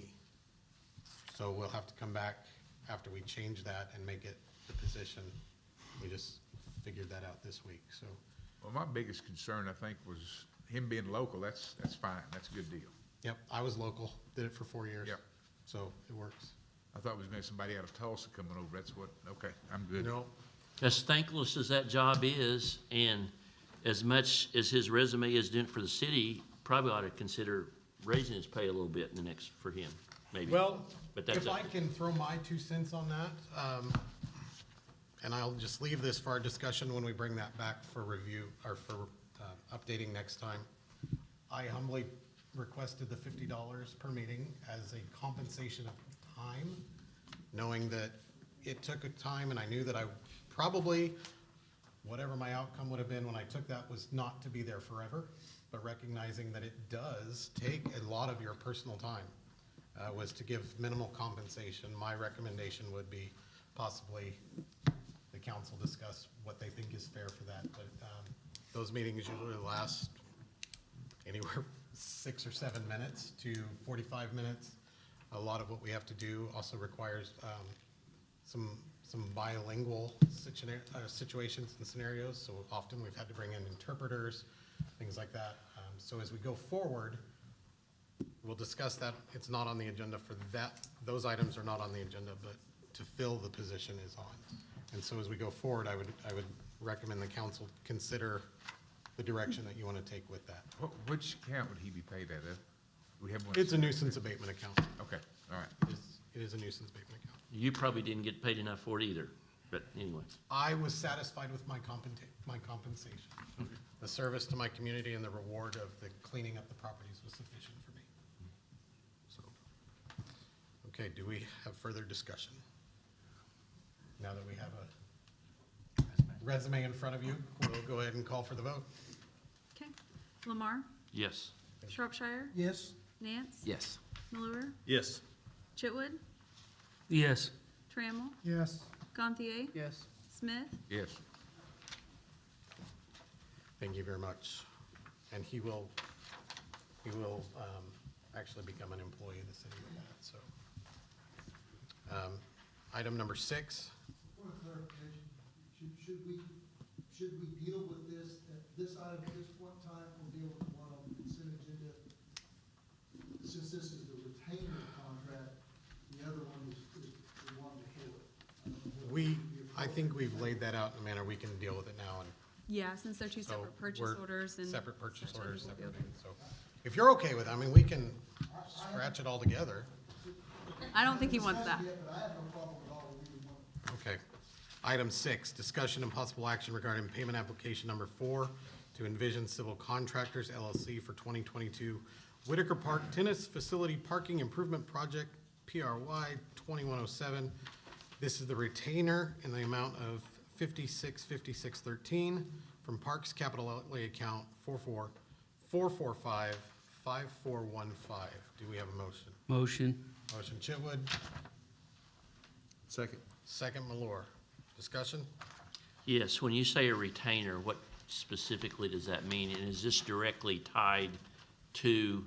So we'll have to come back after we change that and make it the position. We just figured that out this week, so. Well, my biggest concern, I think, was him being local. That's fine. That's a good deal. Yep, I was local, did it for 4 years. Yep. So it works. I thought it was maybe somebody out of Tulsa coming over. That's what, okay, I'm good. No, As thankless as that job is, and as much as his resume is doing for the city, probably ought to consider raising his pay a little bit in the next, for him, maybe. well, But that's if I can throw my 2 cents on that, and I'll just leave this for our discussion when we bring that back for review, or for updating next time. I humbly requested the $50 per meeting as a compensation of time, knowing that it took a time, and I knew that I probably, whatever my outcome would have been when I took that, was not to be there forever, but recognizing that it does take a lot of your personal time, was to give minimal compensation. My recommendation would be possibly the council discuss what they think is fair for that, but those meetings usually last anywhere 6 or 7 minutes to 45 minutes. A lot of what we have to do also requires some bilingual situations and scenarios, so often we've had to bring in interpreters, things like that. So as we go forward, we'll discuss that. It's not on the agenda for that. Those items are not on the agenda, but to fill the position is on. And so as we go forward, I would recommend the council consider the direction that you want to take with that. Which account would he be paid out of? We have one. It's a nuisance abatement account. Okay, all right. It is a nuisance abatement account. You probably didn't get paid enough for it either, but anyway. I was satisfied with my compensation. The service to my community and the reward of the cleaning up the properties was sufficient for me. So, okay, do we have further discussion? Now that we have a resume in front of you, we'll go ahead and call for the vote. Okay. Lamar, Yes. Shropshire, Yes. Nance, Yes. Malure, Yes. Chitwood, Yes. Trammell, Yes. Gantier, Yes. Smith, Yes. Thank you very much. And he will actually become an employee of the city with that, so. Item number 6. Point of clarification, should we deal with this, this item at this point in time, or deal with the one on the consent agenda? Since this is the retainer contract, the other one is the one before it. I think we've laid that out in a manner we can deal with it now, and yeah, since they're two so separate purchase we're orders and. separate purchase such, I orders, think we'll separate be things, so. If you're okay with it, I mean, we can scratch it all together. okay. I don't think he wants that. But I have no problem at all with either one. Okay. Item 6, discussion and possible action regarding payment application number 4 to Envision Civil Contractors LLC for 2022 Whitaker Park Tennis Facility Parking Improvement Project, PRY 2107. This is the retainer in the amount of $56,5613 from Parks Capital Outlay account 444455415. Do we have a motion? Motion. Motion Chitwood, Second. second Malure. Discussion? Yes, when you say a retainer, what specifically does that mean? And is this directly tied to,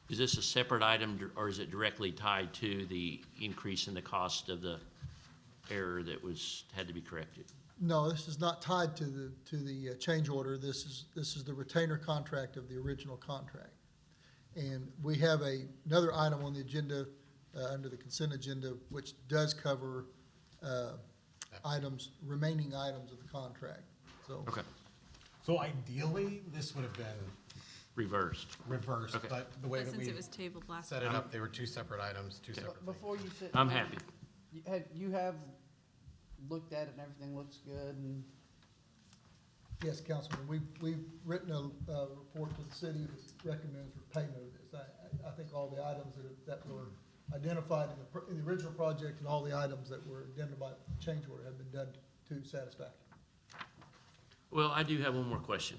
is this a separate item, or is it directly tied to the increase in the cost of the error that had to be corrected? No, this is not tied to the change order. This is the retainer contract of the original contract. And we have another item on the agenda, under the consent agenda, which does cover remaining items of the contract, so. Okay. So ideally, this would have been Reversed. reversed, Okay. but the way But that since we it was tabled last set time. it up, they were 2 separate items, 2 separate things. Before you sit. I'm down, happy. You have looked at it and everything looks good and. Yes, Councilman, we've written a report to the city that recommends for payment of this. I think all the items that were identified in the original project, and all the items that were identified in the change order have been done to satisfaction. Well, I do have one more question.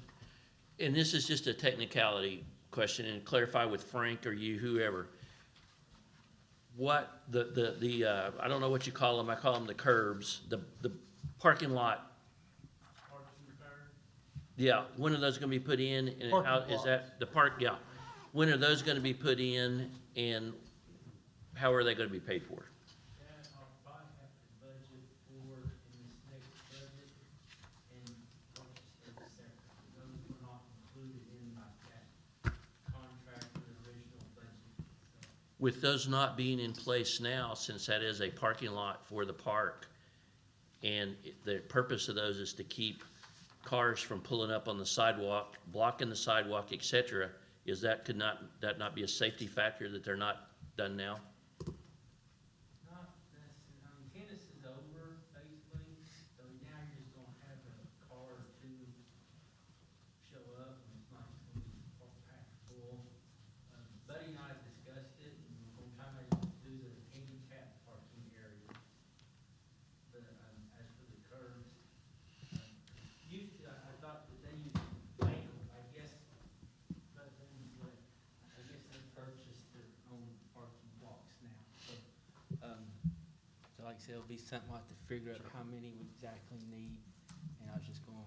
And this is just a technicality question, and clarify with Frank or you, whoever. What, I don't know what you call them, I call them the curbs, the parking lot. Yeah, when are those gonna be put in, and how, Parking is that, the park, yeah. When are those gonna be put in, and how are they gonna be paid for? That I'll probably have to budget for in this next budget and purchase those separate. Those were not included in my contract for the original budget. So With those not being in place now, since that is a parking lot for the park, and the purpose of those is to keep cars from pulling up on the sidewalk, blocking the sidewalk, et cetera, could that not be a safety factor that they're not done now? not necessarily, I mean, tennis is over basically, so now you're just gonna have a car or two show up and it's not just gonna be packed full. Buddy and I discussed it and we're gonna try to do the handicap parking area. But, as for the curbs, usually I thought that they used Bank, I guess, but then, I guess they purchased their own parking blocks now, so. So like I said, it'll be something like to figure out how many we exactly need, and I was just gonna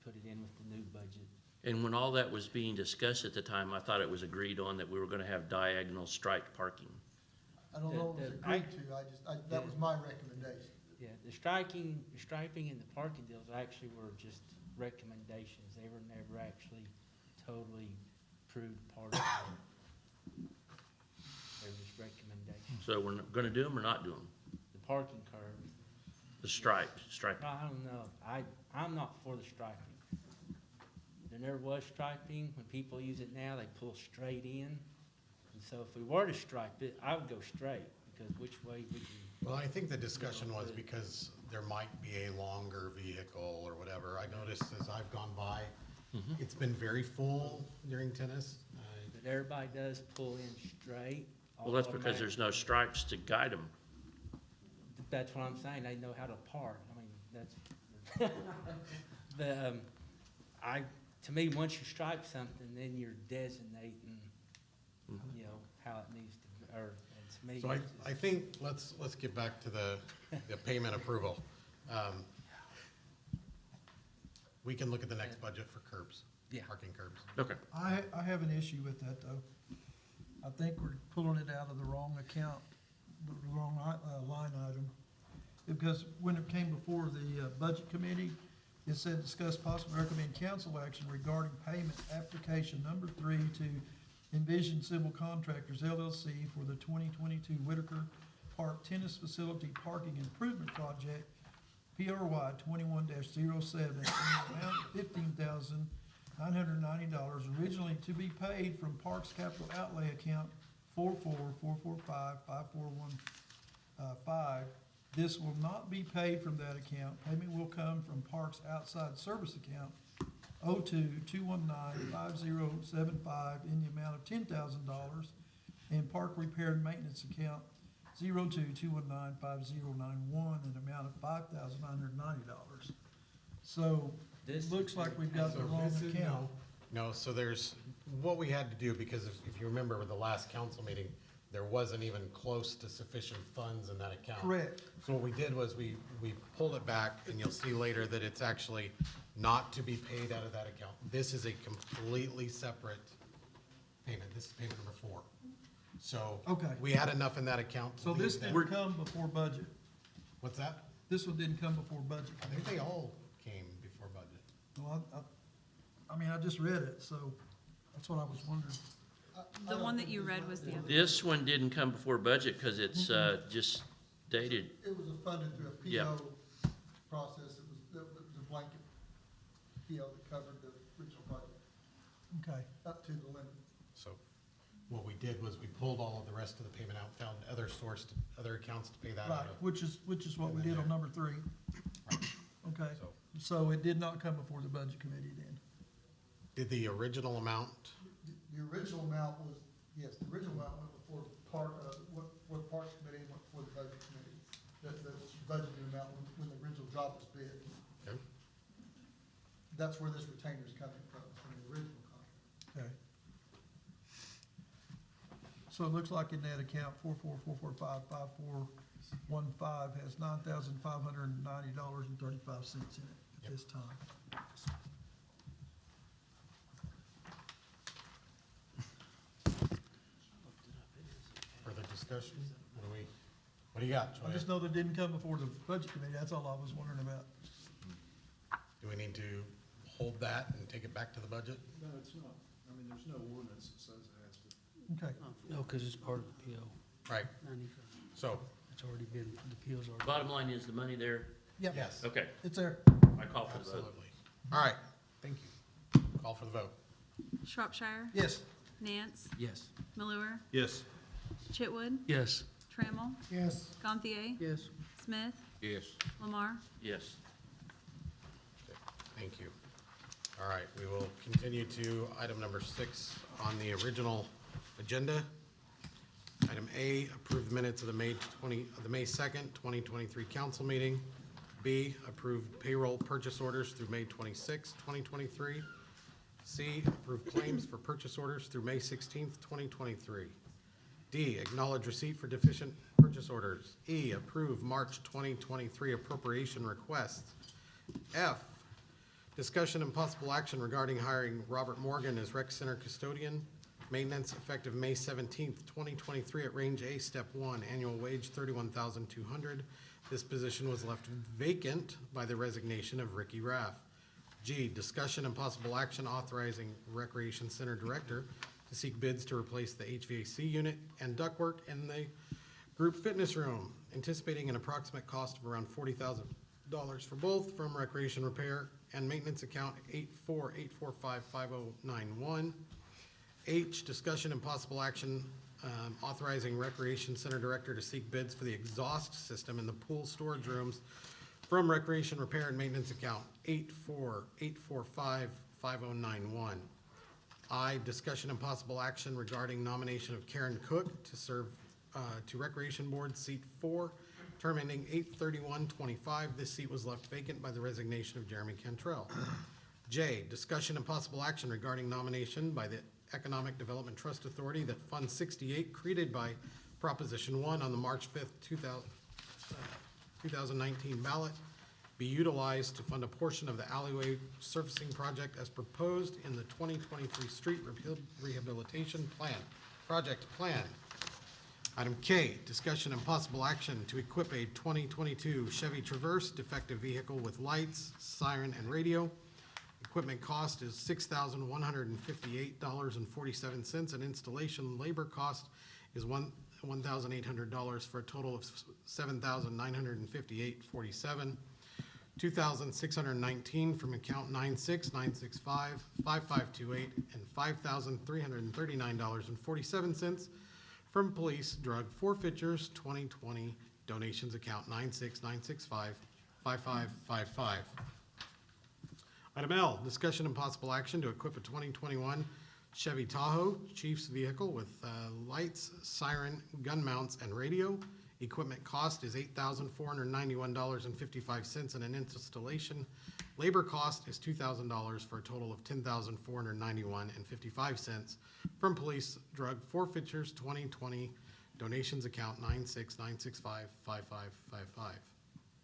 put it in with the new budget. And when all that was being discussed at the time, I thought it was agreed on that we were gonna have diagonal striped parking. I don't know if it was agreed to, that was my recommendation. Yeah, the striping and the parking deals actually were just recommendations. They were never actually totally proved part of it. They were just recommendations. So we're gonna do them or not do them? The parking curves, The striping. I don't know. I'm not for the striping. There never was striping. When people use it now, they pull straight in. And so if we were to stripe it, I would go straight, because which way would you? Well, I think the discussion was because there might be a longer vehicle or whatever. I noticed as I've gone by, it's been very full during tennis. But everybody does pull in straight. Well, that's because there's no stripes to guide them. That's what I'm saying. They know how to park. I mean, that's, to me, once you stripe something, then you're designating, you know, how it needs to, or, to me. So I think, let's get back to the payment approval. We can look at the next budget for curbs, parking curbs. Okay. I have an issue with that, though. I think we're pulling it out of the wrong account, the wrong line item. Because when it came before the budget committee, it said discuss possible recommend council action regarding payment application number 3 to Envision Civil Contractors LLC for the 2022 Whitaker Park Tennis Facility Parking Improvement Project, PRY 21-07, in the amount of $15,990, originally to be paid from Parks Capital Outlay Account 444455415. This will not be paid from that account. Payment will come from Parks Outside Service Account 02-219-5075 in the amount of $10,000, and Park Repair and Maintenance Account 02-219-5091 in the amount of $5,990. So it looks like we've got the wrong account. No, so there's, what we had to do, because if you remember with the last council meeting, there wasn't even close to sufficient funds in that account. Correct. So what we did was we pulled it back, and you'll see later that it's actually not to be paid out of that account. This is a completely separate payment. This is payment number 4. So Okay. we had enough in that account. to So this leave that- didn't come before budget. What's that? This one didn't come before budget. I think they all came before budget. Well, I mean, I just read it, so that's what I was wondering. The one that you read was the other. This one didn't come before budget because it's just dated. It was funded through a Yeah. PO process. It was a blanket PO that covered the original project. Okay. Up to the limit. So what we did was we pulled all of the rest of the payment out, found other other accounts to pay that out Right, of. which is what we did on number 3. Okay, so it did not come before the budget committee then? Did the original amount, The original amount was, yes, the original amount went before what That's where this retainer's coming from the original contract. Okay. So it looks like in that account, 444455415 has $9,590.35 in it at this time. Further discussion? What do you got, I Joanne? just know that didn't come before the budget committee, that's all I was wondering about. Do we need to hold that and take it back to the budget? No, it's not. I mean, there's no ordinance that says it has to. Okay. No, because it's part of the PO. Right. So, It's already been, the PO's already. Bottom line is the money there? Yep. yes, Okay, It's there. I call for the vote. absolutely. All right, thank you. Call for the vote. Shropshire. Yes. Nance. Yes. Malure. Yes. Chitwood. Yes. Trammell. Yes. Gantier. Yes. Smith. Yes. Lamar. Yes. Okay, thank you. All right, we will continue to item number 6 on the original agenda. Item A, approve the minutes of the May 2nd, 2023 council meeting. B, approve payroll purchase orders through May 26, 2023. C, approve claims for purchase orders through May 16th, 2023. D, acknowledge receipt for deficient purchase orders. E, approve March 2023 appropriation requests. F, discussion and possible action regarding hiring Robert Morgan as rec center custodian. Maintenance effective May 17th, 2023 at Range A, Step 1, annual wage $31,200. This position was left vacant by the resignation of Ricky Raff. G, discussion and possible action authorizing Recreation Center Director to seek bids to replace the HVAC unit and ductwork in the group fitness room, anticipating an approximate cost of around $40,000 for both from Recreation Repair and Maintenance Account 848455091. H, discussion and possible action authorizing Recreation Center Director to seek bids for the exhaust system in the pool storage rooms from Recreation Repair and Maintenance Account 848455091. I, discussion and possible action regarding nomination of Karen Cook to serve to Recreation Board, seat 4, term ending 8/31/25. This seat was left vacant by the resignation of Jeremy Cantrell. J, discussion and possible action regarding nomination by the Economic Development Trust Authority that Fund 68, created by Proposition 1 on the March 5th, 2019 ballot, be utilized to fund a portion of the alleyway surfacing project as proposed in the 2023 Street Rehabilitation Project Plan. Item K, discussion and possible action to equip a 2022 Chevy Traverse defective vehicle with lights, siren, and radio. Equipment cost is $6,158.47, and installation labor cost is $1,800 for a total of $7,958.47. $2,619 from account 96965-5528 and $5,339.47 from police drug forfeitures 2020 donations account 96965-5555. Item L, discussion and possible action to equip a 2021 Chevy Tahoe Chief's vehicle with lights, siren, gun mounts, and radio. Equipment cost is $8,491.55, and an installation labor cost is $2,000 for a total of $10,491.55 from Police Drug Forfeitures 2020 donations account 96965-5555.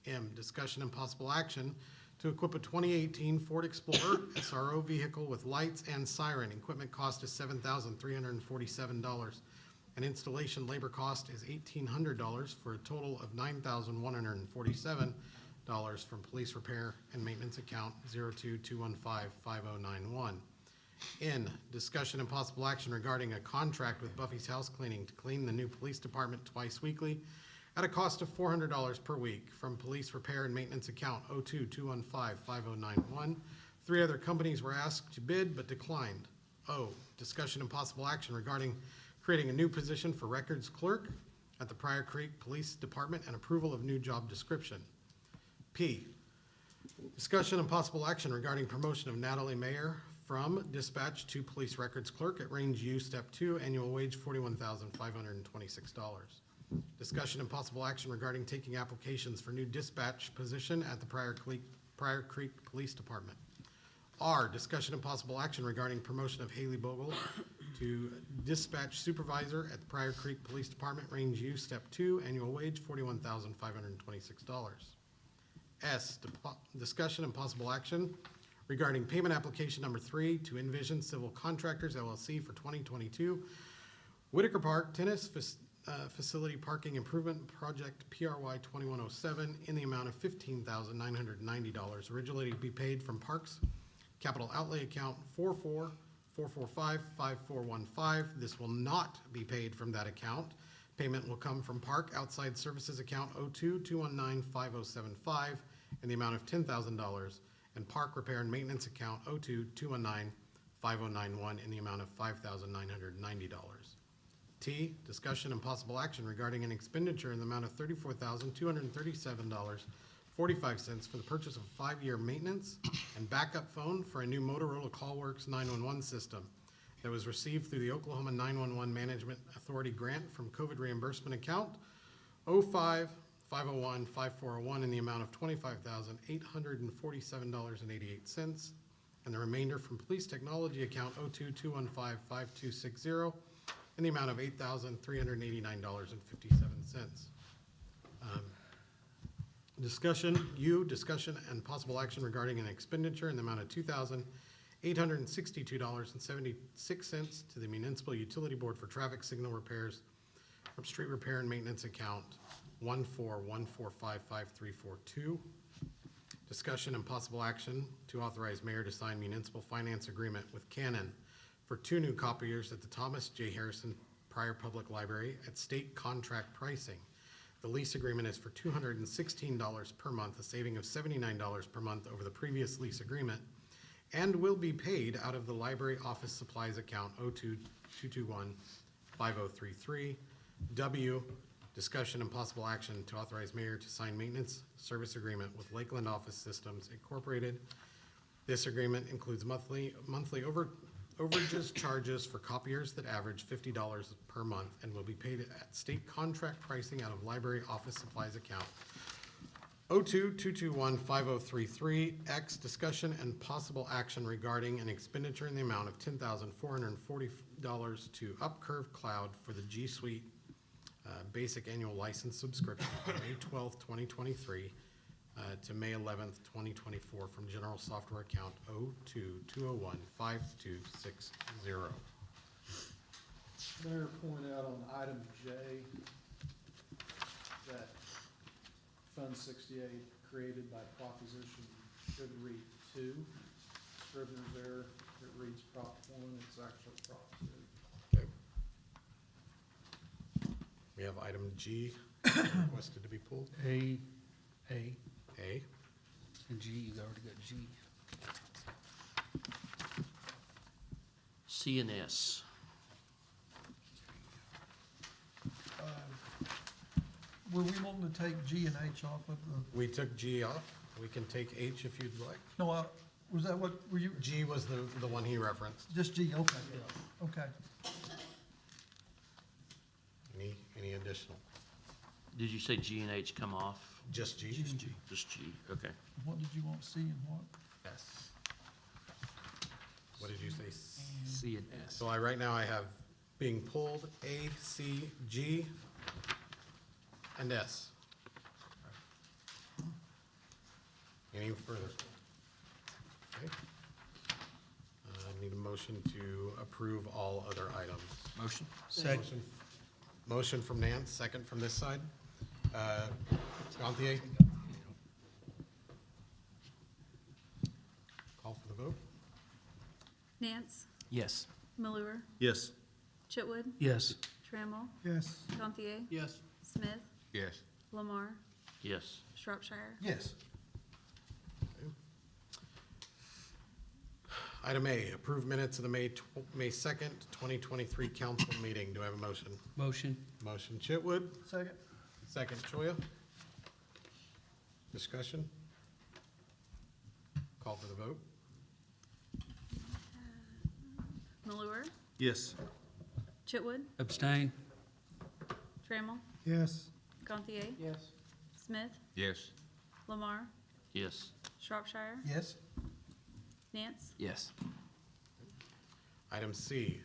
M, discussion and possible action to equip a 2018 Ford Explorer SRO vehicle with lights and siren. Equipment cost is $7,347. And installation labor cost is $1,800 for a total of $9,147 from Police Repair and Maintenance account 022155091. N, discussion and possible action regarding a contract with Buffy's House Cleaning to clean the new police department twice weekly at a cost of $400 per week from Police Repair and Maintenance account 022155091. 3 other companies were asked to bid but declined. O, discussion and possible action regarding creating a new position for records clerk at the Pryor Creek Police Department and approval of new job description. P, discussion and possible action regarding promotion of Natalie Mayer from dispatch to police records clerk at Range U, Step 2, annual wage $41,526. Discussion and possible action regarding taking applications for new dispatch position at the Pryor Creek Police Department. R, discussion and possible action regarding promotion of Haley Bogle to dispatch supervisor at the Pryor Creek Police Department, Range U, Step 2, annual wage $41,526. S, discussion and possible action regarding payment application number 3 to Envision Civil Contractors LLC for 2022 Whitaker Park Tennis Facility Parking Improvement Project PRY 2107 in the amount of $15,990, originally to be paid from Parks Capital Outlay Account 4444554415. This will not be paid from that account. Payment will come from Park Outside Services Account 02-219-5075 in the amount of $10,000 and Park Repair and Maintenance Account 02-219-5091 in the amount of $5,990. T, discussion and possible action regarding an expenditure in the amount of $34,237.45 for the purchase of a 5-year maintenance and backup phone for a new Motorola CallWorks 911 system that was received through the Oklahoma 911 Management Authority grant from COVID reimbursement account 05-501-5401 in the amount of $25,847.88, and the remainder from Police Technology account 02-215-5260 in the amount of $8,389.57. Discussion and possible action regarding an expenditure in the amount of $2,862.76 to the Municipal Utility Board for traffic signal repairs from Street Repair and Maintenance account 141455342. Discussion and possible action to authorize mayor to sign municipal finance agreement with Canon for 2 new copiers at the Thomas J. Harrison Pryor Public Library at state contract pricing. The lease agreement is for $216 per month, a saving of $79 per month over the previous lease agreement, and will be paid out of the library office supplies account 02-221-5033. W, discussion and possible action to authorize mayor to sign maintenance service agreement with Lakeland Office Systems Incorporated. This agreement includes monthly overages charges for copiers that average $50 per month and will be paid at state contract pricing out of library office supplies account 02-221-5033. X, discussion and possible action regarding an expenditure in the amount of $10,440 to Upcurve Cloud for the G Suite basic annual license subscription from May 12th, 2023 to May 11th, 2024 from general software account 02-201-5260. Mayor pointed out on item J that Fund 68 created by proposition should read 2. Scrivener's error, it reads Prop 1, it's actually Prop 2. Okay. We have item G requested to be pulled. A. And G, you already got G. C and S. Were we wanting to take G and H off of the, We took G off. We can take H if you'd like. no, was that what, were you, G was the one he referenced. just G, okay, okay. Any additional? Did you say G and H come off? Just G? Just G. Just G, okay. What did you want, C and what? S. What did you say? C and S. So right now I have being pulled A, C, G, and S. Any further? Okay. I need a motion to approve all other items. Motion? Second. Motion from Nance, second from this side. Gantier? Call for the vote. Nance, Yes. Malure, Yes. Chitwood, Yes. Trammell, Yes. Gantier, Yes. Smith, Yes. Lamar, Yes. Shropshire. Yes. Item A, approve minutes of the May 2nd, 2023 council meeting. Do I have a motion? Motion. Motion Chitwood, Second? second Choya. Discussion? Call for the vote. Malure, Yes. Chitwood, Abstain. Trammell, Yes. Gantier, Yes. Smith, Yes. Lamar, Yes. Shropshire. Yes. Nance? Yes. Item C,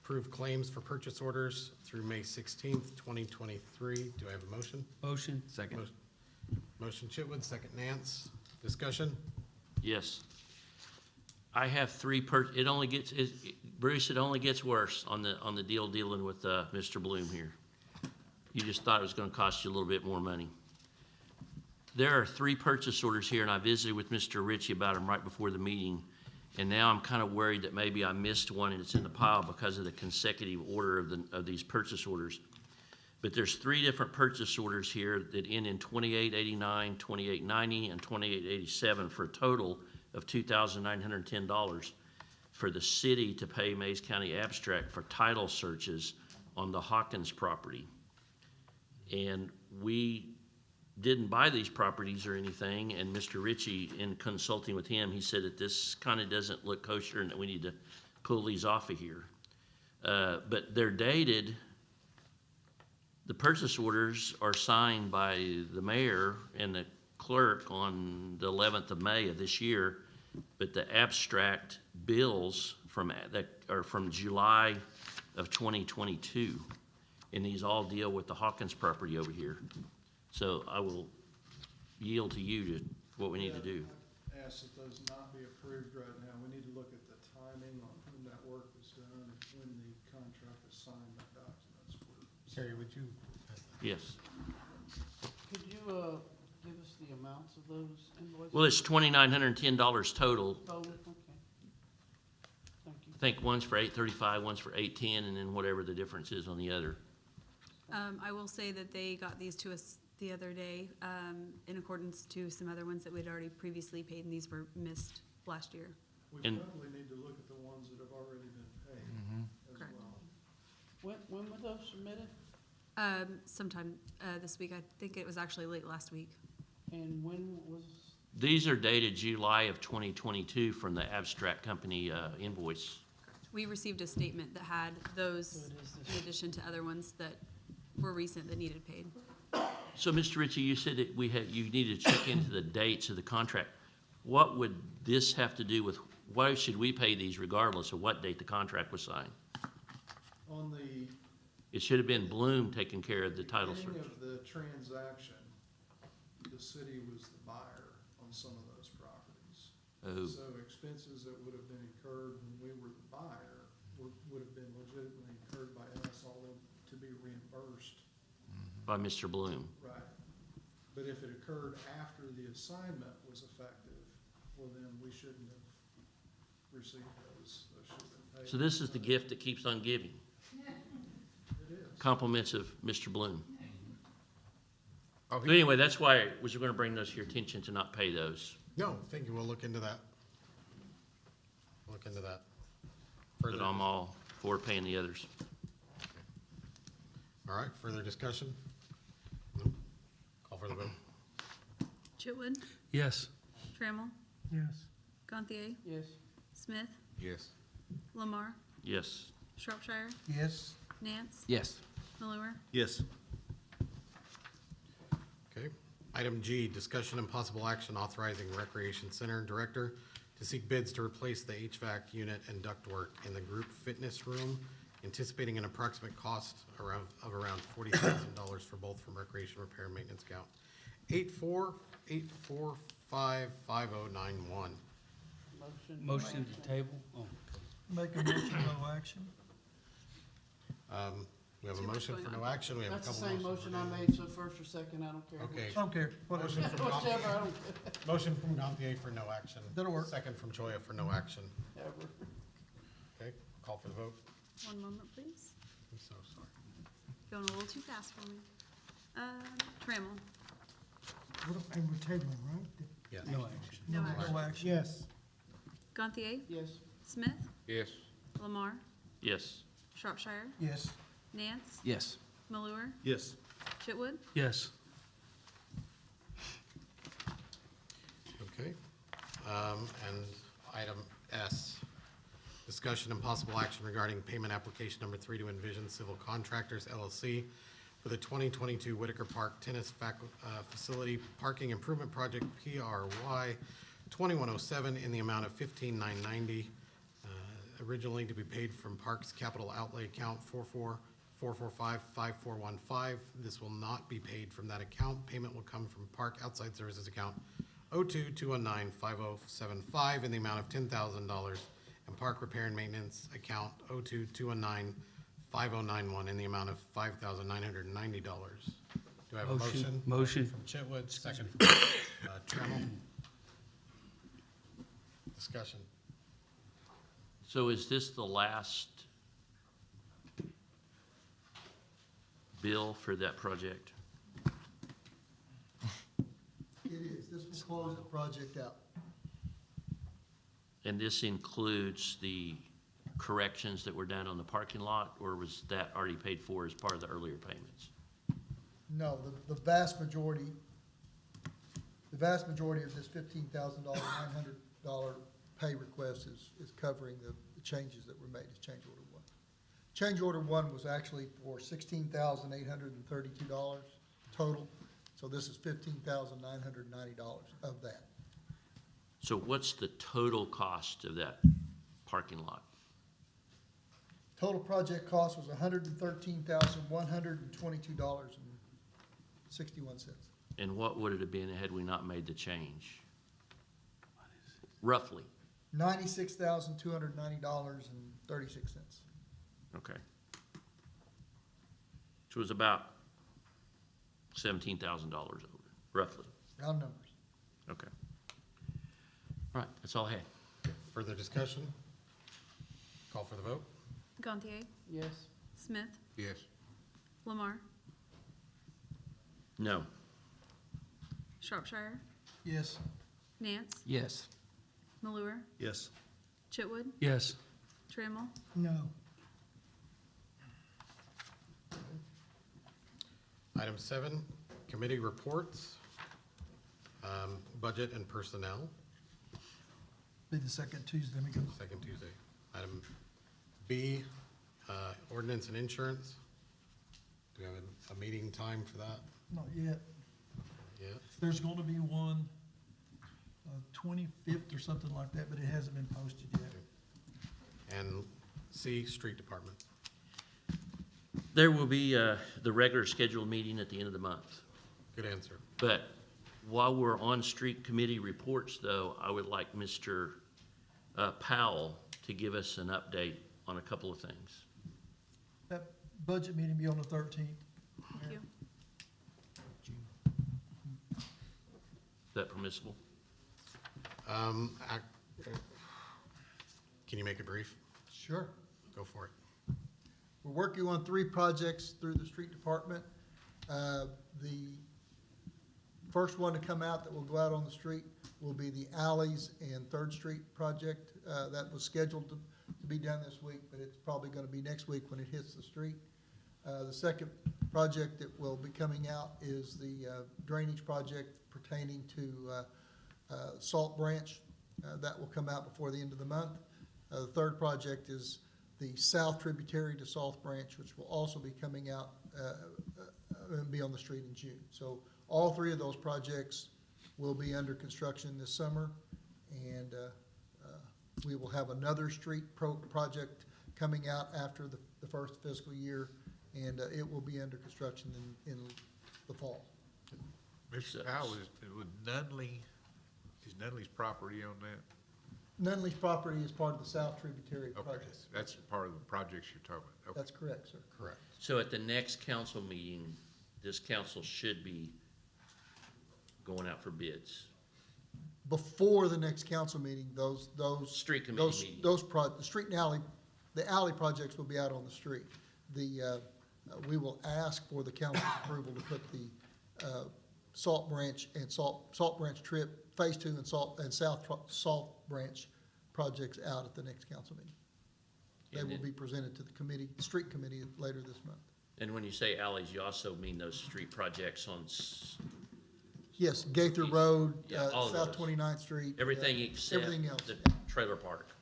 approve claims for purchase orders through May 16th, 2023. Do I have a motion? Motion. Second. Motion Chitwood, second Nance. Discussion? Yes. I have three Bruce, it only gets worse on the deal dealing with, Mr. Bloom here. You just thought it was gonna cost you a little bit more money. There are 3 purchase orders here, and I visited with Mr. Ritchie about them right before the meeting. And now I'm kind of worried that maybe I missed one and it's in the pile because of the consecutive order of these purchase orders. But there's 3 different purchase orders here that end in 2889, 2890, and 2887 for a total of $2,910 for the city to pay Mays County Abstract for title searches on the Hawkins property. And we didn't buy these properties or anything, and Mr. Ritchie, in consulting with him, he said that this kind of doesn't look kosher and that we need to pull these off of here. But they're dated, the purchase orders are signed by the mayor and the clerk on the 11th of May of this year, but the abstract bills are from July of 2022. And these all deal with the Hawkins property over here. So I will yield to you to what we need to do. Ask that those not be approved right now. We need to look at the timing on when that work was done and when the contract was signed by documents were. Terry, would you? Yes. Could you, give us the amounts of those invoices? Well, it's $2,910 total. Total, okay. Thank you. I think one's for $835, one's for $810, and then whatever the difference is on the other. I will say that they got these to us the other day, in accordance to some other ones that we'd already previously paid, and these were missed last year. We And- probably need to look at the ones that have already been paid as Correct. well. When were those submitted? Sometime, this week, I think it was actually late last week. And when was, These are dated July of 2022 from the Abstract Company invoice. We received a statement that had those So it is this- in addition to other ones that were recent that needed paid. So, Mr. Ritchie, you said that you needed to check into the dates of the contract. What would this have to do with, why should we pay these regardless of what date the contract was signed? On the It should have been Bloom taking care of the title search. beginning of the transaction, the city was the buyer on some of those properties. Oh. So expenses that would have been incurred when we were the buyer would have been legitimately incurred by us, although to be reimbursed. By Mr. Bloom. Right. But if it occurred after the assignment was effective, well, then we shouldn't have received those. Those should have been paid. So this is the gift that keeps on giving. It is. Compliments of Mr. Bloom. Oh, But anyway, that's why I was gonna bring those to your attention to not pay those. No, thank you. We'll look into that. Look into that. But Further, I'm all for paying the others. all right, further discussion? No? Call for the vote. Chitwood, Yes. Trammell, Yes. Gantier, yes, Smith, Yes. Lamar, Yes. Shropshire, Yes. Nance, Yes. Malure. Yes. Okay. Item G, discussion and possible action authorizing Recreation Center Director to seek bids to replace the HVAC unit and ductwork in the group fitness room, anticipating an approximate cost of around $40,000 for both from Recreation Repair and Maintenance Account 84855091. Motion to table? Oh. Make a motion, no action. We have a Too much motion going for on. no action. We have a that's the couple same motions. motion I made, so first or second, I don't care. Okay. I don't care, whatever. Motion from Whichever, I Gantier, don't, motion from Gantier for no action. That'll work. Second from Choya for no action. ever. Okay, call for the vote. One moment, please. I'm so sorry. Going a little too fast for me. Trammell, And we're tabling, right? Yes. No action. no action. No action. Yes. Gantier, Yes, Smith, Yes. Lamar, Yes. Shropshire, Yes. Nance, Yes. Malure, Yes. Chitwood. Yes. Okay. And item S, discussion and possible action regarding payment application number 3 to Envision Civil Contractors LLC for the 2022 Whitaker Park Tennis Facility Parking Improvement Project, PRY 2107 in the amount of $15,990, originally to be paid from Parks Capital Outlay Account 444455415. This will not be paid from that account. Payment will come from Park Outside Services Account 02-219-5075 in the amount of $10,000, and Park Repair and Maintenance Account 02-219-5091 in the amount of $5,990. Do I have a motion? Motion. From Chitwood, second from Trammell. Discussion. So is this the last bill for that project? It is. This will close the project out. And this includes the corrections that were done on the parking lot, or was that already paid for as part of the earlier payments? No, the vast majority of this $15,000, $900 pay request is covering the changes that were made to change order one. Change order one was actually for $16,832 total, so this is $15,990 of that. So what's the total cost of that parking lot? Total project cost was $113,122.61. And what would it have been had we not made the change? Roughly. $96,290.36. Okay. Which was about $17,000 over, roughly. Round numbers. Okay. All right, that's all I had. Further discussion? Call for the vote. Gantier, Yes. Smith, Yes. Lamar, No. Shropshire, Yes. Nance, Yes. Malure, Yes. Chitwood, Yes. Trammell, No. Item 7, committee reports, budget and personnel, Be the second Tuesday, let me go. second Tuesday. Item B, ordinance and insurance. Do we have a meeting time for that? Not yet. Yeah. There's gonna be one, 25th or something like that, but it hasn't been posted yet. And C, street department. There will be the regular scheduled meeting at the end of the month. Good answer. But while we're on street committee reports, though, I would like Mr. Powell to give us an update on a couple of things. That budget meeting be on the 13th. thank you. Is that permissible? Can you make it brief? Sure. Go for it. We're working on 3 projects through the street department. The first one to come out that will go out on the street will be the alleys and Third Street project. That was scheduled to be done this week, but it's probably gonna be next week when it hits the street. The second project that will be coming out is the drainage project pertaining to Salt Branch. That will come out before the end of the month. The third project is the south tributary to Salt Branch, which will also be coming out and be on the street in June. So all 3 of those projects will be under construction this summer, and we will have another street project coming out after the first fiscal year, and it will be under construction in the fall. Mr. Powell, is Nunley's property on that? Nunley's property is part of the south tributary Okay, project. that's part of the projects you're talking about. Okay. That's correct, sir. Correct. So at the next council meeting, this council should be going out for bids. Before the next council meeting, those. Street committee meeting. The street and alley, the alley projects will be out on the street. We will ask for the council's approval to put the Salt Branch and Salt Branch Trip, Phase 2 and South Salt Branch projects out at the next council meeting. They will be presented to the committee, the street committee later this month. And when you say alleys, you also mean those street projects on Yes, Gaither Road, Yeah, all of South those. 29th Street. everything except Everything else, the trailer park.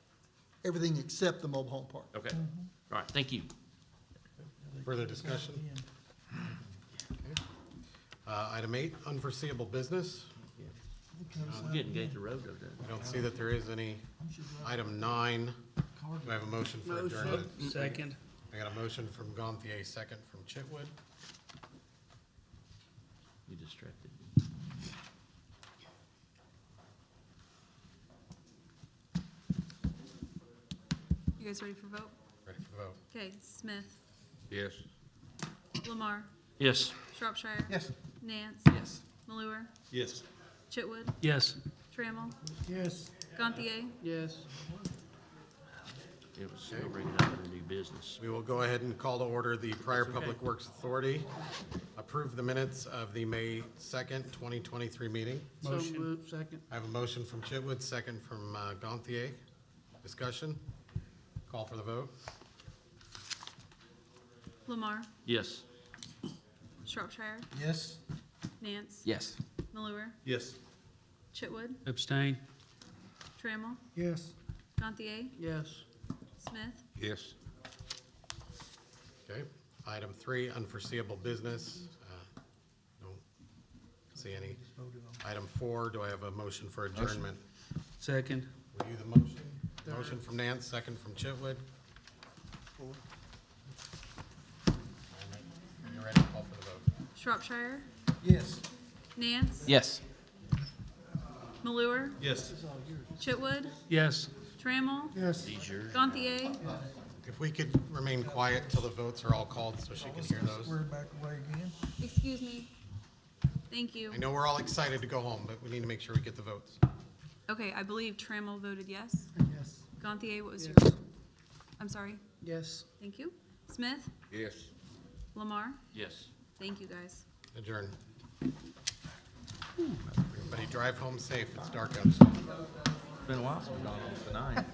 everything except the mobile home park. Okay, all right, thank you. Further discussion? Okay. Item 8, unforeseeable business. We're getting Gaither Road over there. I don't see that there is any. Item 9, do I have a motion for adjournment? Second. I got a motion from Gonthier, second from Chitwood. You distracted me. You guys ready for vote? Ready for the vote? Okay, Smith, Yes. Lamar, Yes. Shropshire. Yes. Nance. Yes. Malure, Yes. Chitwood, Yes. Trammell, Yes. Gonthier. Yes. It was still bringing up under new business. We will go ahead and call to order the Pryor Public Works Authority. Approve the minutes of the May 2nd, 2023 meeting. So Motion. moved, second. I have a motion from Chitwood, second from Gonthier. Discussion? Call for the vote. Lamar, Yes. Shropshire, Yes. Nance. Yes. Malure, Yes. Chitwood, Abstain. Trammell, Yes. Gonthier, Yes. Smith. Yes. Okay. Item 3, unforeseeable business. Don't see any. Item 4, do I have a motion for adjournment? Second. Will you the motion? Motion from Nance, second from Chitwood. Are you ready to call for the vote? Shropshire, Yes. Nance. Yes. Malure, Yes. Chitwood, Yes. Trammell, Yes. These yours? Gonthier. If we could remain quiet till the votes are all called so she can hear those. We're back away again. Excuse me. Thank you. I know we're all excited to go home, but we need to make sure we get the votes. Okay, I believe Trammell voted yes. Yes. Gonthier, what was Yes. yours? I'm sorry. Yes. Thank you. Smith, Yes. Lamar, Yes. thank you, guys. Adjourn. Everybody drive home safe. It's dark outside. It's been a while since we've gone home for 9.